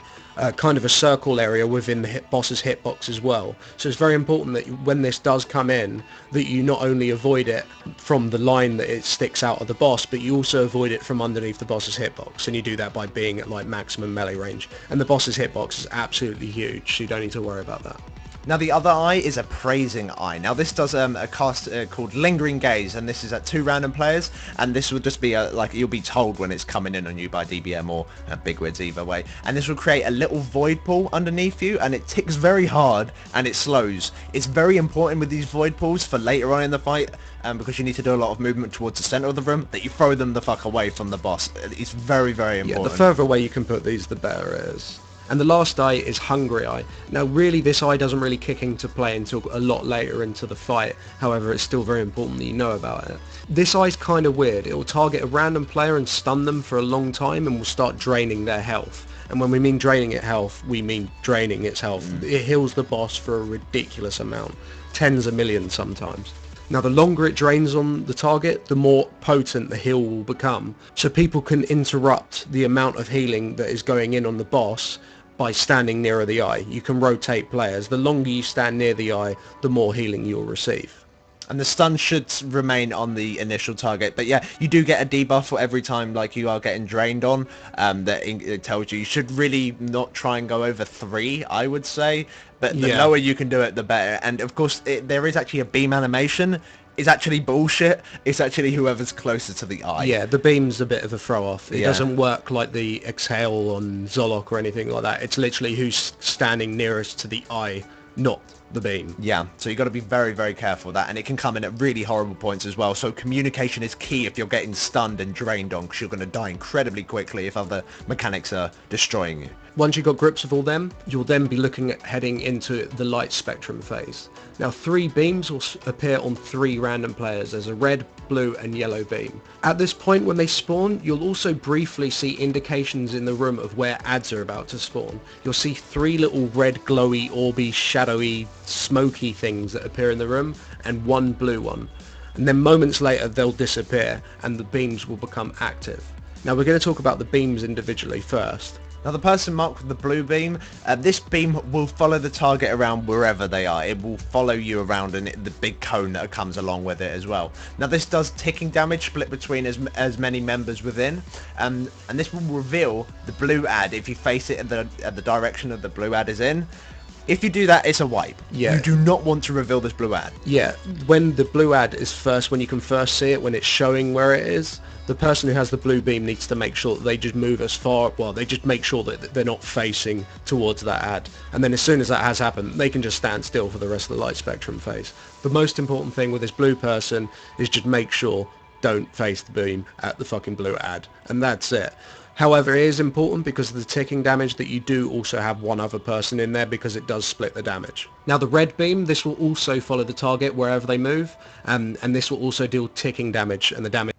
kind of a circle area within the boss's hitbox as well. So it's very important that when this does come in, that you not only avoid it from the line that it sticks out of the boss, but you also avoid it from underneath the boss's hitbox, and you do that by being at like maximum melee range. And the boss's hitbox is absolutely huge, so you don't need to worry about that. Now the other eye is a Praising Eye. Now this does a cast called Lingering Gaze, and this is at 2 random players, and this will just be like you'll be told when it's coming in on you by DBM or Bigwids either way. And this will create a little void pool underneath you, and it ticks very hard and it slows. It's very important with these void pools for later on in the fight, because you need to do a lot of movement towards the center of the room, that you throw them the fuck away from the boss. It's very, very important. Yeah, the further away you can put these, the better it is. And the last eye is Hungry Eye. Now really this eye doesn't really kick into play until a lot later into the fight, however it's still very important that you know about it. This eye's kind of weird. It will target a random player and stun them for a long time and will start draining their health. And when we mean draining its health, we mean draining its health. It heals the boss for a ridiculous amount, tens of millions sometimes. Now the longer it drains on the target, the more potent the heal will become. So people can interrupt the amount of healing that is going in on the boss by standing nearer the eye. You can rotate players. The longer you stand near the eye, the more healing you'll receive. And the stun should remain on the initial target. But yeah, you do get a debuff for every time like you are getting drained on. That it tells you should really not try and go over 3, I would say. But the lower you can do it, the better. And of course, there is actually a beam animation. It's actually bullshit. It's actually whoever's closer to the eye. Yeah, the beam's a bit of a throw-off. It doesn't work like the exhale on Zolok or anything like that. It's literally who's standing nearest to the eye, not the beam. Yeah, so you got to be very, very careful with that, and it can come in at really horrible points as well. So communication is key if you're getting stunned and drained on, because you're going to die incredibly quickly if other mechanics are destroying you. Once you've got grips of all them, you'll then be looking at heading into the light spectrum phase. Now 3 beams will appear on 3 random players. There's a red, blue and yellow beam. At this point when they spawn, you'll also briefly see indications in the room of where ads are about to spawn. You'll see 3 little red glowy, orby, shadowy, smoky things that appear in the room and 1 blue one. And then moments later they'll disappear and the beams will become active. Now we're going to talk about the beams individually first. Now the person marked with the blue beam, this beam will follow the target around wherever they are. It will follow you around, and the big cone that comes along with it as well. Now this does ticking damage split between as many members within, and this will reveal the blue ad if you face it at the direction that the blue ad is in. If you do that, it's a wipe. Yeah. You do not want to reveal this blue ad. Yeah, when the blue ad is first, when you can first see it, when it's showing where it is, the person who has the blue beam needs to make sure that they just move as far, well, they just make sure that they're not facing towards that ad. And then as soon as that has happened, they can just stand still for the rest of the light spectrum phase. The most important thing with this blue person is just make sure don't face the beam at the fucking blue ad. And that's it. However, it is important because of the ticking damage that you do also have one other person in there, because it does split the damage. Now the red beam, this will also follow the target wherever they move, and this will also deal ticking damage, and the damage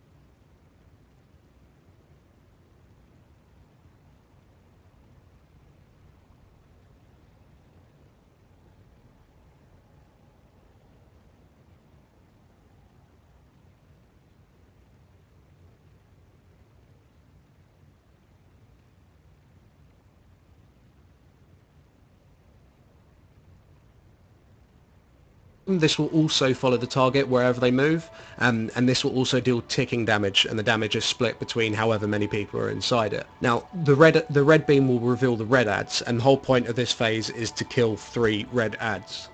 this will also follow the target wherever they move, and this will also deal ticking damage, and the damage is split between however many people are inside it. Now the red beam will reveal the red ads, and the whole point of this phase is to kill 3 red ads.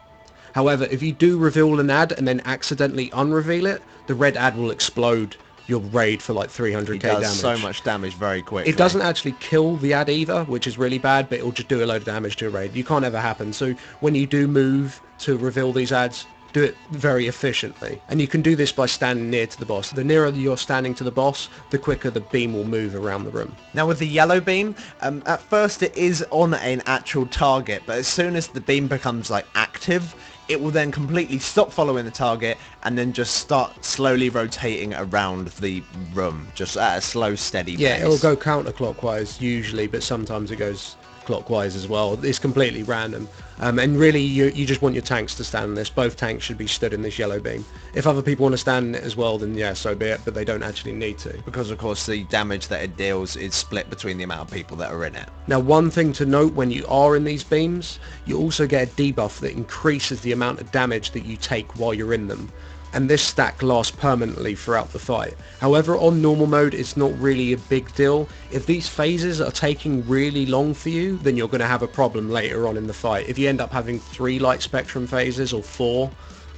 However, if you do reveal an ad and then accidentally unreveal it, the red ad will explode your raid for like 300k damage. It does so much damage very quickly. It doesn't actually kill the ad either, which is really bad, but it'll just do a load of damage to a raid. You can't ever happen. So when you do move to reveal these ads, do it very efficiently. And you can do this by standing near to the boss. The nearer you're standing to the boss, the quicker the beam will move around the room. Now with the yellow beam, at first it is on an actual target, but as soon as the beam becomes like active, it will then completely stop following the target and then just start slowly rotating around the room, just at a slow, steady pace. Yeah, it will go counterclockwise usually, but sometimes it goes clockwise as well. It's completely random. And really, you just want your tanks to stand in this. Both tanks should be stood in this yellow beam. If other people want to stand in it as well, then yeah, so be it, but they don't actually need to. Because, of course, the damage that it deals is split between the amount of people that are in it. Now, one thing to note when you are in these beams, you also get a debuff that increases the amount of damage that you take while you're in them. And this stack lasts permanently throughout the fight. However, on normal mode, it's not really a big deal. If these phases are taking really long for you, then you're going to have a problem later on in the fight. If you end up having 3 light spectrum phases or 4,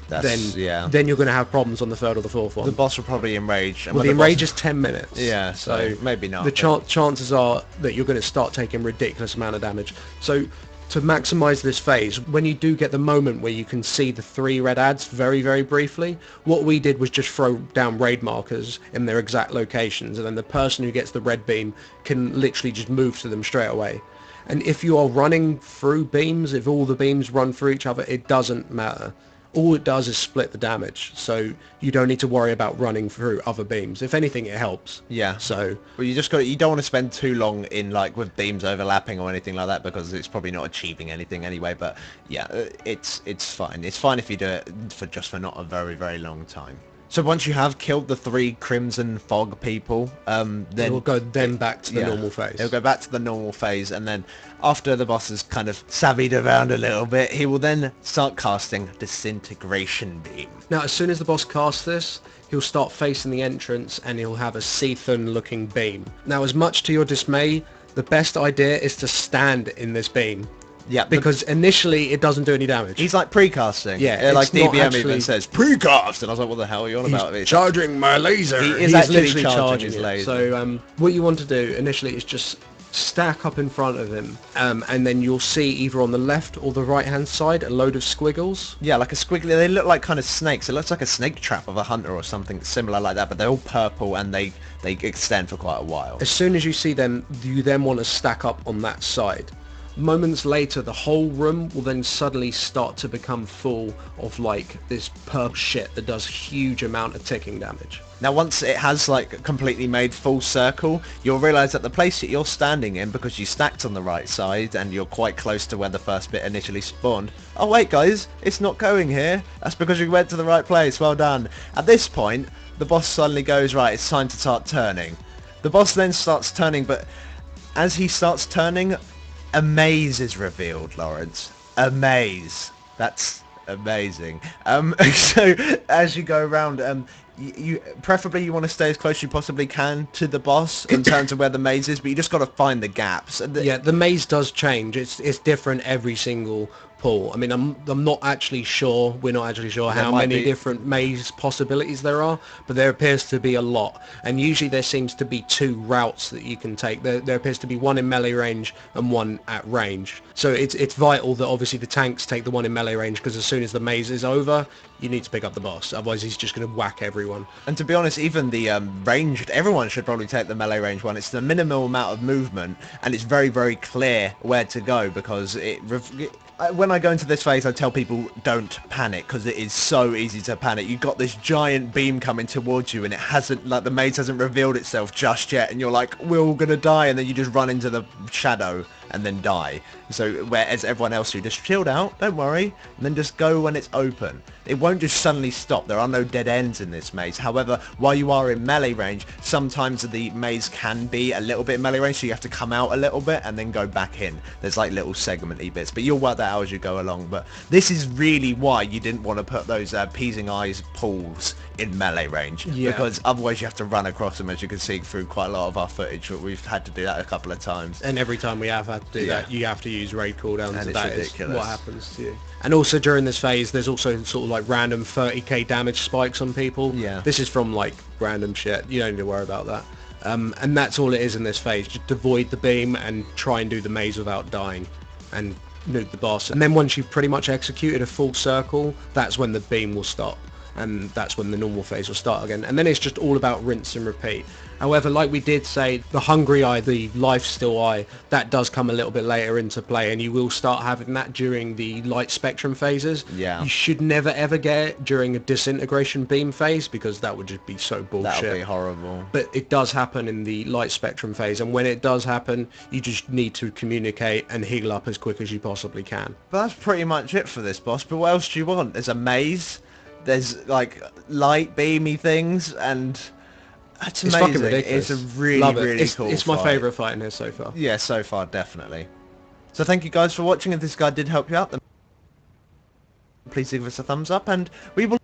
then you're going to have problems on the 3rd or the 4th one. The boss will probably enrage. Well, the enrage is 10 minutes. Yeah, so maybe not. The chances are that you're going to start taking ridiculous amount of damage. So to maximize this phase, when you do get the moment where you can see the 3 red ads very, very briefly, what we did was just throw down raid markers in their exact locations, and then the person who gets the red beam can literally just move to them straight away. And if you are running through beams, if all the beams run through each other, it doesn't matter. All it does is split the damage, so you don't need to worry about running through other beams. If anything, it helps. Yeah. So, well, you don't want to spend too long in like with beams overlapping or anything like that, because it's probably not achieving anything anyway. But yeah, it's fine. It's fine if you do it for not a very, very long time. So once you have killed the 3 Crimson Fog people, then it will go then back to the normal phase. It'll go back to the normal phase, and then after the boss has kind of savvied around a little bit, he will then start casting Disintegration Beam. Now, as soon as the boss casts this, he'll start facing the entrance, and he'll have a Seathun-looking beam. Now, as much to your dismay, the best idea is to stand in this beam. Yeah, because initially it doesn't do any damage. He's like precasting. Yeah, like it's not DBM actually- even says precast, and I was like, what the hell are you on about? He's charging my laser. He is He's actually literally charging his it. laser. So what you want to do initially is just stack up in front of him, and then you'll see either on the left or the right hand side a load of squiggles. Yeah, like a squiggly. They look like kind of snakes. It looks like a snake trap of a hunter or something similar like that, but they're all purple and they extend for quite a while. As soon as you see them, you then want to stack up on that side. Moments later, the whole room will then suddenly start to become full of like this purple shit that does huge amount of ticking damage. Now once it has like completely made full circle, you'll realise that the place that you're standing in, because you stacked on the right side and you're quite close to where the first bit initially spawned. Oh wait guys, it's not going here. That's because you went to the right place, well done. At this point, the boss suddenly goes, right, it's time to start turning. The boss then starts turning, but as he starts turning, a maze is revealed, Lawrence. A maze. That's amazing. So as you go around, you preferably you want to stay as close as you possibly can to the boss in terms of where the maze is, but you just got to find the gaps. Yeah, the maze does change. It's different every single pull. I mean, I'm not actually sure. We're not actually sure how many different maze possibilities there are, but there appears to be a lot. And usually there seems to be 2 routes that you can take. There appears to be one in melee range and one at range. So it's vital that obviously the tanks take the one in melee range, because as soon as the maze is over, you need to pick up the boss. Otherwise, he's just going to whack everyone. And to be honest, even the ranged, everyone should probably take the melee range one. It's the minimal amount of movement, and it's very, very clear where to go, because when I go into this phase, I tell people don't panic, because it is so easy to panic. You've got this giant beam coming towards you, and it hasn't, like, the maze hasn't revealed itself just yet, and you're like, we're all gonna die, and then you just run into the shadow and then die. So whereas everyone else, you just chilled out, don't worry, and then just go when it's open. It won't just suddenly stop. There are no dead ends in this maze. However, while you are in melee range, sometimes the maze can be a little bit melee range, so you have to come out a little bit and then go back in. There's like little segmenty bits, but you'll work that out as you go along. But this is really why you didn't want to put those peasing eyes pools in melee range, because otherwise you have to run across them, as you can see through quite a lot of our footage. We've had to do that a couple of times. And every time we have had to do that, you have to use raid cooldowns, and so it's that ridiculous. is what happens to you. And also during this phase, there's also sort of like random 30k damage spikes on people. Yeah. This is from like random shit. You don't need to worry about that. And that's all it is in this phase. Just avoid the beam and try and do the maze without dying, and nuke the boss. And then once you've pretty much executed a full circle, that's when the beam will stop. And that's when the normal phase will start again. And then it's just all about rinse and repeat. However, like we did say, the Hungry Eye, the Life Steal Eye, that does come a little bit later into play, and you will start having that during the light spectrum phases. Yeah. You should never ever get it during a disintegration beam phase, because that would just be so bullshit. That would be horrible. But it does happen in the light spectrum phase, and when it does happen, you just need to communicate and heal up as quick as you possibly can. But that's pretty much it for this boss. But what else do you want? There's a maze. There's like light beamy things, and it's amazing. Fucking ridiculous. It's a really, Love it. really cool It's my fight. favourite fight in here so far. Yeah, so far, definitely. So thank you guys for watching. If this guide did help you out, then please give us a thumbs up, and we will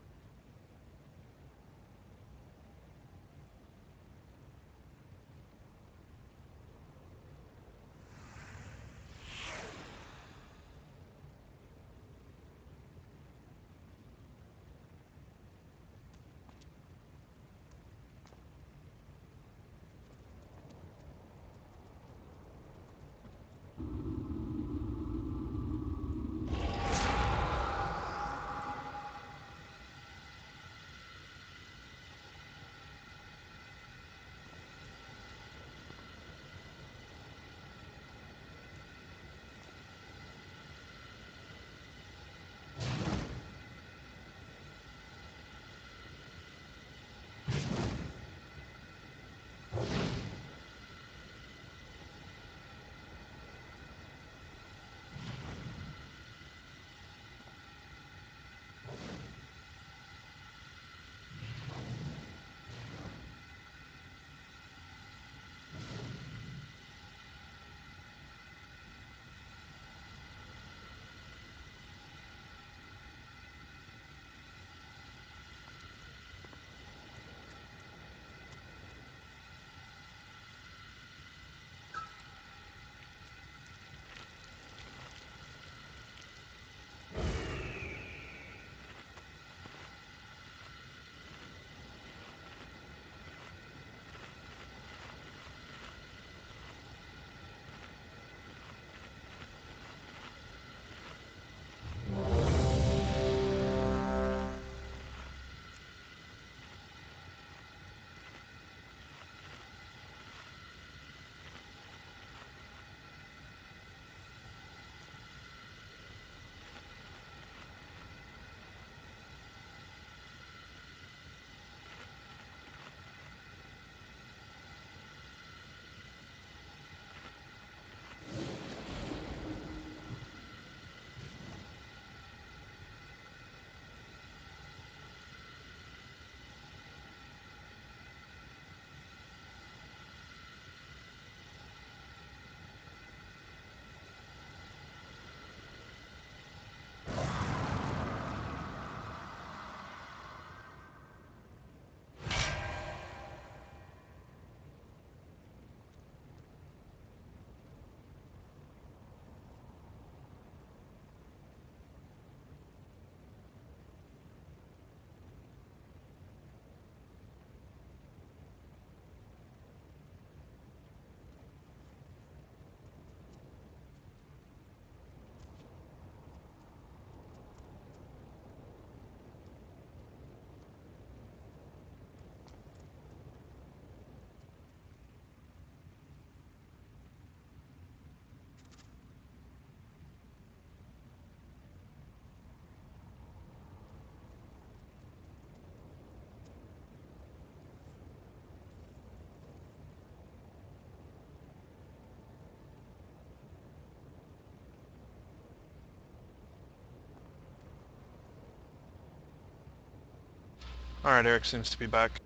Alright, Eric seems to be back.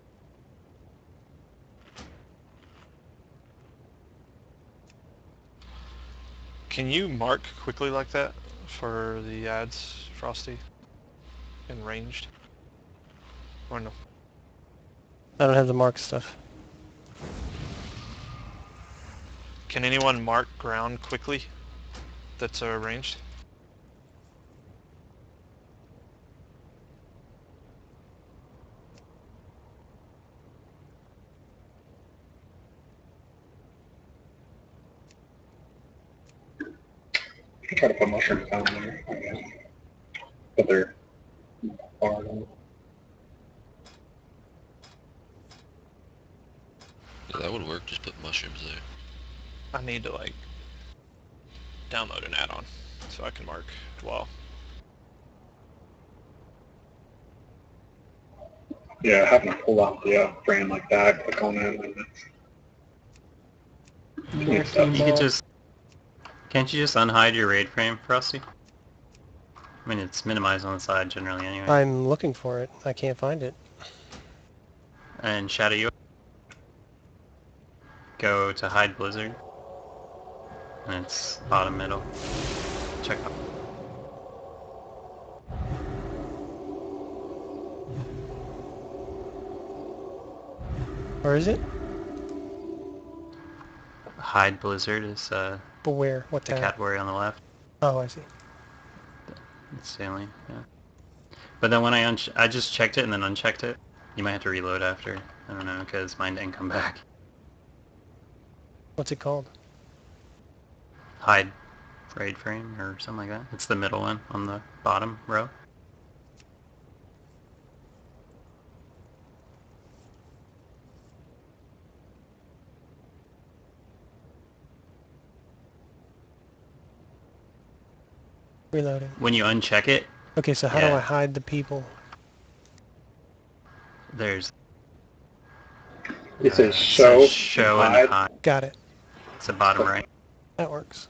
Can you mark quickly like that for the ads, Frosty? In ranged? Or no? I don't have the mark stuff. Can anyone mark ground quickly that's ranged? You can try to put mushrooms down there, I guess. But they're far enough. Yeah, that would work. Just put mushrooms there. I need to like download an add-on so I can mark well. Yeah, having to pull out the frame like that, click on it, and it's... You could just... Can't you just unhide your raid frame, Frosty? I mean, it's minimized on the side generally anyway. I'm looking for it. I can't find it. And Shadow, you go to hide Blizzard. And it's bottom middle. Check out. Where is it? Hide Blizzard is But where? What the tab? category on the left. Oh, I see. It's Stanley, yeah. But then when I just checked it and then unchecked it. You might have to reload after. I don't know, because mine didn't come back. What's it called? Hide raid frame or something like that. It's the middle one on the bottom row. Reloading. When you uncheck it, Okay, so how do I hide the people? there's It says show, show and hide. hide. Got it. It's the bottom right. That works.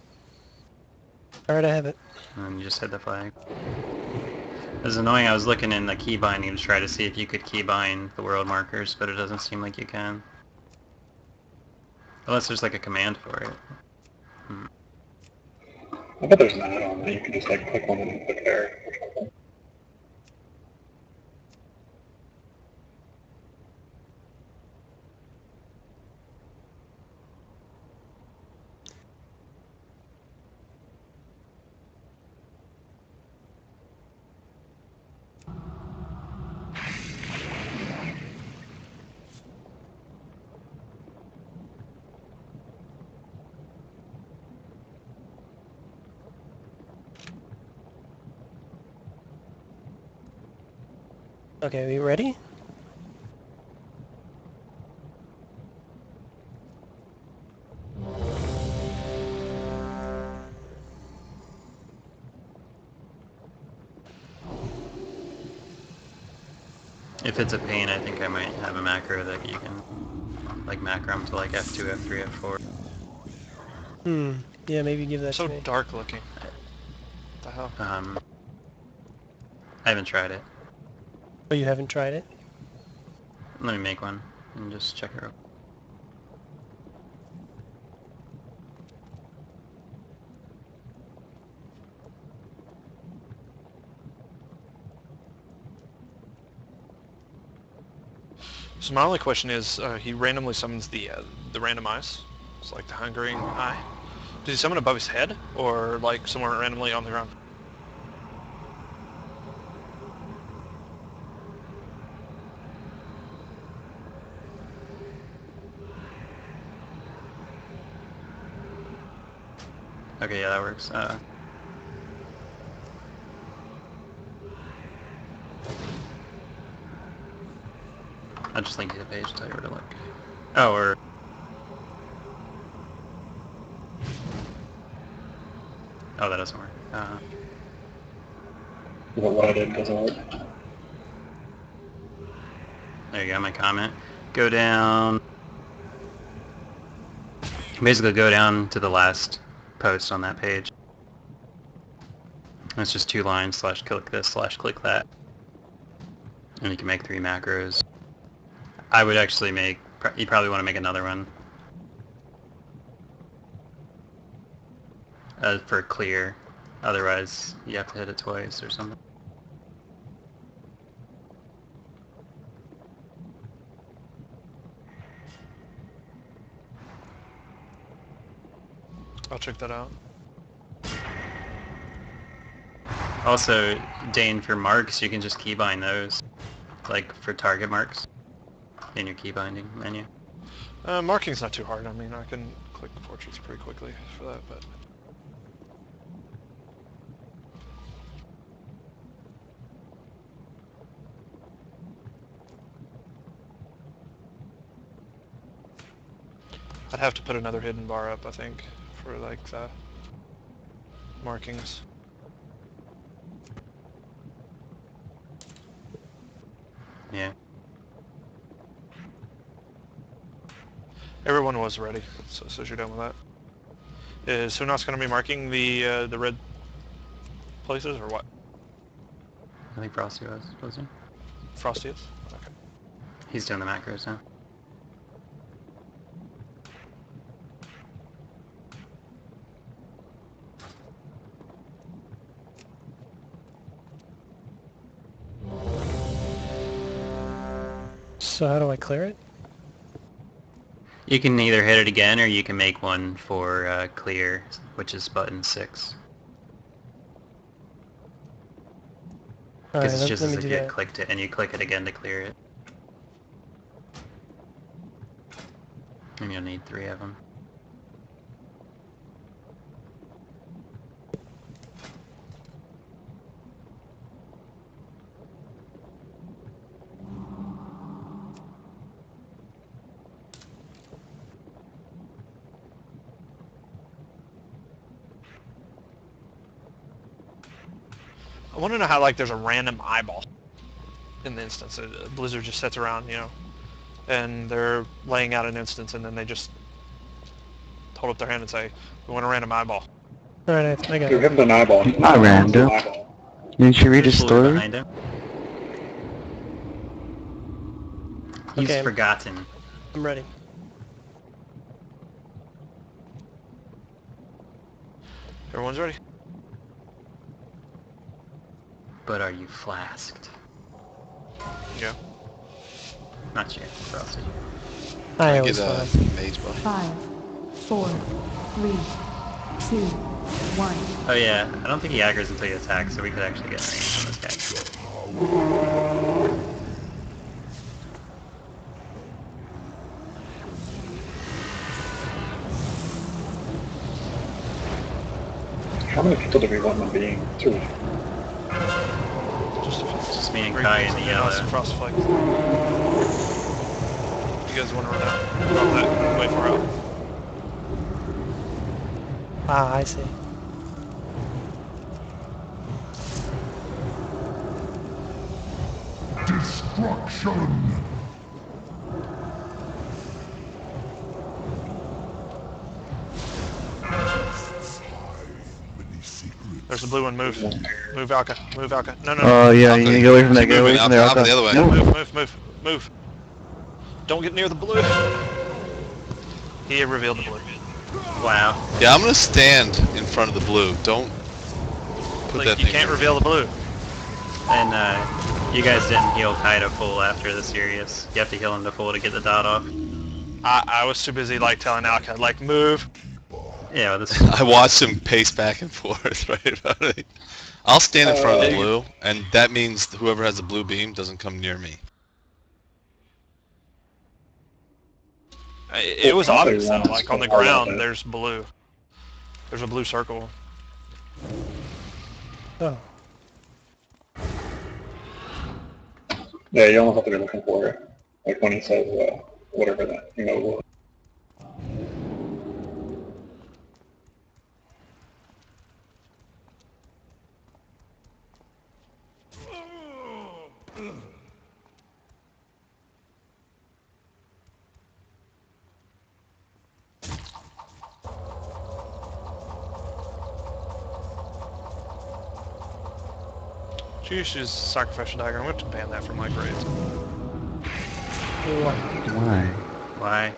Alright, I have it. And then you just hit the flag. It was annoying. I was looking in the key binding to try to see if you could key bind the world markers, but it doesn't seem like you can. Unless there's like a command for it. I bet there's an add-on that you can just like click on it and click there or something. Okay, are you ready? If it's a pain, I think I might have a macro that you can like macro them to like F2, F3, F4. Yeah, maybe give that so to me. dark looking. What the hell? I haven't tried it. Oh, you haven't tried it? Let me make one and just check it out. So my only question is, he randomly summons the random eyes. It's like the hungering eye. Does he summon above his head, or like somewhere randomly on the ground? Okay, yeah, that works. I'll just link you the page to tell you where to look. Oh, or... Oh, that doesn't work. What I did doesn't work. There you go, my comment. Go down... Basically go down to the last post on that page. It's just 2 lines / click this / click that. And you can make 3 macros. I would actually make... You probably want to make another one. For clear. Otherwise, you have to hit it twice or something. I'll check that out. Also, Dane, for marks, you can just keybind those. Like, for target marks. In your keybinding menu. Marking's not too hard. I mean, I can click portraits pretty quickly for that, but... I'd have to put another hidden bar up, I think, for like the markings. Yeah. Everyone was ready, so as you're done with that. Is Hunot's going to be marking the red places, or what? I think Frosty was, wasn't he? Frosty is? Okay. He's doing the macros now. So how do I clear it? You can either hit it again, or you can make one for clear, which is button 6. Because it's just as if you had clicked it, and you click it again to clear it. And you'll need 3 of them. I want to know how, like, there's a random eyeball in the instance. Blizzard just sits around, you know, and they're laying out an instance, and then they just hold up their hand and say, we want a random eyeball. Alright, I got Give it. him an eyeball. Not random. Didn't you read his story? Behind him. He's Okay. forgotten. I'm ready. Everyone's ready? But are you flasked? Yeah. Not yet, Frosty. I Get always a find. mage buff. 5, 4, 3, 2, 1. Oh yeah, I don't think he aggroes until you attack, so we could actually get range on this guy. How many people do we want in the being? 2. Just me and Kai in the yellow. Frostflake. You guys want to run out? Drop that way far out. Ah, I see. Destruction! There's the blue one. Move. Move, Alka. Move, Alka. No, no, Oh no. yeah, you need to get away from that. Get away from there. Alka the other way. No. Move. Don't get near the blue. He revealed the blue. Wow. Yeah, I'm gonna stand in front of the blue. Don't put Like, that you thing can't there. reveal the blue. And you guys didn't heal Kai to full after the Sirius. You have to heal him to full to get the dot off. I was too busy like telling Alka, like, move. Yeah, well, this. I watched him pace back and forth right about it. I'll stand in front of the blue, and that means whoever has the blue beam doesn't come near me. It was obvious though, like on the ground there's blue. There's a blue circle. Oh. Yeah, you almost have to be looking for it. Like when he says, whatever that, you know. Juice is Sacrificial Dagger. I'm going to ban that from my grades. Why? Why?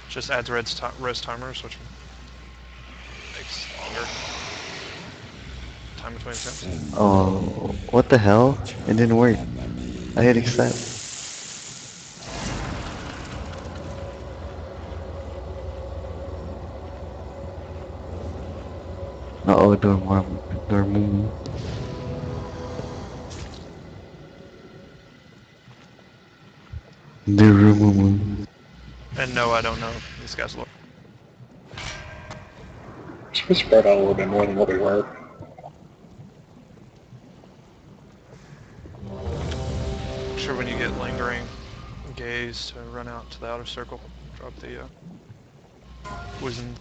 Just adds res timers, which makes longer time between attempts. Oh, what the hell? It didn't work. I hit accept. Uh-oh, Dormammu. Dormammu. And no, I don't know. These guys look. Should we spread out a little bit more than what we were? Sure, when you get lingering gaze to run out to the outer circle, drop the poison.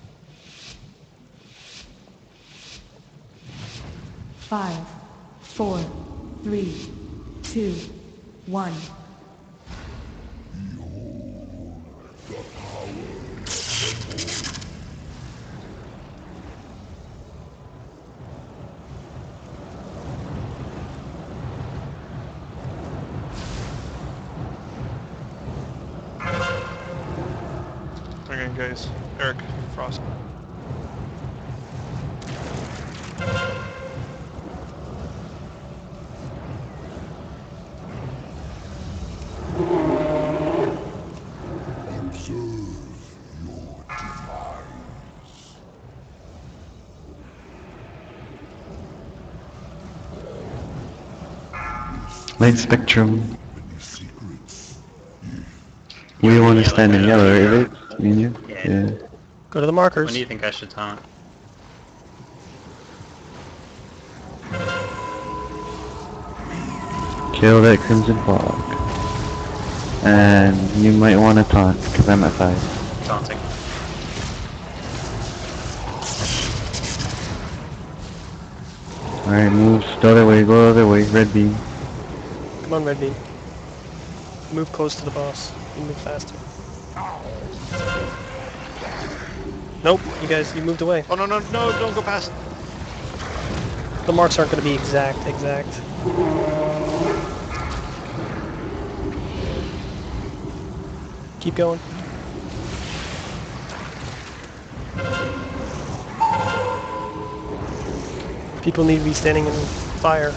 5, 4, 3, 2, 1. Again, guys. Eric, Frost. Light spectrum. We want to stand in yellow, right? Me and you? Yeah. Go to the markers. When do you think I should taunt? Kill that Crimson Fog. And you might want to taunt, because I'm at 5. Taunting. Alright, move the other way, go the other way, red beam. Come on, Red Beam. Move close to the boss. You move faster. Nope, you guys, you moved away. Oh no, don't go past. The marks aren't going to be exact. Keep going. People need to be standing in fire.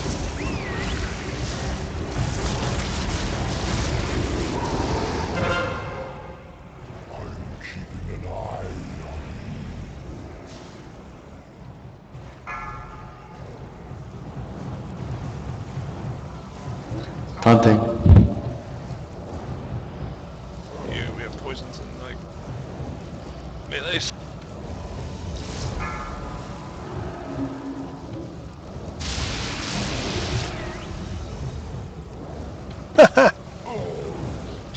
Taunting. Yeah, we have poisons and like melees.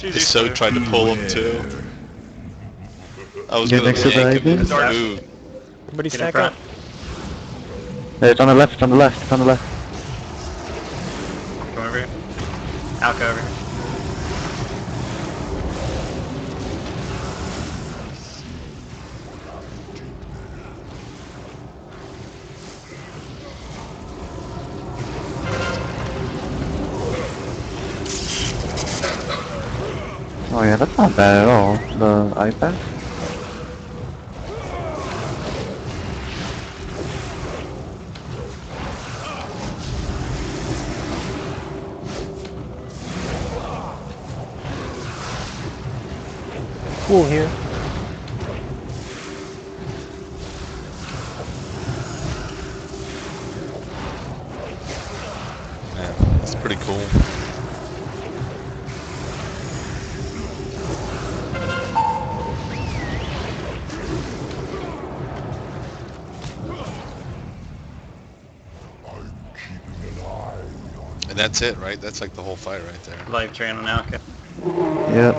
I so tried to pull him too. I was Get gonna next to the yank him in his ivy. move. Everybody Get in stack front. up. It's on the left, on the left, it's on the left. Come over here. Alka over here. Oh yeah, that's not bad at all. The iPad. Cool here. Yeah, that's pretty cool. And that's it, right? That's like the whole fight right there. Life drain on Alka. Yep.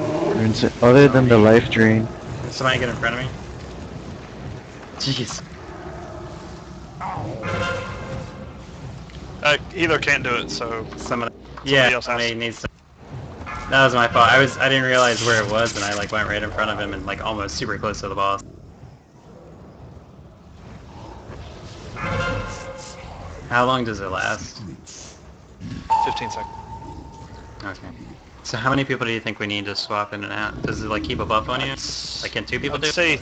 Other than the life drain. Did somebody get in front of me? Jeez. Either can't do it, so Somebody else has somebody to. needs to. That was my fault. I didn't realize where it was, and I like went right in front of him and like almost super close to the boss. How long does it last? 15 seconds. Okay. So how many people do you think we need to swap in and out? Does it like keep a buff on you? Like can 2 people I'd do it? say,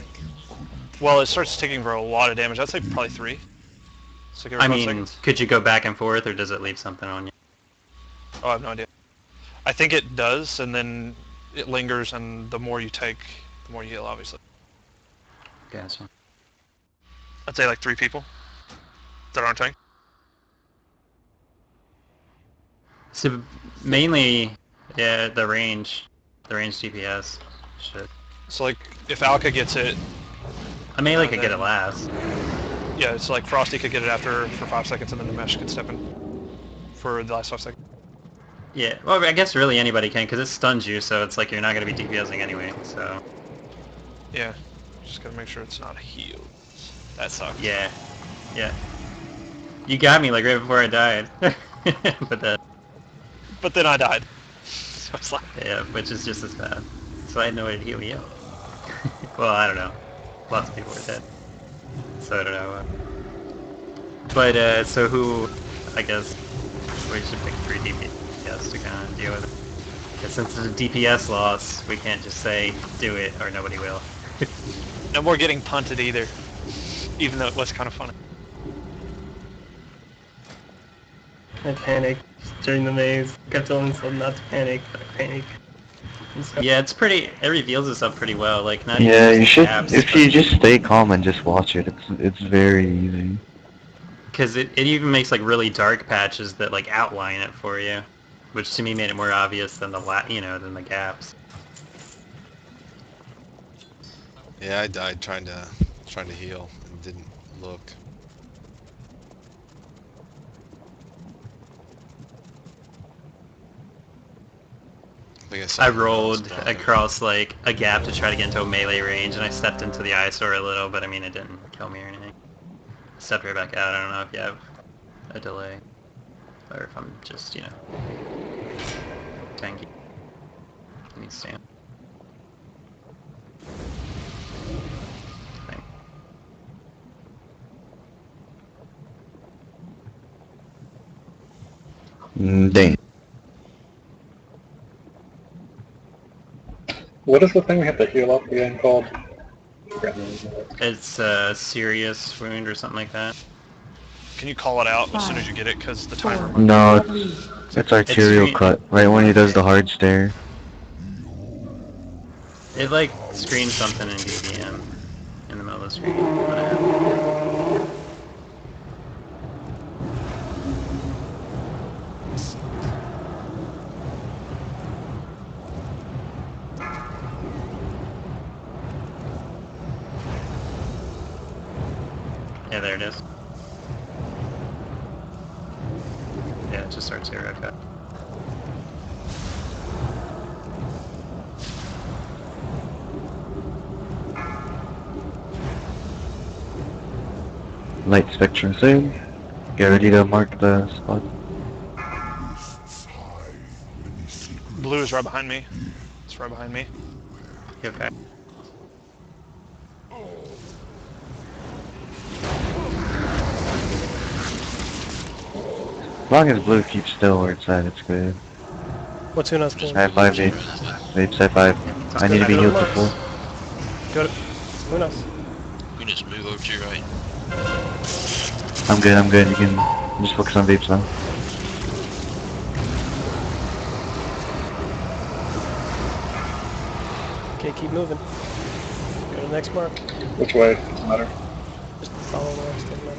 well, it starts taking for a lot of damage. I'd say probably 3. So give it I 5 mean, seconds. could you go back and forth, or does it leave something on you? Oh, I have no idea. I think it does, and then it lingers, and the more you take, the more you heal, obviously. Gotcha. I'd say like 3 people that aren't tank. So mainly, yeah, the range DPS. Shit. So like, if Alka gets it... I melee could get it last. Yeah, it's like Frosty could get it after for 5 seconds, and then the Mesh could step in for the last 5 seconds. Yeah, well, I guess really anybody can, because it stuns you, so it's like you're not going to be DPSing anyway, so... Yeah, just gotta make sure it's not healed. That sucks. Yeah, yeah. You got me, like, right before I died. But then I died. So it's like... Yeah, which is just as bad. So I had no way to heal you. Well, I don't know. Lots of people were dead. So I don't know. But, so who... I guess we should pick 3 DPS to kind of deal with it. Because since it's a DPS loss, we can't just say, do it, or nobody will. No more getting punted either. Even though it was kind of funny. I panicked during the maze. Kept telling myself not to panic, but I panic. Yeah, it's pretty... It reveals itself pretty well, like, not Yeah, even you should. gaps, If you just stay calm and just watch it, it's very easy. because it even makes, like, really dark patches that, like, outline it for you. Which to me made it more obvious than than the gaps. Yeah, I died trying to heal and didn't look. I rolled across like a gap to try to get into a melee range, and I stepped into the eyesore a little, but I mean it didn't kill me or anything. Stepped right back out. I don't know if you have a delay, or if I'm just tanky. Can you stand? Dang. What is the thing we have to heal up again called? It's a serious wound or something like that. Can you call it out as soon as you get it? Because the timer... No, it's arterial cut, right when he does the hard stare. It like screams something in DBM in the middle of the screen. When it happens. Yeah, there it is. Yeah, it just starts here, okay. Light spectrum soon. Get ready to mark the spot. Blue is right behind me. It's right behind me. Okay. As long as blue keeps still where it's at, it's good. What's Una's doing? I have 5 vapes. Vapes at 5. I need to be healed to full. Go to Una's. You just move over to your right. I'm good. You can just focus on vapes now. Okay, keep moving. Go to the next mark. Which way? Doesn't matter. Just follow the rest, doesn't matter.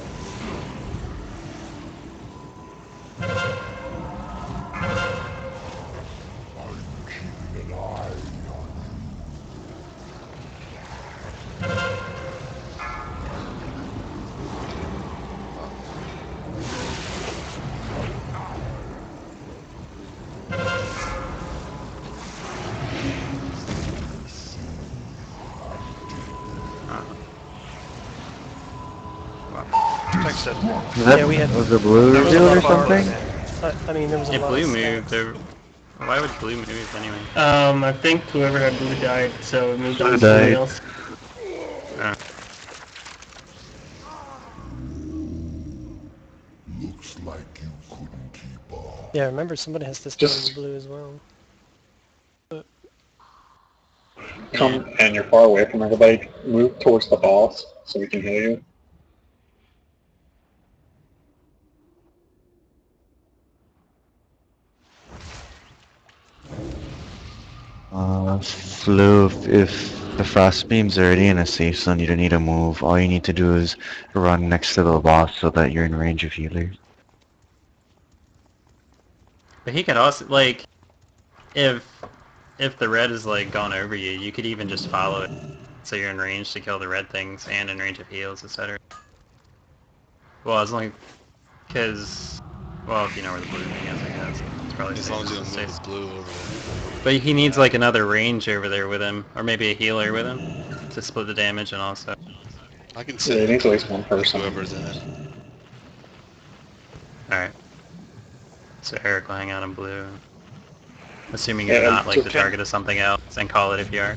Yeah, we had. Was it blue There was a revealed lot or of power. something? I mean, there was a If lot blue of moved, why would blue move anyway? I think whoever had blue died, so it moved on to Blue somebody died. else. Yeah, remember somebody has to stay in Just- the blue as well. Come and you're far away from everybody. Move towards the boss so we can heal you. Flu, if the frost beam's already in a safe zone, you don't need to move. All you need to do is run next to the boss so that you're in range of healers. But he could also, like, if the red is, like, gone over you, you could even just follow it. So you're in range to kill the red things and in range of heals, etc. Well, as long because, well, if you know where the blue thing is, I guess. It's probably As long as you safe don't to move say. the blue over there. But he needs, like, another range over there with him, or maybe a healer with him, to split the damage and also. I can Yeah, sit it needs at least one person. whoever's in it. Alright. So Eric will hang out in blue. Assuming Yeah, you're not, like, just the can- target of something else, and call it if you are.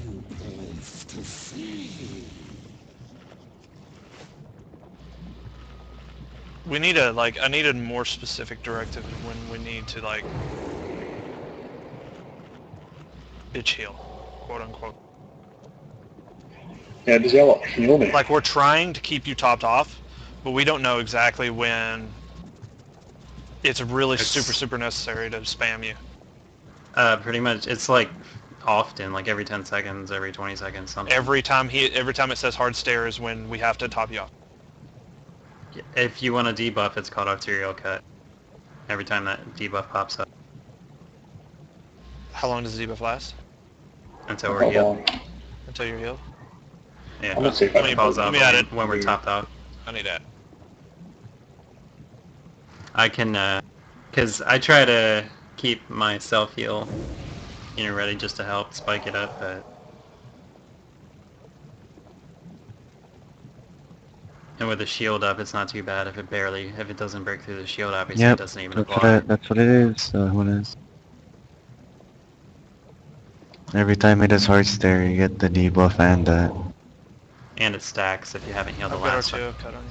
We need a, like, I need a more specific directive when we need to, like, bitch heal, quote unquote. Yeah, just yell, heal me. Like, we're trying to keep you topped off, but we don't know exactly when it's really super necessary to spam you. Pretty much, it's like often, like every 10 seconds, every 20 seconds, something. Every time it says hard stare is when we have to top you off. If you want a debuff, it's called arterial cut. Every time that debuff pops up. How long does the debuff last? Until we're healed. Until you're healed? Yeah, I'm gonna see if I it can falls let off me add it. when we're topped off. I need that. I can, because I try to keep my self-heal, ready just to help spike it up, but... And with the shield up, it's not too bad if it doesn't break through the shield, obviously it doesn't even apply. That's what it is, Juanes. Every time it does hard stare, you get the debuff and that. And it stacks if you haven't healed the I've got last R2 one. cut on you.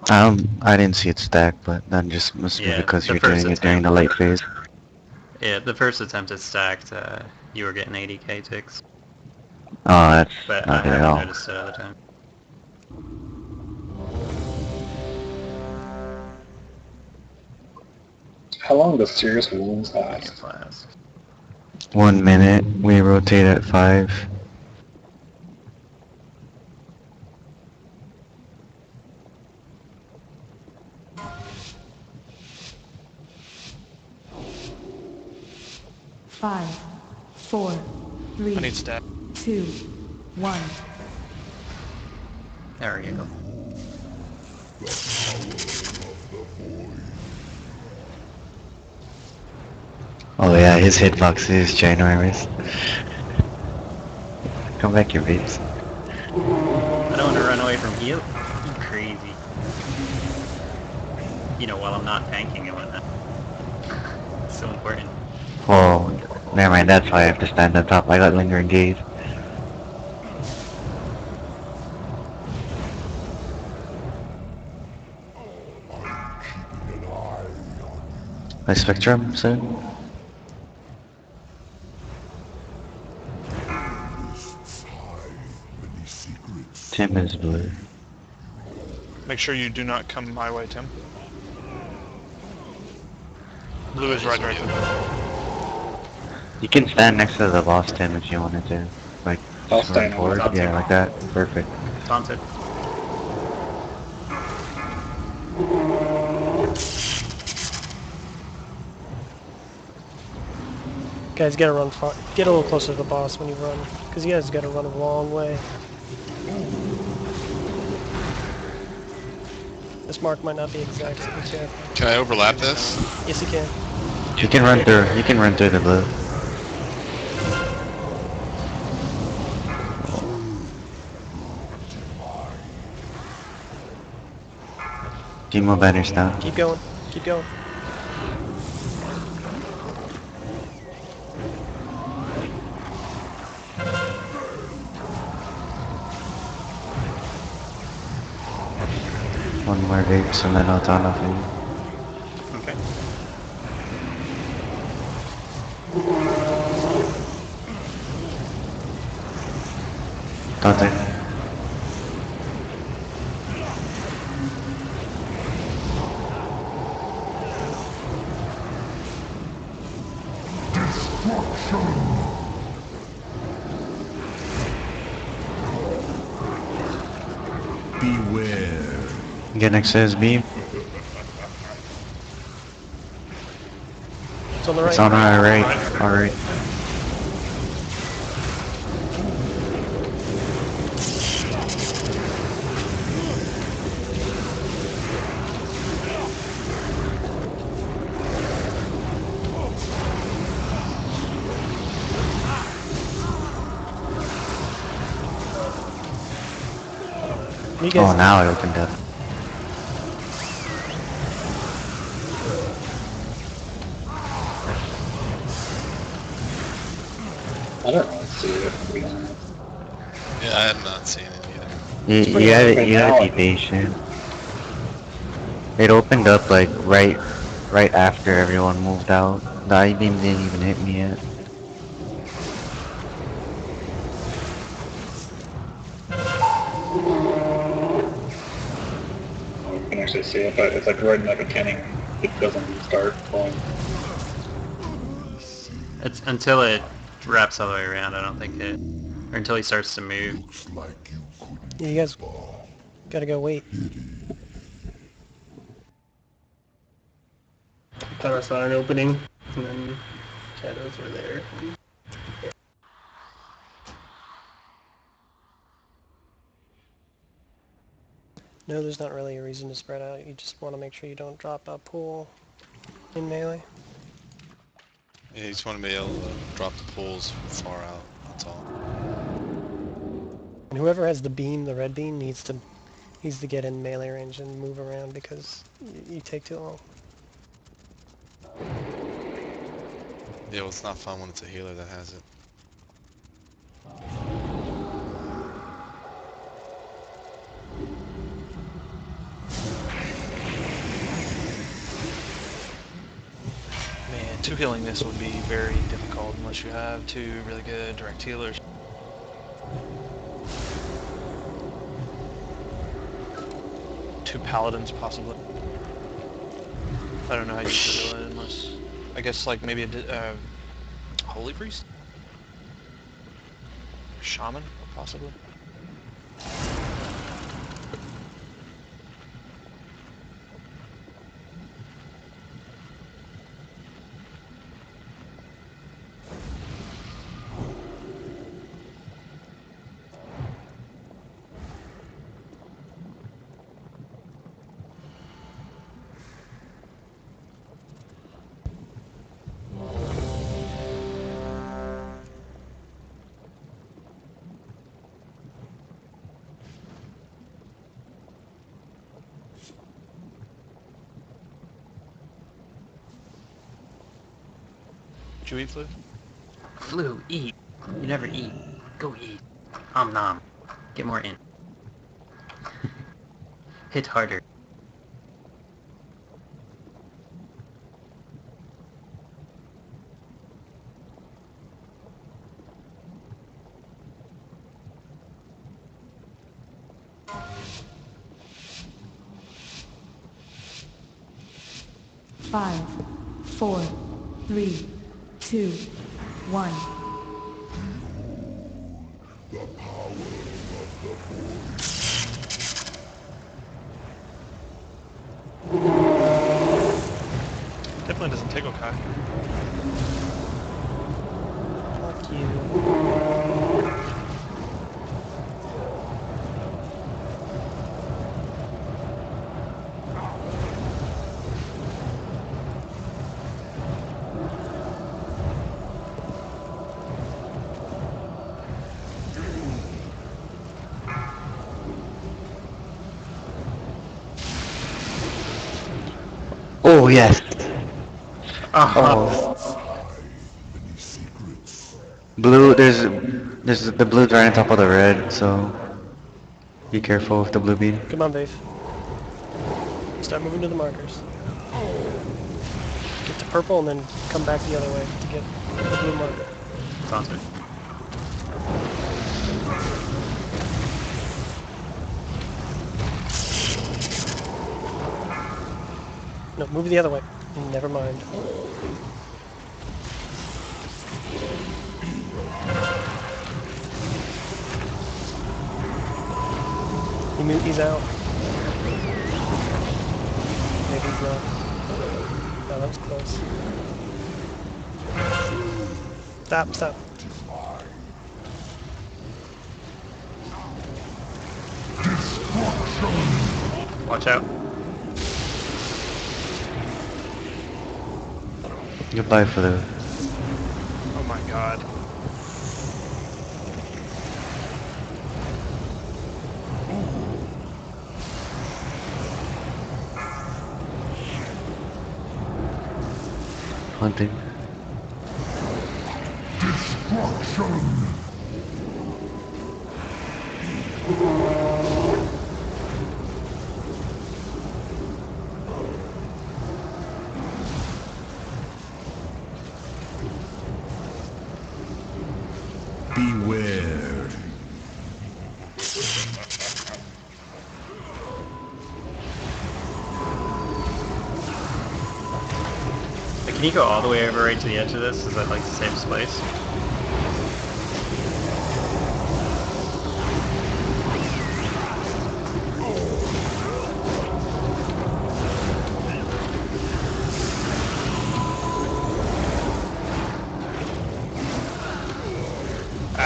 I didn't see it stack, but that just must be Yeah, because the you're first doing it during the late phase. Yeah, the first attempt it stacked, you were getting 80k ticks. Oh, that's But I not good at haven't all. noticed it other time. How long does serious wounds last? Flask. 1 minute, we rotate at 5. Five, four, three, I need stat. 2, 1. There you go. Oh yeah, his hitbox is ginormous. Come back here, babes. I don't want to run away from heal. You crazy. While I'm not tanking and whatnot. It's so important. Oh, never mind, that's why I have to stand on top. I got lingering gaze. My Spectrum, sir? Tim is blue. Make sure you do not come my way, Tim. Blue is right there. You can stand next to the boss, Tim, if you wanted to. Like, I'll run stand forward. on Yeah, top. like that. Perfect. Taunted. Guys, get a little closer to the boss when you run, because you guys gotta run a long way. This mark might not be exact, so be careful. Can I overlap this? Yes, you can. You can run through. You can run through the blue. Team of banners down. Keep going. Keep going. One more vapes and then I'll turn off you. Dante. Beware. Get next to his beam. It's on the right. It's on our right. Alright. You guys, Oh, now it opened up. I don't really see it, to be honest. Yeah, I have not seen it either. You gotta be patient. It opened up like right after everyone moved out. The I-beam didn't even hit me yet. You can actually see it, but it's like right in the beginning. It doesn't start going. It's until it wraps all the way around. I don't think it, or until he starts to move. yeah, you guys gotta go wait. Thought I saw an opening, and then shadows were there. No, there's not really a reason to spread out. You just want to make sure you don't drop a pool in melee. Yeah, you just want to be able to drop the pools far out, that's all. And whoever has the beam, the red beam, needs to get in melee range and move around because you take too long. Yeah, well, it's not fun when it's a healer that has it. Man, 2 healing this would be very difficult unless you have 2 really good direct healers. Two paladins, possibly. I don't know how you could do it unless... I guess, like, maybe a holy priest? Shaman, possibly? Did you eat, Flu? Flu, eat. You never eat. Go eat. Om nom. Get more in. Hit harder. Five, 4, 3, 2, 1. Definitely doesn't take Okai. Fuck you. Oh yes. Oh. Blue. There's the blue's right on top of the red, so be careful with the blue beam. Come on, Dave. Start moving to the markers. Get to purple and then come back the other way to get the blue marker. Sounds good. No, move the other way. Never mind. He's out. Maybe he's not. No, that was close. Stop, stop. Watch out. Goodbye for the... Oh my god. Hunting. Destruction! Beware. Can you go all the way over right to the edge of this? Is that like the safest place?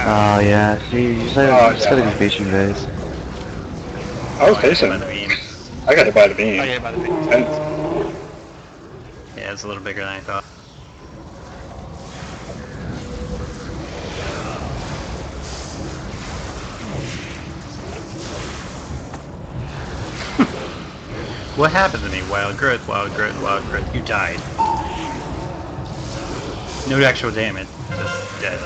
Oh yeah, see, you just gotta be patient, guys. I was patient. I got hit by the beam. Oh yeah, by the beam. Yeah, it's a little bigger than I thought. What happened to me? Wild growth, wild growth, wild growth. You died. No actual damage. Just dead.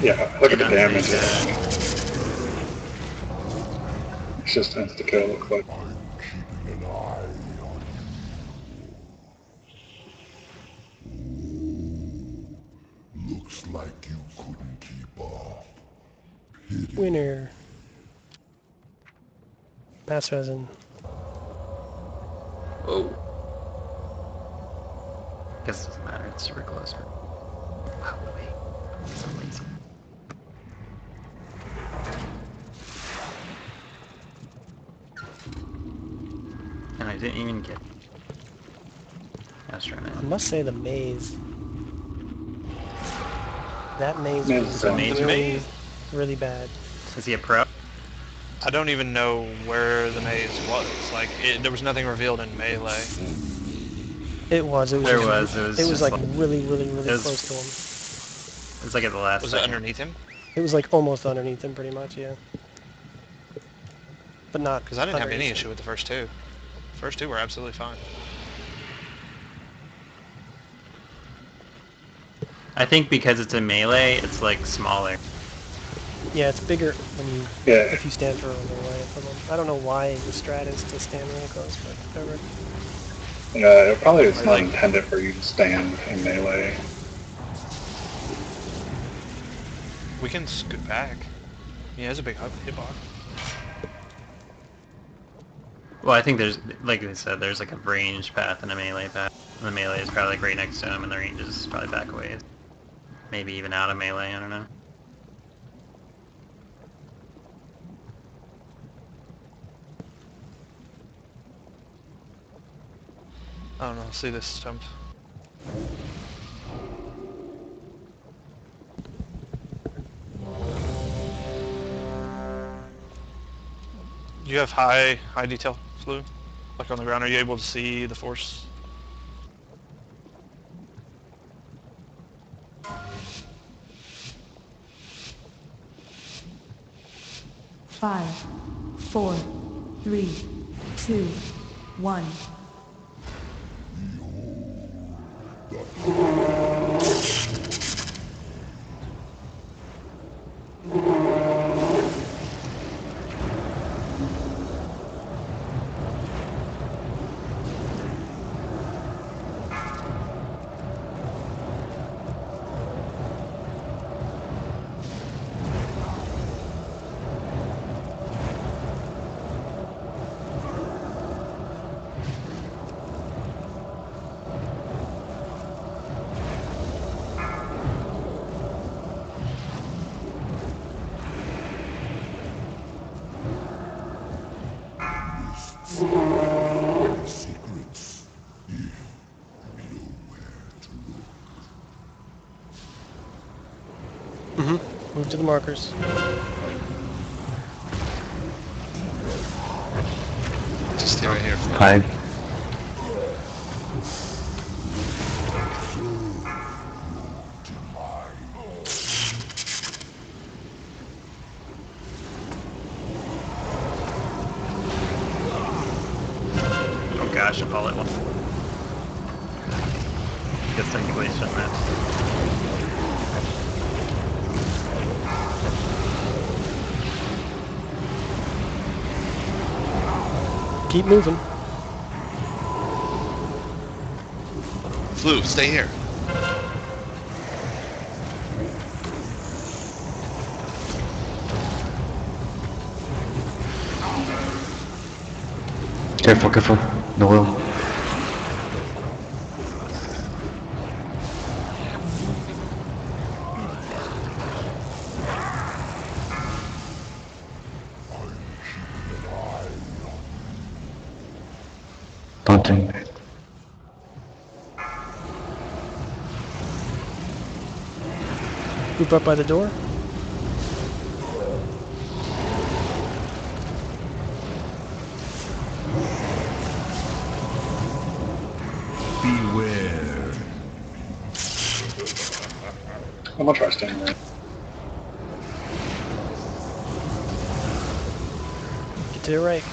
Yeah, look at the damage. It's just insta-kill, looks like. Looks like you couldn't keep up. Winner. Pass resin. Oh. Guess it doesn't matter, it's super close. Wow, wait. It's amazing. And I didn't even get... I must say the maze. That maze was really bad. Is he a pro? I don't even know where the maze was. Like, there was nothing revealed in Melee. It was like really close to him. It was like at the last Was second. it underneath him? It was like almost underneath him, pretty much, yeah. But not. Because I didn't have any underneath issue with the first two. First two were absolutely fine. I think because it's a melee, it's like smaller. Yeah, it's bigger when you if you stand further away from them. I don't know why the strat is to stand really close, but whatever. Yeah, it probably is not intended for you to stand in melee. We can scoot back. He has a big hitbox. Well, I think there's, like I said, there's like a range path and a melee path. And the melee is probably like right next to him, and the range is probably back away. Maybe even out of melee, I don't know. I don't know, see this stump. Do you have high detail, Flu? Like on the ground, are you able to see the force? Five, 4, 3, 2, 1. Mm-hmm. Move to the markers. Just stay right here. 5. Oh gosh, I fall at one. Good circulation there. Keep moving. Flu, stay here. Careful, careful. No will. Taunting. Group up by the door. Beware. I'm gonna try staying there. Get to the right.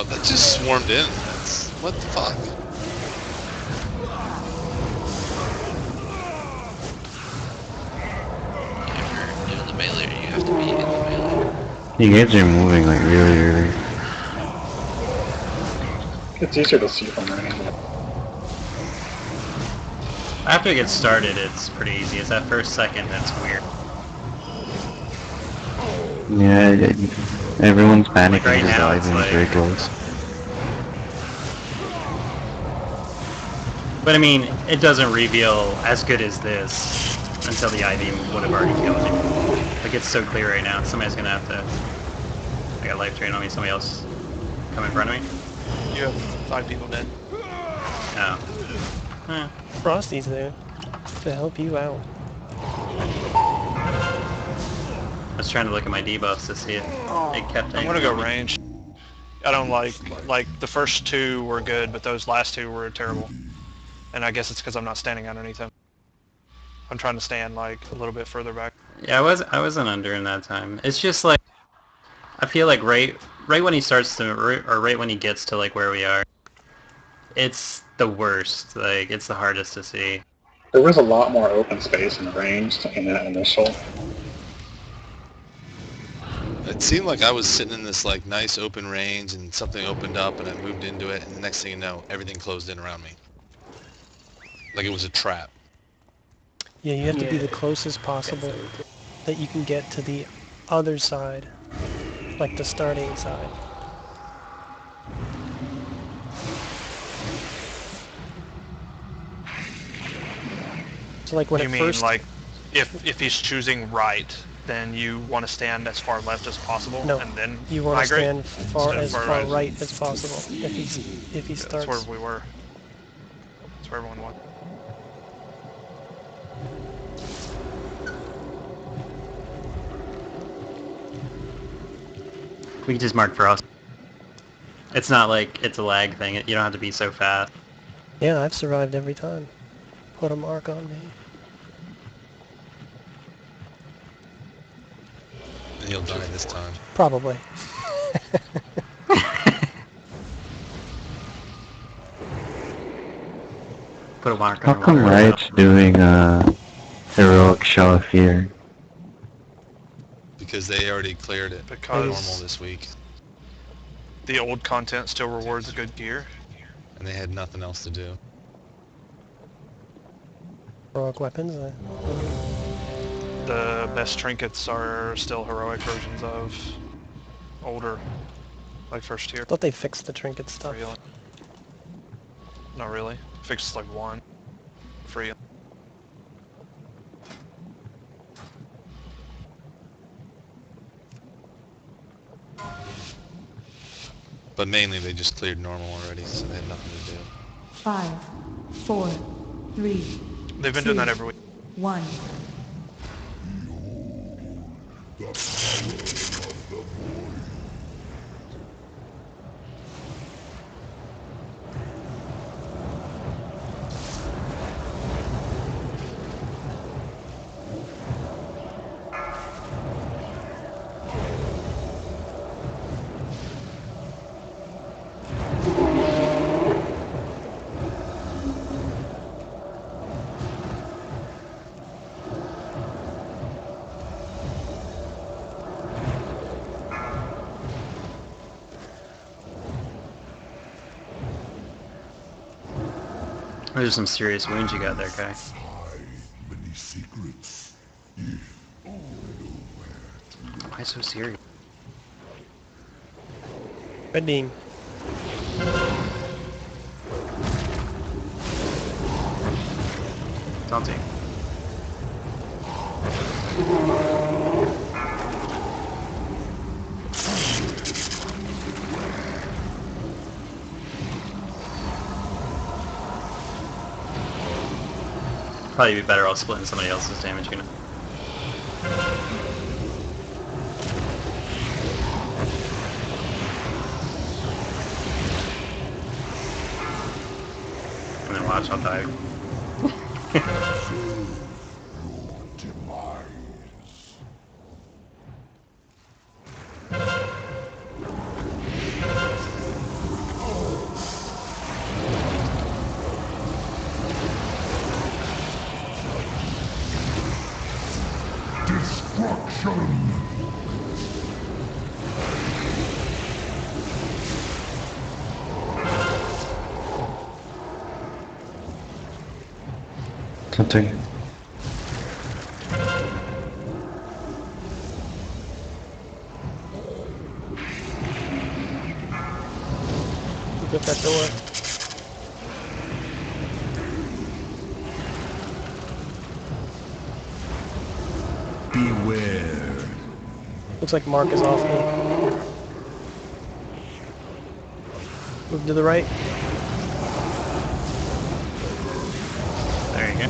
That just swarmed in. That's what the fuck. If you're doing the melee, you have to be in the melee. You guys are moving like really. It's easier to see from range. After it gets started, it's pretty easy. It's that first second that's weird. Yeah, everyone's panicking Like right because the now, it's island's like- very close. But I mean, it doesn't reveal as good as this until the IV would have already killed you. Like, it's so clear right now. Somebody's gonna have to... I got life drain on me. Somebody else come in front of me? You have 5 people dead. Oh. Eh. Frosty's there to help you out. I was trying to look at my debuffs to see it. It kept I'm gonna go range. I don't like the first 2 were good, but those last 2 were terrible. And I guess it's because I'm not standing underneath them. I'm trying to stand like a little bit further back. Yeah, I wasn't under in that time. It's just like, I feel like right when he starts to, or right when he gets to like where we are, it's the worst. Like, it's the hardest to see. There was a lot more open space in the range in that initial. It seemed like I was sitting in this like nice open range and something opened up and I moved into it and the next thing you know, everything closed in around me. Like it was a trap. Yeah, you have to be the closest possible that you can get to the other side, like the starting side. So like when You it mean first... like if he's choosing right, then you want to stand as far left as possible, No, and then you want to migrate? stand as far right. right as possible if he starts. That's where we were. That's where everyone was. We can just mark for us. It's not like it's a lag thing. You don't have to be so fast. Yeah, I've survived every time. Put a mark on me. And you'll die this time. Probably. Put a mark How on come Riot's doing heroic Show of Fear? Because they already cleared it Because- normal this week. The old content still rewards good gear. And they had nothing else to do. Heroic weapons. The best trinkets are still heroic versions of older, like first tier. Thought they fixed the trinket stuff. Really? Not really. Fixed like 1. Free. But mainly they just cleared normal already, so they had nothing to do. 5, 4, 3. They've been doing that every week. 1. There's some serious wounds you got there, Kai. Many secrets. Why so serious? Red beam. Dante. Probably be better off splitting somebody else's damage unit. And then watch, I'll die. Something. Get that door. Beware. Looks like Mark is off me. Move to the right. There you go.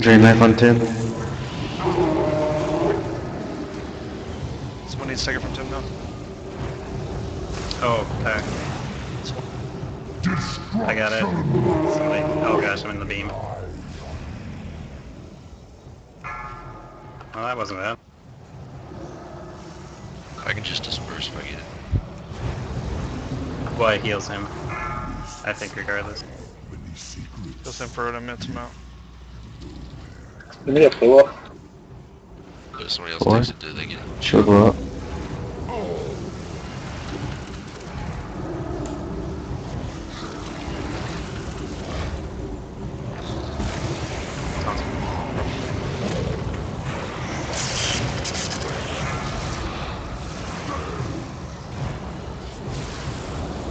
Drain knife on Tim. Someone needs to take it from Tim now. Oh, okay. I got it. Somebody. Oh gosh, I'm in the beam. Well, that wasn't bad. I can just disperse if I get it. Well, it heals him. I think regardless. Heals him for an immense amount. Did they get blue up? But if somebody else takes it, do they get it? She'll go up.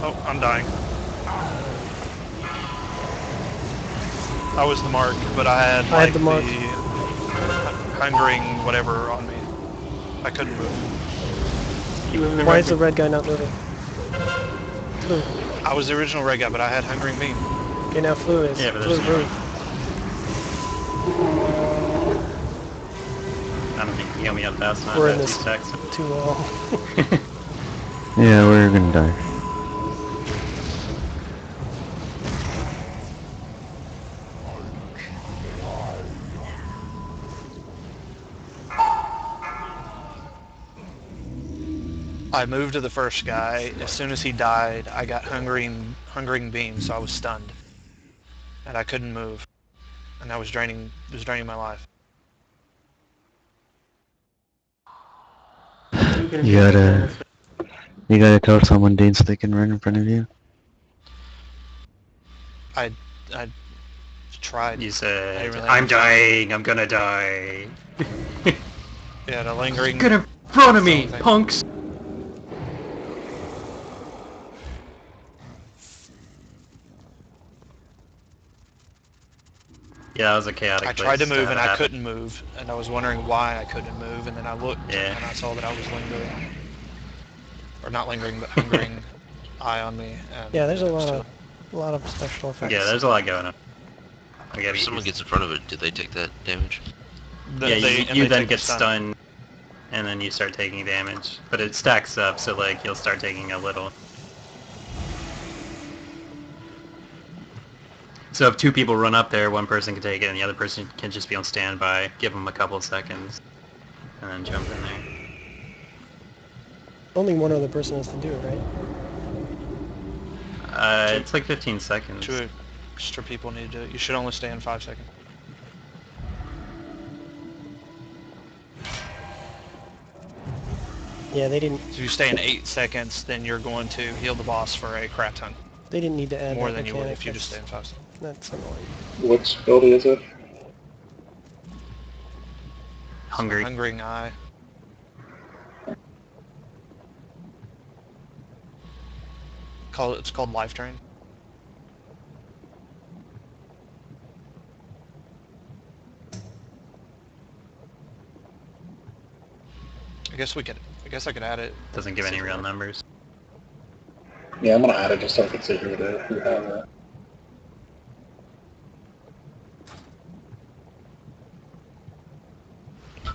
Oh, I'm dying. I was the mark, but I had like the mark. hungering whatever on me. I couldn't move. Why is the red guy not moving? Flu. I was the original red guy, but I had hungering beam. Okay, now Flu is. Yeah, but Flu's there's moving. I don't think you can heal me up fast enough. We're in I have this two stacks. too long. Yeah, we're gonna die. I moved to the first guy. As soon as he died, I got hungering beam, so I was stunned, and I couldn't move, and that was draining my life. You gotta tell someone, Dean, so they can run in front of you. I tried. You said, really I'm dying, I'm gonna die. Yeah, the lingering... Get in front of me, punks! Yeah, that was a chaotic I tried to move and I couldn't move, and I was wondering why I couldn't move, and then I looked and I saw that I was lingering. Or not lingering, but hungering eye on me. And yeah, there's a lot of special effects. Yeah, there's a lot going on. If someone gets in front of it, do they take that damage? Yeah, you then get stunned, and then you start taking damage. But it stacks up, so like you'll start taking a little. So if two people run up there, one person can take it, and the other person can just be on standby. Give them a couple of seconds, and then jump in there. Only one other person has to do it, right? It's like 15 seconds. 2 extra people need to do it. You should only stay in 5 seconds. Yeah, they didn't... So if you stay in 8 seconds, then you're going to heal the boss for a crap ton. They didn't need to add more that than you would mechanic. if you just stay in 5 seconds. That's annoying. Which ability is it? Hungering eye. It's called Life Drain. I guess I could add it. Doesn't give any real numbers. Yeah, I'm gonna add it just so I can see who has it.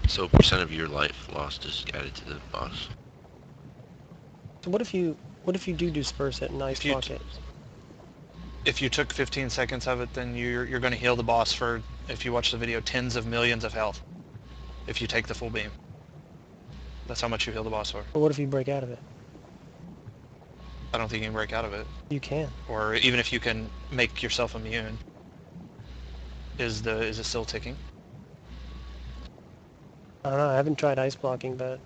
So percent of your life lost is added to the boss. So what if you do disperse it and ice block it? If you took 15 seconds of it, then you're going to heal the boss for, if you watch the video, tens of millions of health. If you take the full beam. That's how much you heal the boss for. But what if you break out of it? I don't think you can break out of it. You can. Or even if you can make yourself immune. Is it still ticking? I don't know, I haven't tried ice blocking, but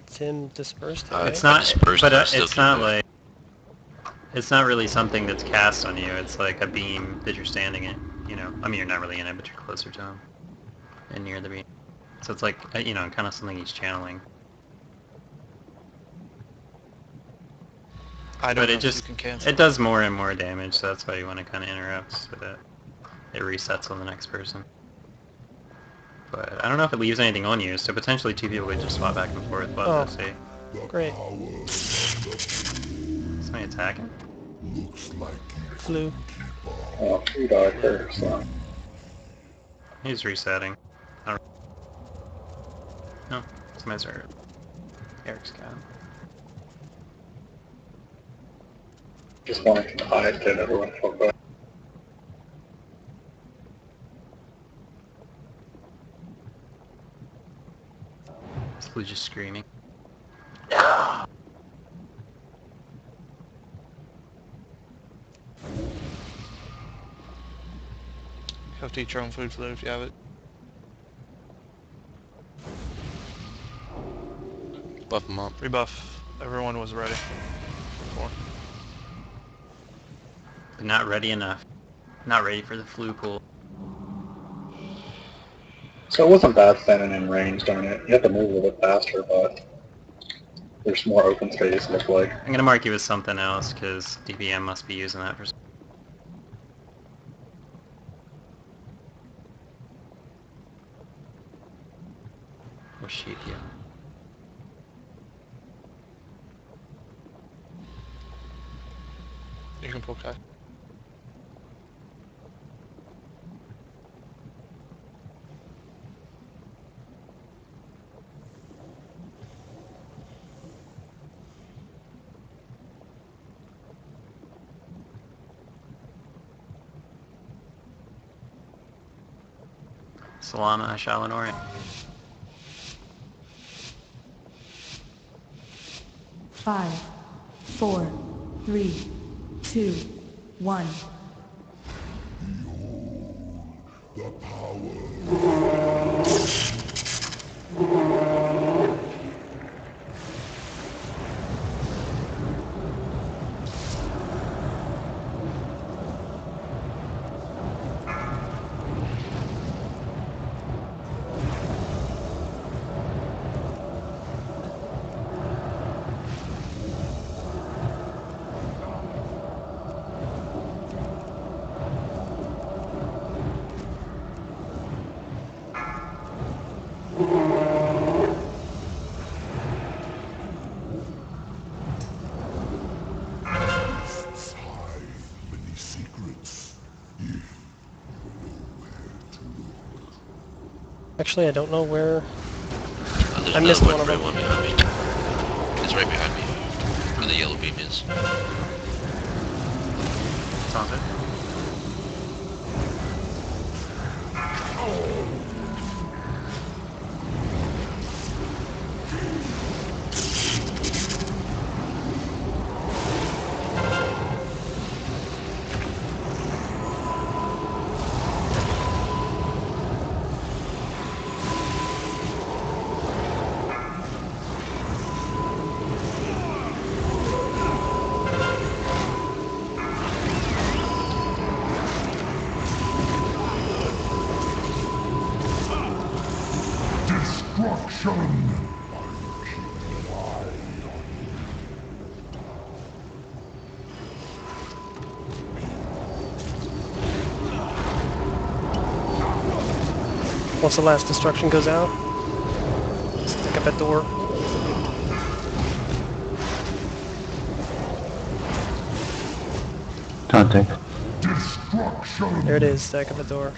Tim dispersed it, right? It's not, but it's not like, it's not really something that's cast on you. It's like a beam that you're standing in, you know. I mean, you're not really in it, but you're closer to him and near the beam. So it's like, you know, kind of something he's channeling. I don't but know it just, if you can cancel. it does more and more damage, so that's why you want to kind of interrupt with it. It resets on the next person. But I don't know if it leaves anything on you, so potentially two people would just swap back and forth. But let's see. Great. Somebody attacking? Looks like you Flew. Oh, you died first, so. He's resetting. I don't... No, somebody's hurt. Eric's got him. Just wanted to hide that everyone felt bad. Is Blue just screaming? You have to eat your own food, Flu, if you have it. Buff them up. Rebuff. Everyone was ready. Before. But not ready enough. Not ready for the flu pool. So it wasn't bad standing in range during it. You have to move a little bit faster, but there's more open space, it looks like. I'm gonna mark you as something else, because DBM must be using that for... Or sheep you. You can pull Kai. Salama, Shalinori. 5, 4, 3, 2, 1. The power. Actually, I don't know where. There's I missed another one of right them. one behind me. It's right behind me. Where the yellow beam is. Sounds it. Destruction! Once the last destruction goes out, stick up that door. Contact. Destruction! There it is, stack up the door.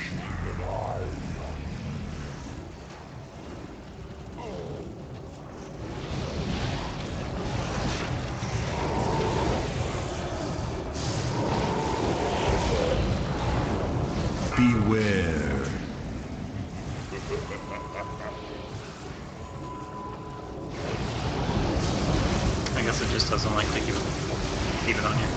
Beware. I guess it just doesn't like to keep it on here.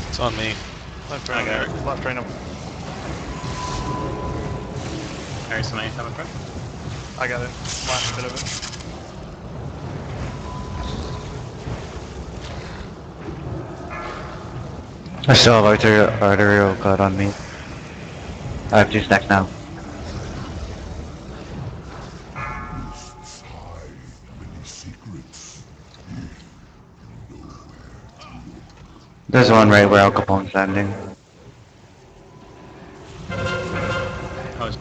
It's on me. Left I got random. Left random. Alright, so now you have a front. I got it. Last bit of it. I still have arterial cloud on me. I have 2 stacks now. There's one right where Al Capone's standing. Oh, it's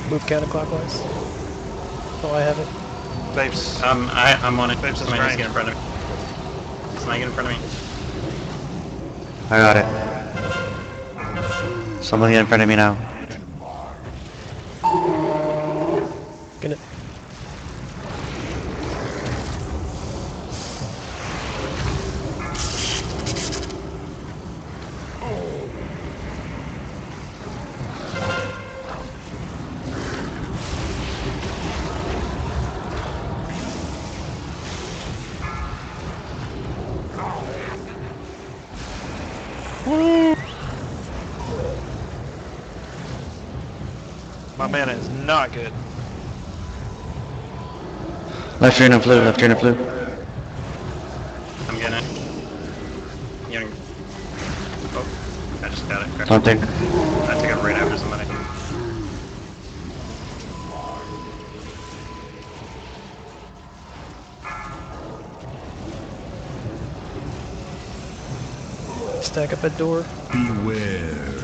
Move counterclockwise. Oh, I have it. Vapes. I'm on it. Vapes is Somebody needs to range. get in front of me. Somebody get in front of me. I got it. Someone get in front of me now. Get it. My mana is not good. Left turn and blue, left turn and blue. I'm getting it. Getting... Oh, I just got it. Crap. Something. I took it right after somebody. Stack up at door. Beware.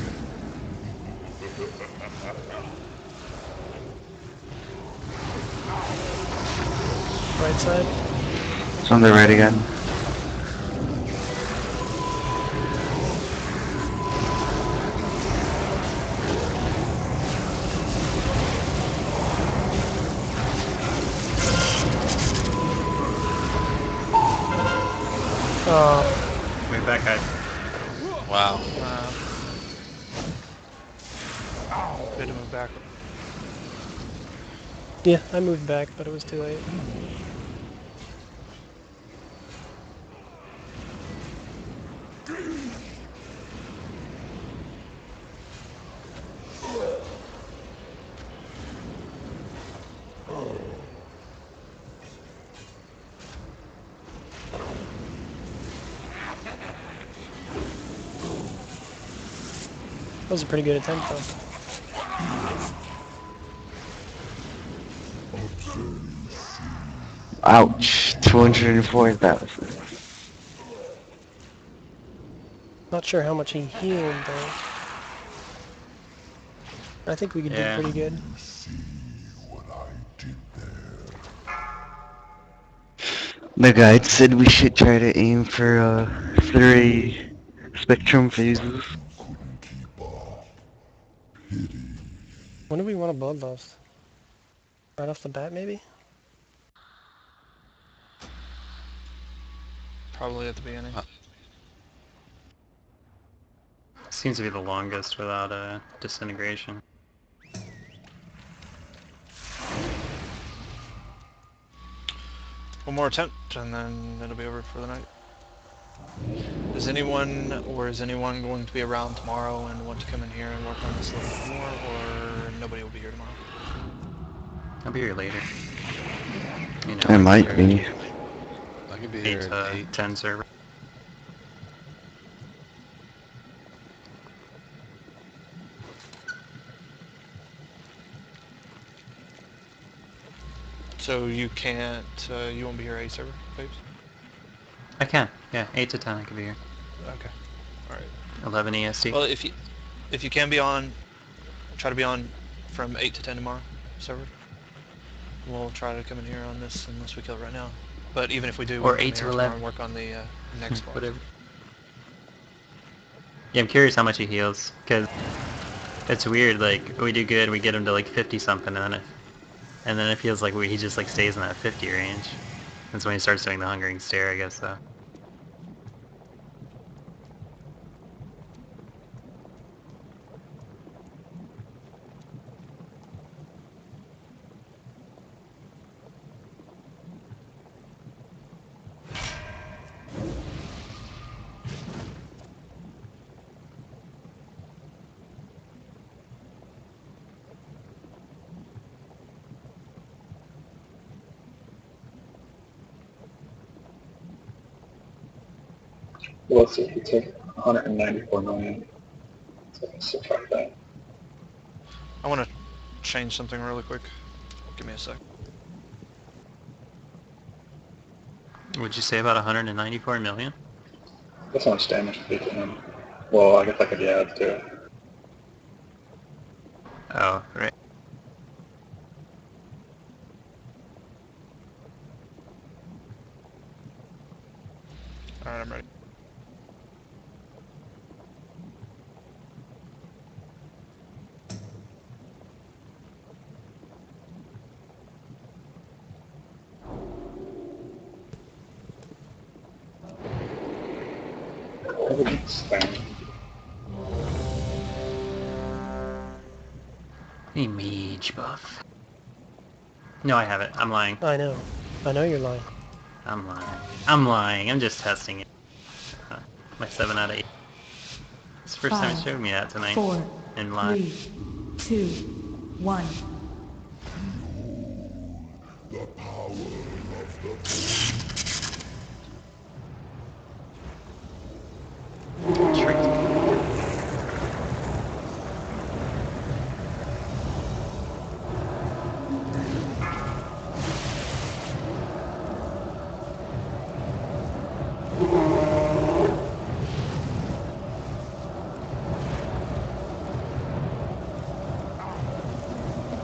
Right side. It's on the right again. Oh. Move back, guys. Wow. Good to move back. Yeah, I moved back, but it was too late. That was a pretty good attempt, though. Ouch. 204,000. Not sure how much he healed, though. I think we could do pretty good. The guide said we should try to aim for 3 spectrum phases. When do we want to bloodlust? Right off the bat, maybe? Probably at the beginning. Seems to be the longest without disintegration. One more attempt, and then it'll be over for the night. Is anyone going to be around tomorrow and want to come in here and work on this a little bit more, or nobody will be here tomorrow? I'll be here later. You know, I might be. I could be 8 here to at 8. 10 server. So you can't, you won't be here 8 server, babes? I can, yeah, 8 to 10 I can be here. Okay, alright. 11 EST. Well, if you can be on, try to be on from 8 to 10 tomorrow, server. We'll try to come in here on this unless we kill it right now. But even if we do, or we'll come 8 to here tomorrow 11. and work on the next part. Whatever. Yeah, I'm curious how much he heals, because it's weird, like, we do good, we get him to like 50 something, and then it feels like he just like stays in that 50 range. That's when he starts doing the Hungering Stare, I guess, though. Well, let's see, he took 194 million. So let's subtract that. I want to change something really quick. Give me a sec. Would you say about 194 million? That's how much damage to do to him. Well, I guess I could add to it. Oh, right. Alright, I'm ready. Any mage buff? No, I haven't. I'm lying. I know. I know you're lying. I'm lying. I'm lying. I'm just testing it. My 7 out of 8. It's the first time it showed me that tonight. 4, in live. 3, 2, 1. The power of the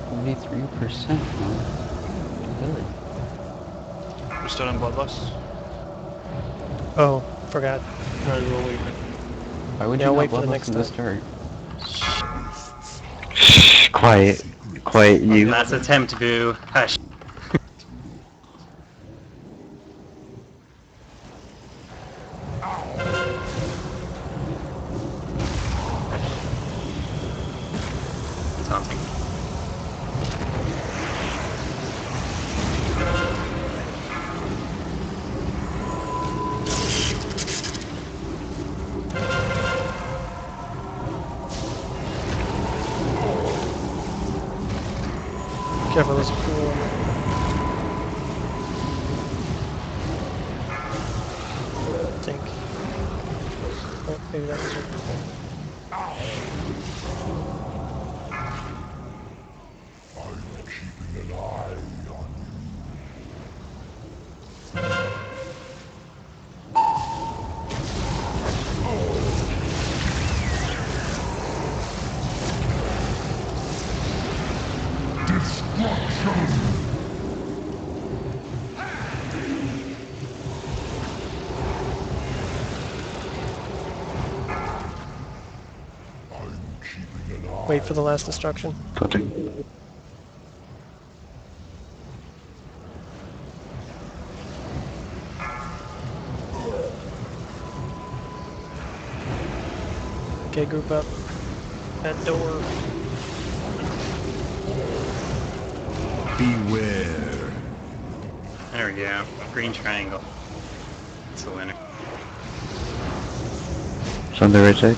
Only 3%, huh? Really? We're still in Bloodlust? Oh, forgot. No, we'll leave it. Why would Yeah, you I'll not wait for the bloodlust next from the time. start? Shh, quiet. Quiet, you. Last attempt, boo. Hush. Something. Careful, there's a pool. I think. Oh, maybe that was it. I'm keeping an eye on Wait for the last destruction. Something. Okay, group up. That door. Beware. There we go. Green triangle. It's the winner. It's on the right side.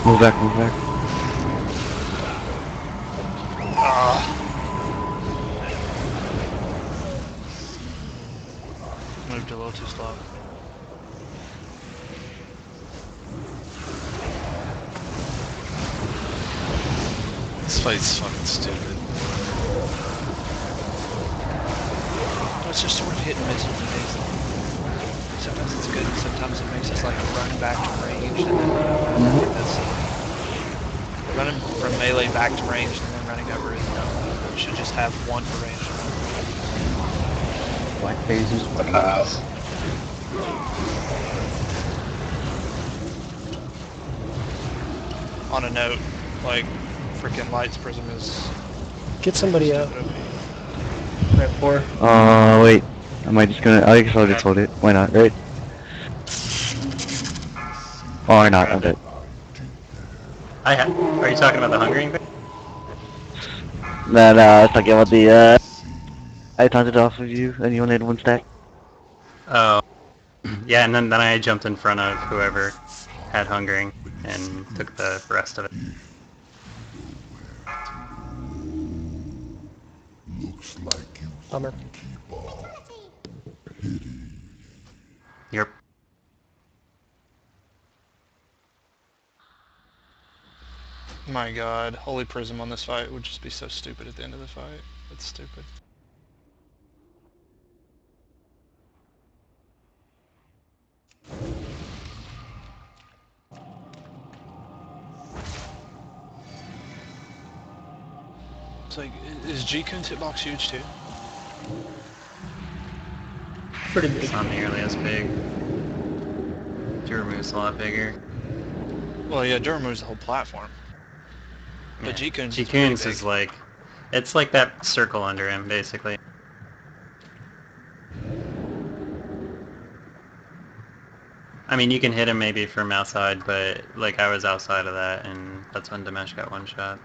Move back, move back. Moved a little too slow. This fight's fucking stupid. It's just sort of hit and miss with the days. Sometimes it's good, and sometimes it makes us like run back to range and then running from melee back to range and then running over is dumb. You should just have one for range. Black phases. On a note, like freaking Light's Prism is Get somebody out. Red 4. Wait. Am I just gonna... I guess I'll just hold it. Why not, right? Or not, I'm dead. Are you talking about the hungering thing? No, I was talking about the, I taunted off of you, and you only had one stack. Oh. Yeah, and then I jumped in front of whoever had hungering and took the rest of it. Looks like you Bummer. keep up. Yep. My god, Holy Prism on this fight would just be so stupid at the end of the fight. It's stupid. It's like, is G-Kun's hitbox huge too? Pretty big. It's not nearly as big. Duramu's a lot bigger. Well, yeah, Duramu's the whole platform. But Yeah. G-Kun's G-Kun's is like, it's like that circle under him, basically. I mean, you can hit him maybe from outside, but like I was outside of that, and that's when Dimesh got one shot.